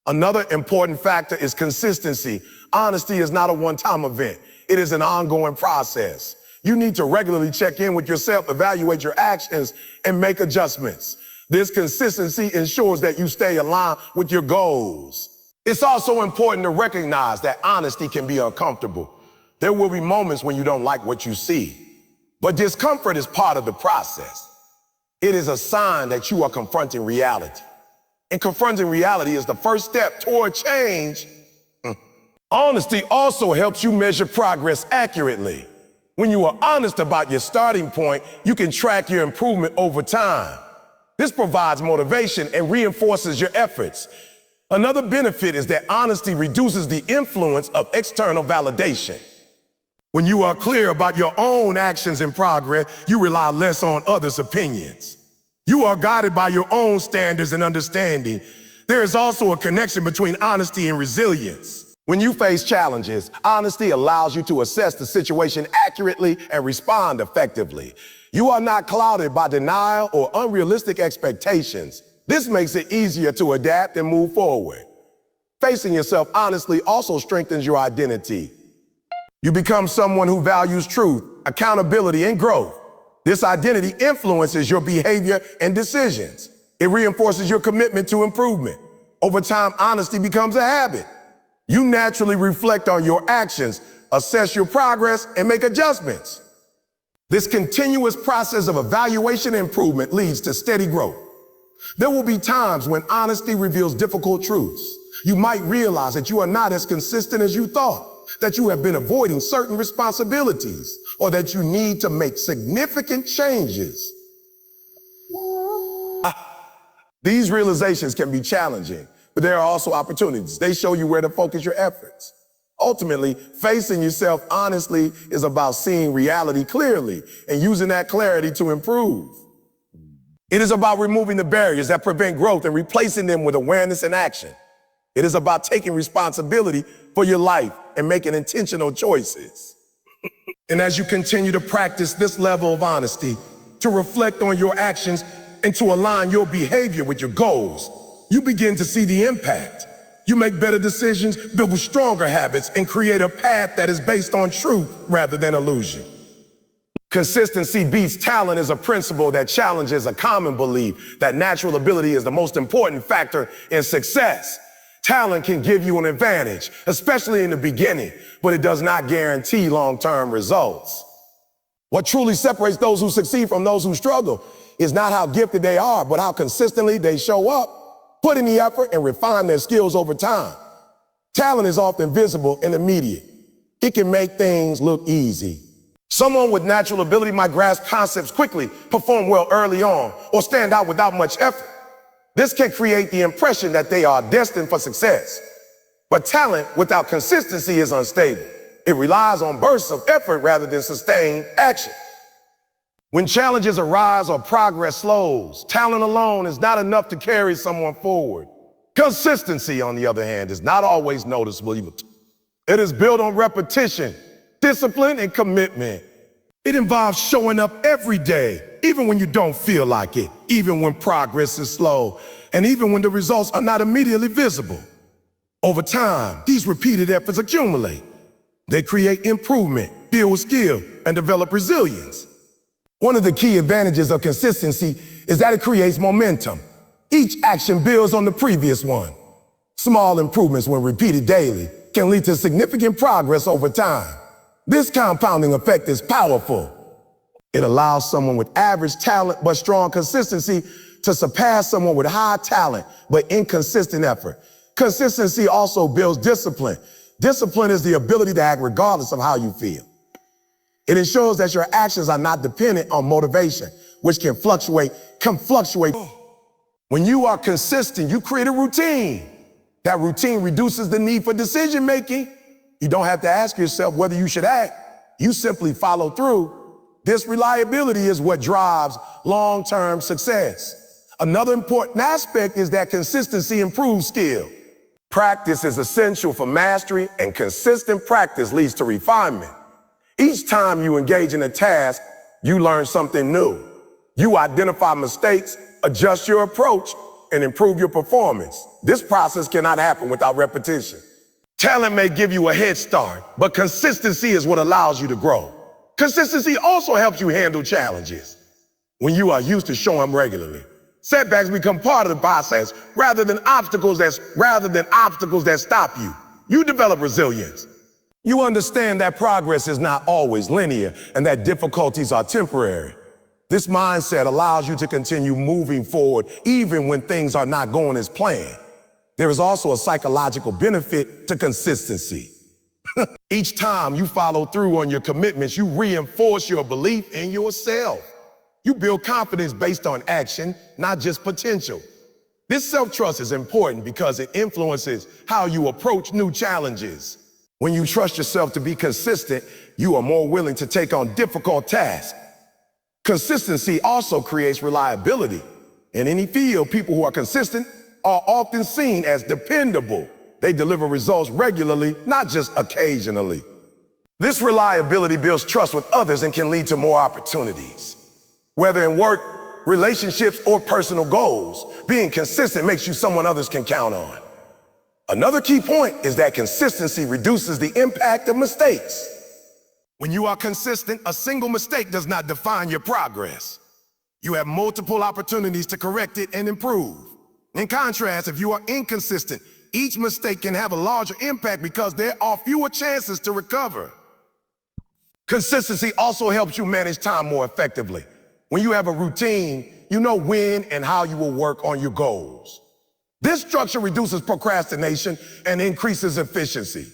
Another important factor is consistency. Honesty is not a one-time event. It is an ongoing process. You need to regularly check in with yourself, evaluate your actions, and make adjustments. This consistency ensures that you stay aligned with your goals. It's also important to recognize that honesty can be uncomfortable. There will be moments when you don't like what you see, but discomfort is part of the process. It is a sign that you are confronting reality. And confronting reality is the first step toward change. Honesty also helps you measure progress accurately. When you are honest about your starting point, you can track your improvement over time. This provides motivation and reinforces your efforts. Another benefit is that honesty reduces the influence of external validation. When you are clear about your own actions and progress, you rely less on others' opinions. You are guided by your own standards and understanding. There is also a connection between honesty and resilience. When you face challenges, honesty allows you to assess the situation accurately and respond effectively. You are not clouded by denial or unrealistic expectations. This makes it easier to adapt and move forward. Facing yourself honestly also strengthens your identity. You become someone who values truth, accountability, and growth. This identity influences your behavior and decisions. It reinforces your commitment to improvement. Over time, honesty becomes a habit. You naturally reflect on your actions, assess your progress, and make adjustments. This continuous process of evaluation and improvement leads to steady growth. There will be times when honesty reveals difficult truths. You might realize that you are not as consistent as you thought, that you have been avoiding certain responsibilities, or that you need to make significant changes. These realizations can be challenging, but there are also opportunities. They show you where to focus your efforts. Ultimately, facing yourself honestly is about seeing reality clearly and using that clarity to improve. It is about removing the barriers that prevent growth and replacing them with awareness and action. It is about taking responsibility for your life and making intentional choices. And as you continue to practice this level of honesty, to reflect on your actions and to align your behavior with your goals, you begin to see the impact. You make better decisions, build stronger habits, and create a path that is based on truth rather than illusion. Consistency beats talent is a principle that challenges a common belief that natural ability is the most important factor in success. Talent can give you an advantage, especially in the beginning, but it does not guarantee long-term results. What truly separates those who succeed from those who struggle is not how gifted they are, but how consistently they show up, put in the effort, and refine their skills over time. Talent is often visible and immediate. It can make things look easy. Someone with natural ability might grasp concepts quickly, perform well early on, or stand out without much effort. This can create the impression that they are destined for success. But talent without consistency is unstable. It relies on bursts of effort rather than sustained action. When challenges arise or progress slows, talent alone is not enough to carry someone forward. Consistency, on the other hand, is not always noticeable. It is built on repetition, discipline, and commitment. It involves showing up every day, even when you don't feel like it, even when progress is slow, and even when the results are not immediately visible. Over time, these repeated efforts accumulate. They create improvement, build skill, and develop resilience. One of the key advantages of consistency is that it creates momentum. Each action builds on the previous one. Small improvements, when repeated daily, can lead to significant progress over time. This compounding effect is powerful. It allows someone with average talent but strong consistency to surpass someone with high talent but inconsistent effort. Consistency also builds discipline. Discipline is the ability to act regardless of how you feel. It ensures that your actions are not dependent on motivation, which can fluctuate. When you are consistent, you create a routine. That routine reduces the need for decision making. You don't have to ask yourself whether you should act. You simply follow through. This reliability is what drives long-term success. Another important aspect is that consistency improves skill. Practice is essential for mastery, and consistent practice leads to refinement. Each time you engage in a task, you learn something new. You identify mistakes, adjust your approach, and improve your performance. This process cannot happen without repetition. Talent may give you a head start, but consistency is what allows you to grow. Consistency also helps you handle challenges. When you are used to showing up regularly, setbacks become part of the process rather than obstacles that stop you. You develop resilience. You understand that progress is not always linear and that difficulties are temporary. This mindset allows you to continue moving forward even when things are not going as planned. There is also a psychological benefit to consistency. Each time you follow through on your commitments, you reinforce your belief in yourself. You build confidence based on action, not just potential. This self-trust is important because it influences how you approach new challenges. When you trust yourself to be consistent, you are more willing to take on difficult tasks. Consistency also creates reliability. In any field, people who are consistent are often seen as dependable. They deliver results regularly, not just occasionally. This reliability builds trust with others and can lead to more opportunities. Whether in work, relationships, or personal goals, being consistent makes you someone others can count on. Another key point is that consistency reduces the impact of mistakes. When you are consistent, a single mistake does not define your progress. You have multiple opportunities to correct it and improve. In contrast, if you are inconsistent, each mistake can have a larger impact because there are fewer chances to recover. Consistency also helps you manage time more effectively. When you have a routine, you know when and how you will work on your goals. This structure reduces procrastination and increases efficiency.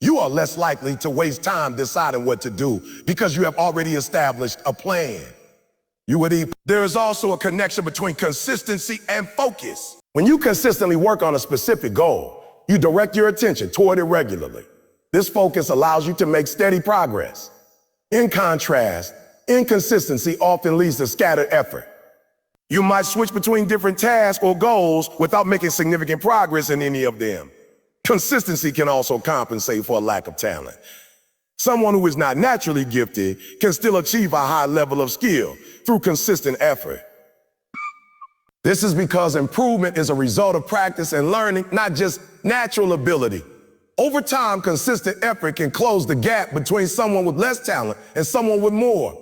You are less likely to waste time deciding what to do because you have already established a plan. There is also a connection between consistency and focus. When you consistently work on a specific goal, you direct your attention toward it regularly. This focus allows you to make steady progress. In contrast, inconsistency often leads to scattered effort. You might switch between different tasks or goals without making significant progress in any of them. Consistency can also compensate for a lack of talent. Someone who is not naturally gifted can still achieve a high level of skill through consistent effort. This is because improvement is a result of practice and learning, not just natural ability. Over time, consistent effort can close the gap between someone with less talent and someone with more.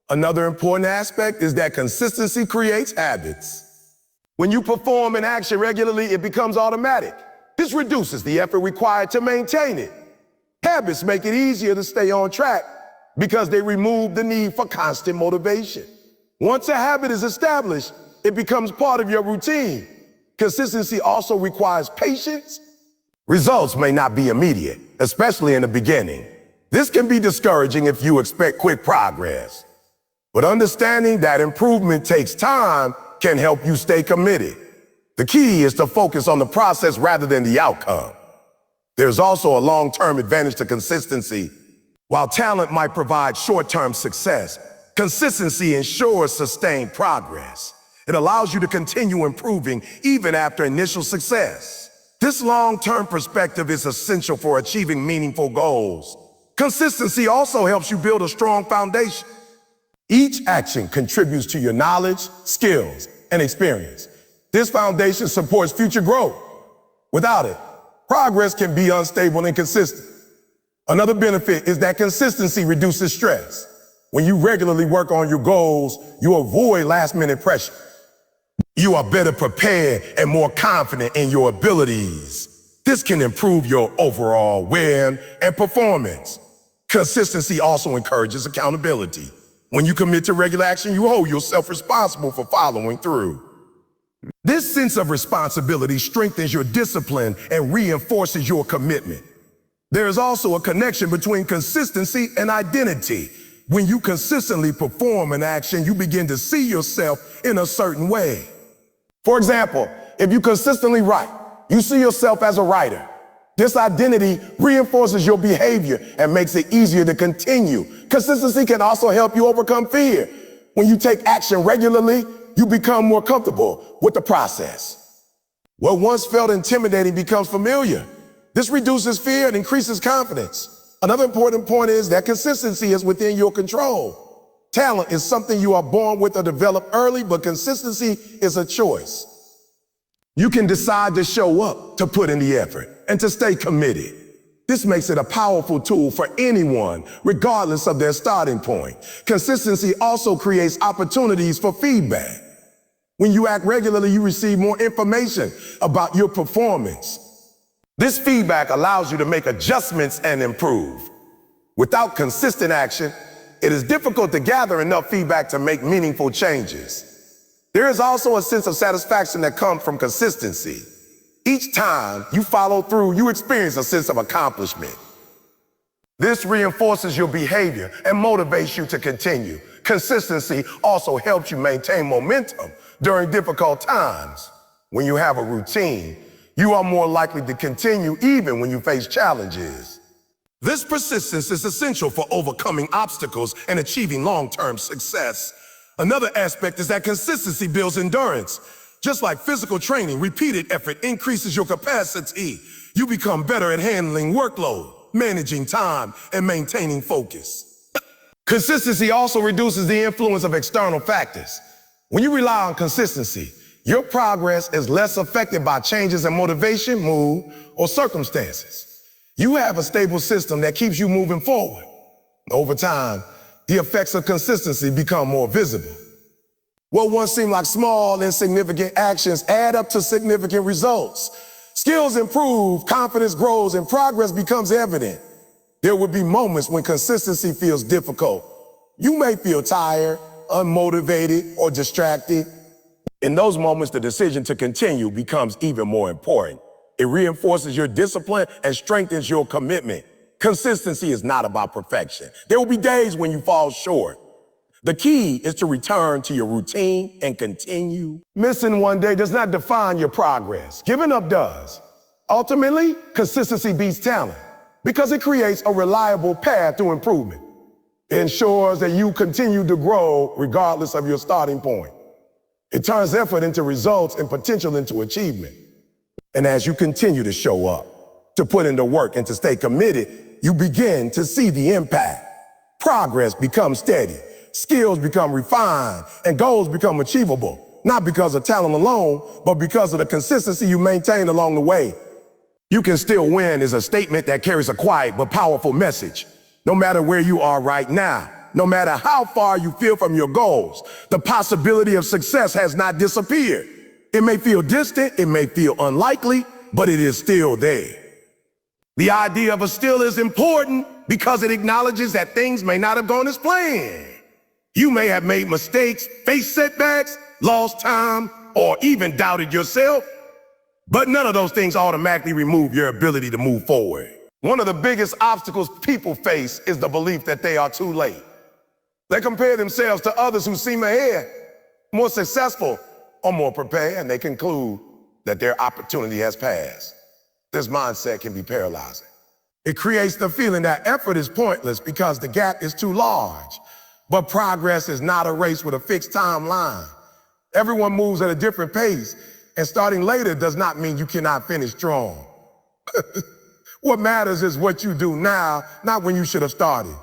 Another important aspect is that consistency creates habits. When you perform an action regularly, it becomes automatic. This reduces the effort required to maintain it. Habits make it easier to stay on track because they remove the need for constant motivation. Once a habit is established, it becomes part of your routine. Consistency also requires patience. Results may not be immediate, especially in the beginning. This can be discouraging if you expect quick progress. But understanding that improvement takes time can help you stay committed. The key is to focus on the process rather than the outcome. There's also a long-term advantage to consistency. While talent might provide short-term success, consistency ensures sustained progress. It allows you to continue improving even after initial success. This long-term perspective is essential for achieving meaningful goals. Consistency also helps you build a strong foundation. Each action contributes to your knowledge, skills, and experience. This foundation supports future growth. Without it, progress can be unstable and inconsistent. Another benefit is that consistency reduces stress. When you regularly work on your goals, you avoid last-minute pressure. You are better prepared and more confident in your abilities. This can improve your overall win and performance. Consistency also encourages accountability. When you commit to regular action, you hold yourself responsible for following through. This sense of responsibility strengthens your discipline and reinforces your commitment. There is also a connection between consistency and identity. When you consistently perform an action, you begin to see yourself in a certain way. For example, if you consistently write, you see yourself as a writer. This identity reinforces your behavior and makes it easier to continue. Consistency can also help you overcome fear. When you take action regularly, you become more comfortable with the process. What once felt intimidating becomes familiar. This reduces fear and increases confidence. Another important point is that consistency is within your control. Talent is something you are born with or develop early, but consistency is a choice. You can decide to show up, to put in the effort, and to stay committed. This makes it a powerful tool for anyone, regardless of their starting point. Consistency also creates opportunities for feedback. When you act regularly, you receive more information about your performance. This feedback allows you to make adjustments and improve. Without consistent action, it is difficult to gather enough feedback to make meaningful changes. There is also a sense of satisfaction that comes from consistency. Each time you follow through, you experience a sense of accomplishment. This reinforces your behavior and motivates you to continue. Consistency also helps you maintain momentum during difficult times. When you have a routine, you are more likely to continue even when you face challenges. This persistence is essential for overcoming obstacles and achieving long-term success. Another aspect is that consistency builds endurance. Just like physical training, repeated effort increases your capacity. You become better at handling workload, managing time, and maintaining focus. Consistency also reduces the influence of external factors. When you rely on consistency, your progress is less affected by changes in motivation, mood, or circumstances. You have a stable system that keeps you moving forward. Over time, the effects of consistency become more visible. What once seemed like small, insignificant actions add up to significant results. Skills improve, confidence grows, and progress becomes evident. There will be moments when consistency feels difficult. You may feel tired, unmotivated, or distracted. In those moments, the decision to continue becomes even more important. It reinforces your discipline and strengthens your commitment. Consistency is not about perfection. There will be days when you fall short. The key is to return to your routine and continue. Missing one day does not define your progress. Giving up does. Ultimately, consistency beats talent because it creates a reliable path to improvement. It ensures that you continue to grow regardless of your starting point. It turns effort into results and potential into achievement. And as you continue to show up, to put in the work and to stay committed, you begin to see the impact. Progress becomes steady, skills become refined, and goals become achievable, not because of talent alone, but because of the consistency you maintain along the way. You can still win is a statement that carries a quiet but powerful message. No matter where you are right now, no matter how far you feel from your goals, the possibility of success has not disappeared. It may feel distant, it may feel unlikely, but it is still there. The idea of a still is important because it acknowledges that things may not have gone as planned. You may have made mistakes, faced setbacks, lost time, or even doubted yourself, but none of those things automatically remove your ability to move forward. One of the biggest obstacles people face is the belief that they are too late. They compare themselves to others who seem ahead, more successful, or more prepared, and they conclude that their opportunity has passed. This mindset can be paralyzing. It creates the feeling that effort is pointless because the gap is too large. But progress is not a race with a fixed timeline. Everyone moves at a different pace, and starting later does not mean you cannot finish strong. What matters is what you do now, not when you should have started.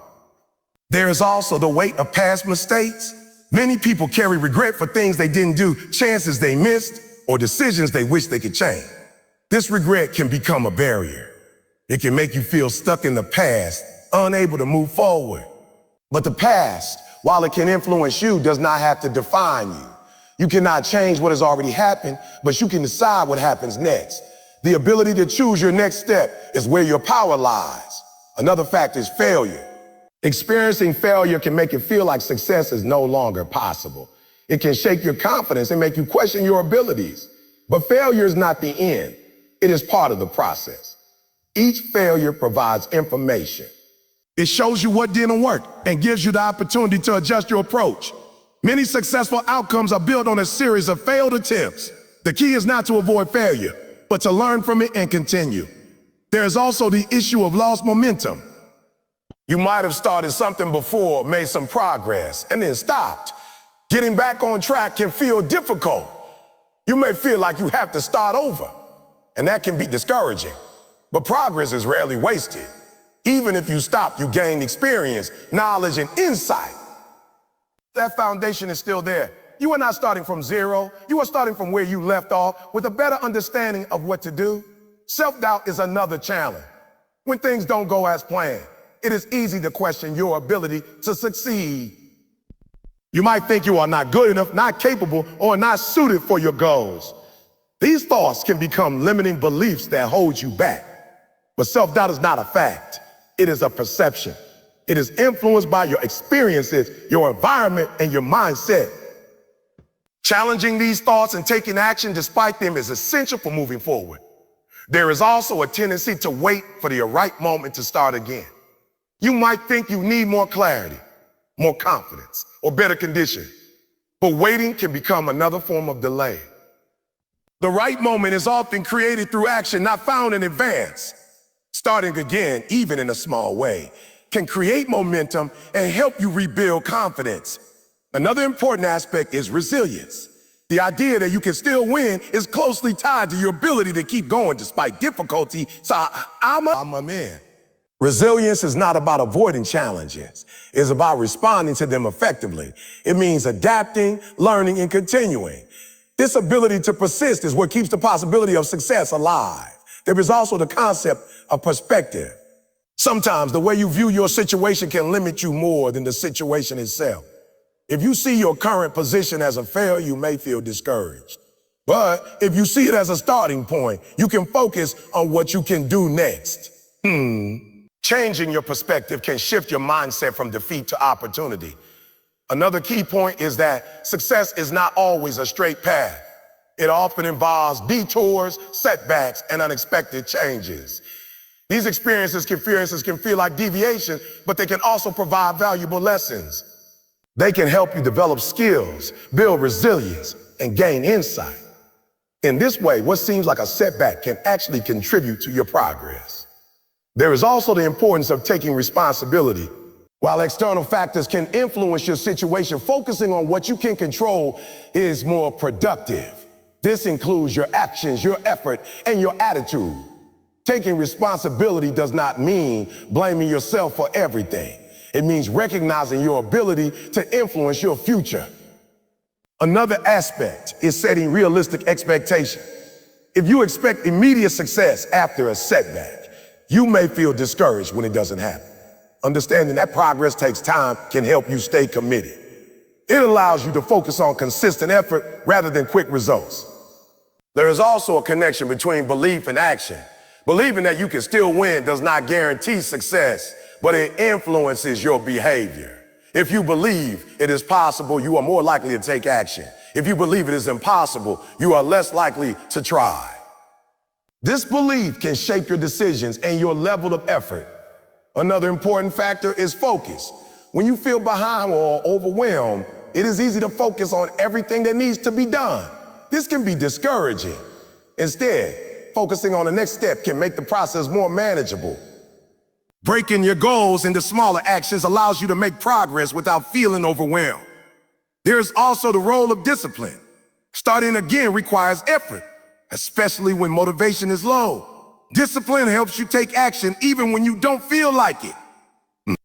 There is also the weight of past mistakes. Many people carry regret for things they didn't do, chances they missed, or decisions they wish they could change. This regret can become a barrier. It can make you feel stuck in the past, unable to move forward. But the past, while it can influence you, does not have to define you. You cannot change what has already happened, but you can decide what happens next. The ability to choose your next step is where your power lies. Another factor is failure. Experiencing failure can make it feel like success is no longer possible. It can shake your confidence and make you question your abilities. But failure is not the end. It is part of the process. Each failure provides information. It shows you what didn't work and gives you the opportunity to adjust your approach. Many successful outcomes are built on a series of failed attempts. The key is not to avoid failure, but to learn from it and continue. There is also the issue of lost momentum. You might have started something before, made some progress, and then stopped. Getting back on track can feel difficult. You may feel like you have to start over, and that can be discouraging. But progress is rarely wasted. Even if you stop, you gain experience, knowledge, and insight. That foundation is still there. You are not starting from zero. You are starting from where you left off with a better understanding of what to do. Self-doubt is another challenge. When things don't go as planned, it is easy to question your ability to succeed. You might think you are not good enough, not capable, or not suited for your goals. These thoughts can become limiting beliefs that hold you back. But self-doubt is not a fact. It is a perception. It is influenced by your experiences, your environment, and your mindset. Challenging these thoughts and taking action despite them is essential for moving forward. There is also a tendency to wait for the right moment to start again. You might think you need more clarity, more confidence, or better conditions, but waiting can become another form of delay. The right moment is often created through action, not found in advance. Starting again, even in a small way, can create momentum and help you rebuild confidence. Another important aspect is resilience. The idea that you can still win is closely tied to your ability to keep going despite difficulty. So I'm a man. Resilience is not about avoiding challenges. It's about responding to them effectively. It means adapting, learning, and continuing. This ability to persist is what keeps the possibility of success alive. There is also the concept of perspective. Sometimes the way you view your situation can limit you more than the situation itself. If you see your current position as a failure, you may feel discouraged. But if you see it as a starting point, you can focus on what you can do next. Changing your perspective can shift your mindset from defeat to opportunity. Another key point is that success is not always a straight path. It often involves detours, setbacks, and unexpected changes. These experiences can feel like deviation, but they can also provide valuable lessons. They can help you develop skills, build resilience, and gain insight. In this way, what seems like a setback can actually contribute to your progress. There is also the importance of taking responsibility. While external factors can influence your situation, focusing on what you can control is more productive. This includes your actions, your effort, and your attitude. Taking responsibility does not mean blaming yourself for everything. It means recognizing your ability to influence your future. Another aspect is setting realistic expectations. If you expect immediate success after a setback, you may feel discouraged when it doesn't happen. Understanding that progress takes time can help you stay committed. It allows you to focus on consistent effort rather than quick results. There is also a connection between belief and action. Believing that you can still win does not guarantee success, but it influences your behavior. If you believe it is possible, you are more likely to take action. If you believe it is impossible, you are less likely to try. This belief can shape your decisions and your level of effort. Another important factor is focus. When you feel behind or overwhelmed, it is easy to focus on everything that needs to be done. This can be discouraging. Instead, focusing on the next step can make the process more manageable. Breaking your goals into smaller actions allows you to make progress without feeling overwhelmed. There's also the role of discipline. Starting again requires effort, especially when motivation is low. Discipline helps you take action even when you don't feel like it.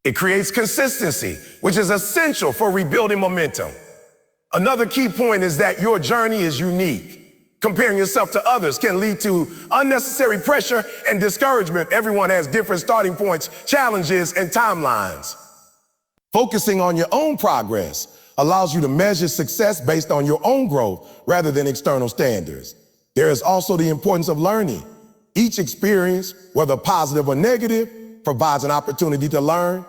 It creates consistency, which is essential for rebuilding momentum. Another key point is that your journey is unique. Comparing yourself to others can lead to unnecessary pressure and discouragement. Everyone has different starting points, challenges, and timelines. Focusing on your own progress allows you to measure success based on your own growth rather than external standards. There is also the importance of learning. Each experience, whether positive or negative, provides an opportunity to learn.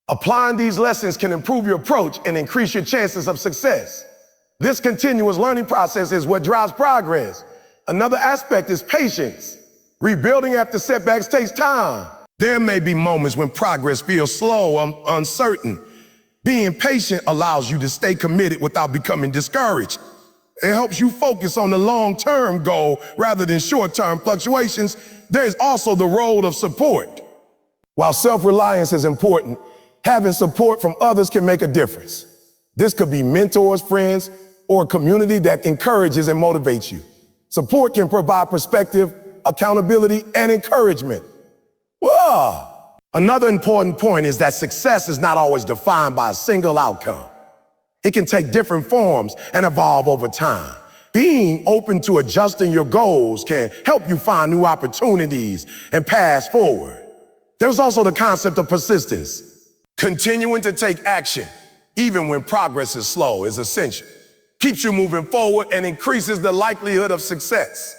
Applying these lessons can improve your approach and increase your chances of success. This continuous learning process is what drives progress. Another aspect is patience. Rebuilding after setbacks takes time. There may be moments when progress feels slow or uncertain. Being patient allows you to stay committed without becoming discouraged. It helps you focus on the long-term goal rather than short-term fluctuations. There is also the role of support. While self-reliance is important, having support from others can make a difference. This could be mentors, friends, or a community that encourages and motivates you. Support can provide perspective, accountability, and encouragement. Whoa! Another important point is that success is not always defined by a single outcome. It can take different forms and evolve over time. Being open to adjusting your goals can help you find new opportunities and paths forward. There's also the concept of persistence. Continuing to take action, even when progress is slow, is essential. Keeps you moving forward and increases the likelihood of success.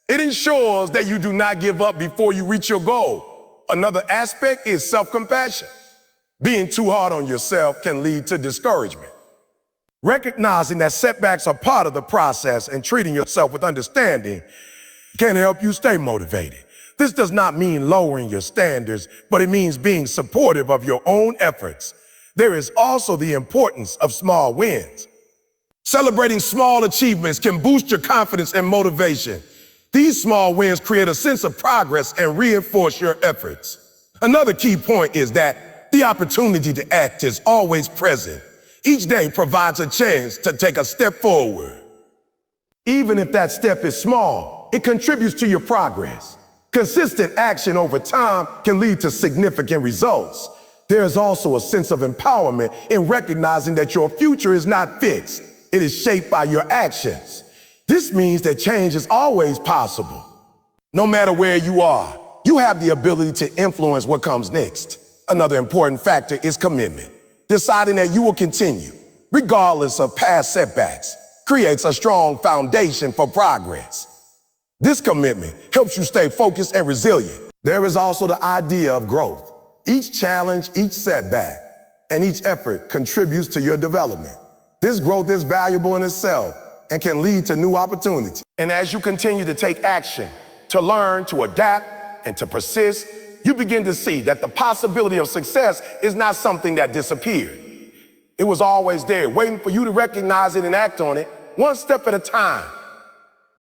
It ensures that you do not give up before you reach your goal. Another aspect is self-compassion. Being too hard on yourself can lead to discouragement. Recognizing that setbacks are part of the process and treating yourself with understanding can help you stay motivated. This does not mean lowering your standards, but it means being supportive of your own efforts. There is also the importance of small wins. Celebrating small achievements can boost your confidence and motivation. These small wins create a sense of progress and reinforce your efforts. Another key point is that the opportunity to act is always present. Each day provides a chance to take a step forward. Even if that step is small, it contributes to your progress. Consistent action over time can lead to significant results. There is also a sense of empowerment in recognizing that your future is not fixed. It is shaped by your actions. This means that change is always possible. No matter where you are, you have the ability to influence what comes next. Another important factor is commitment. Deciding that you will continue, regardless of past setbacks, creates a strong foundation for progress. This commitment helps you stay focused and resilient. There is also the idea of growth. Each challenge, each setback and each effort contributes to your development. This growth is valuable in itself and can lead to new opportunities. And as you continue to take action, to learn, to adapt, and to persist, you begin to see that the possibility of success is not something that disappeared. It was always there, waiting for you to recognize it and act on it, one step at a time.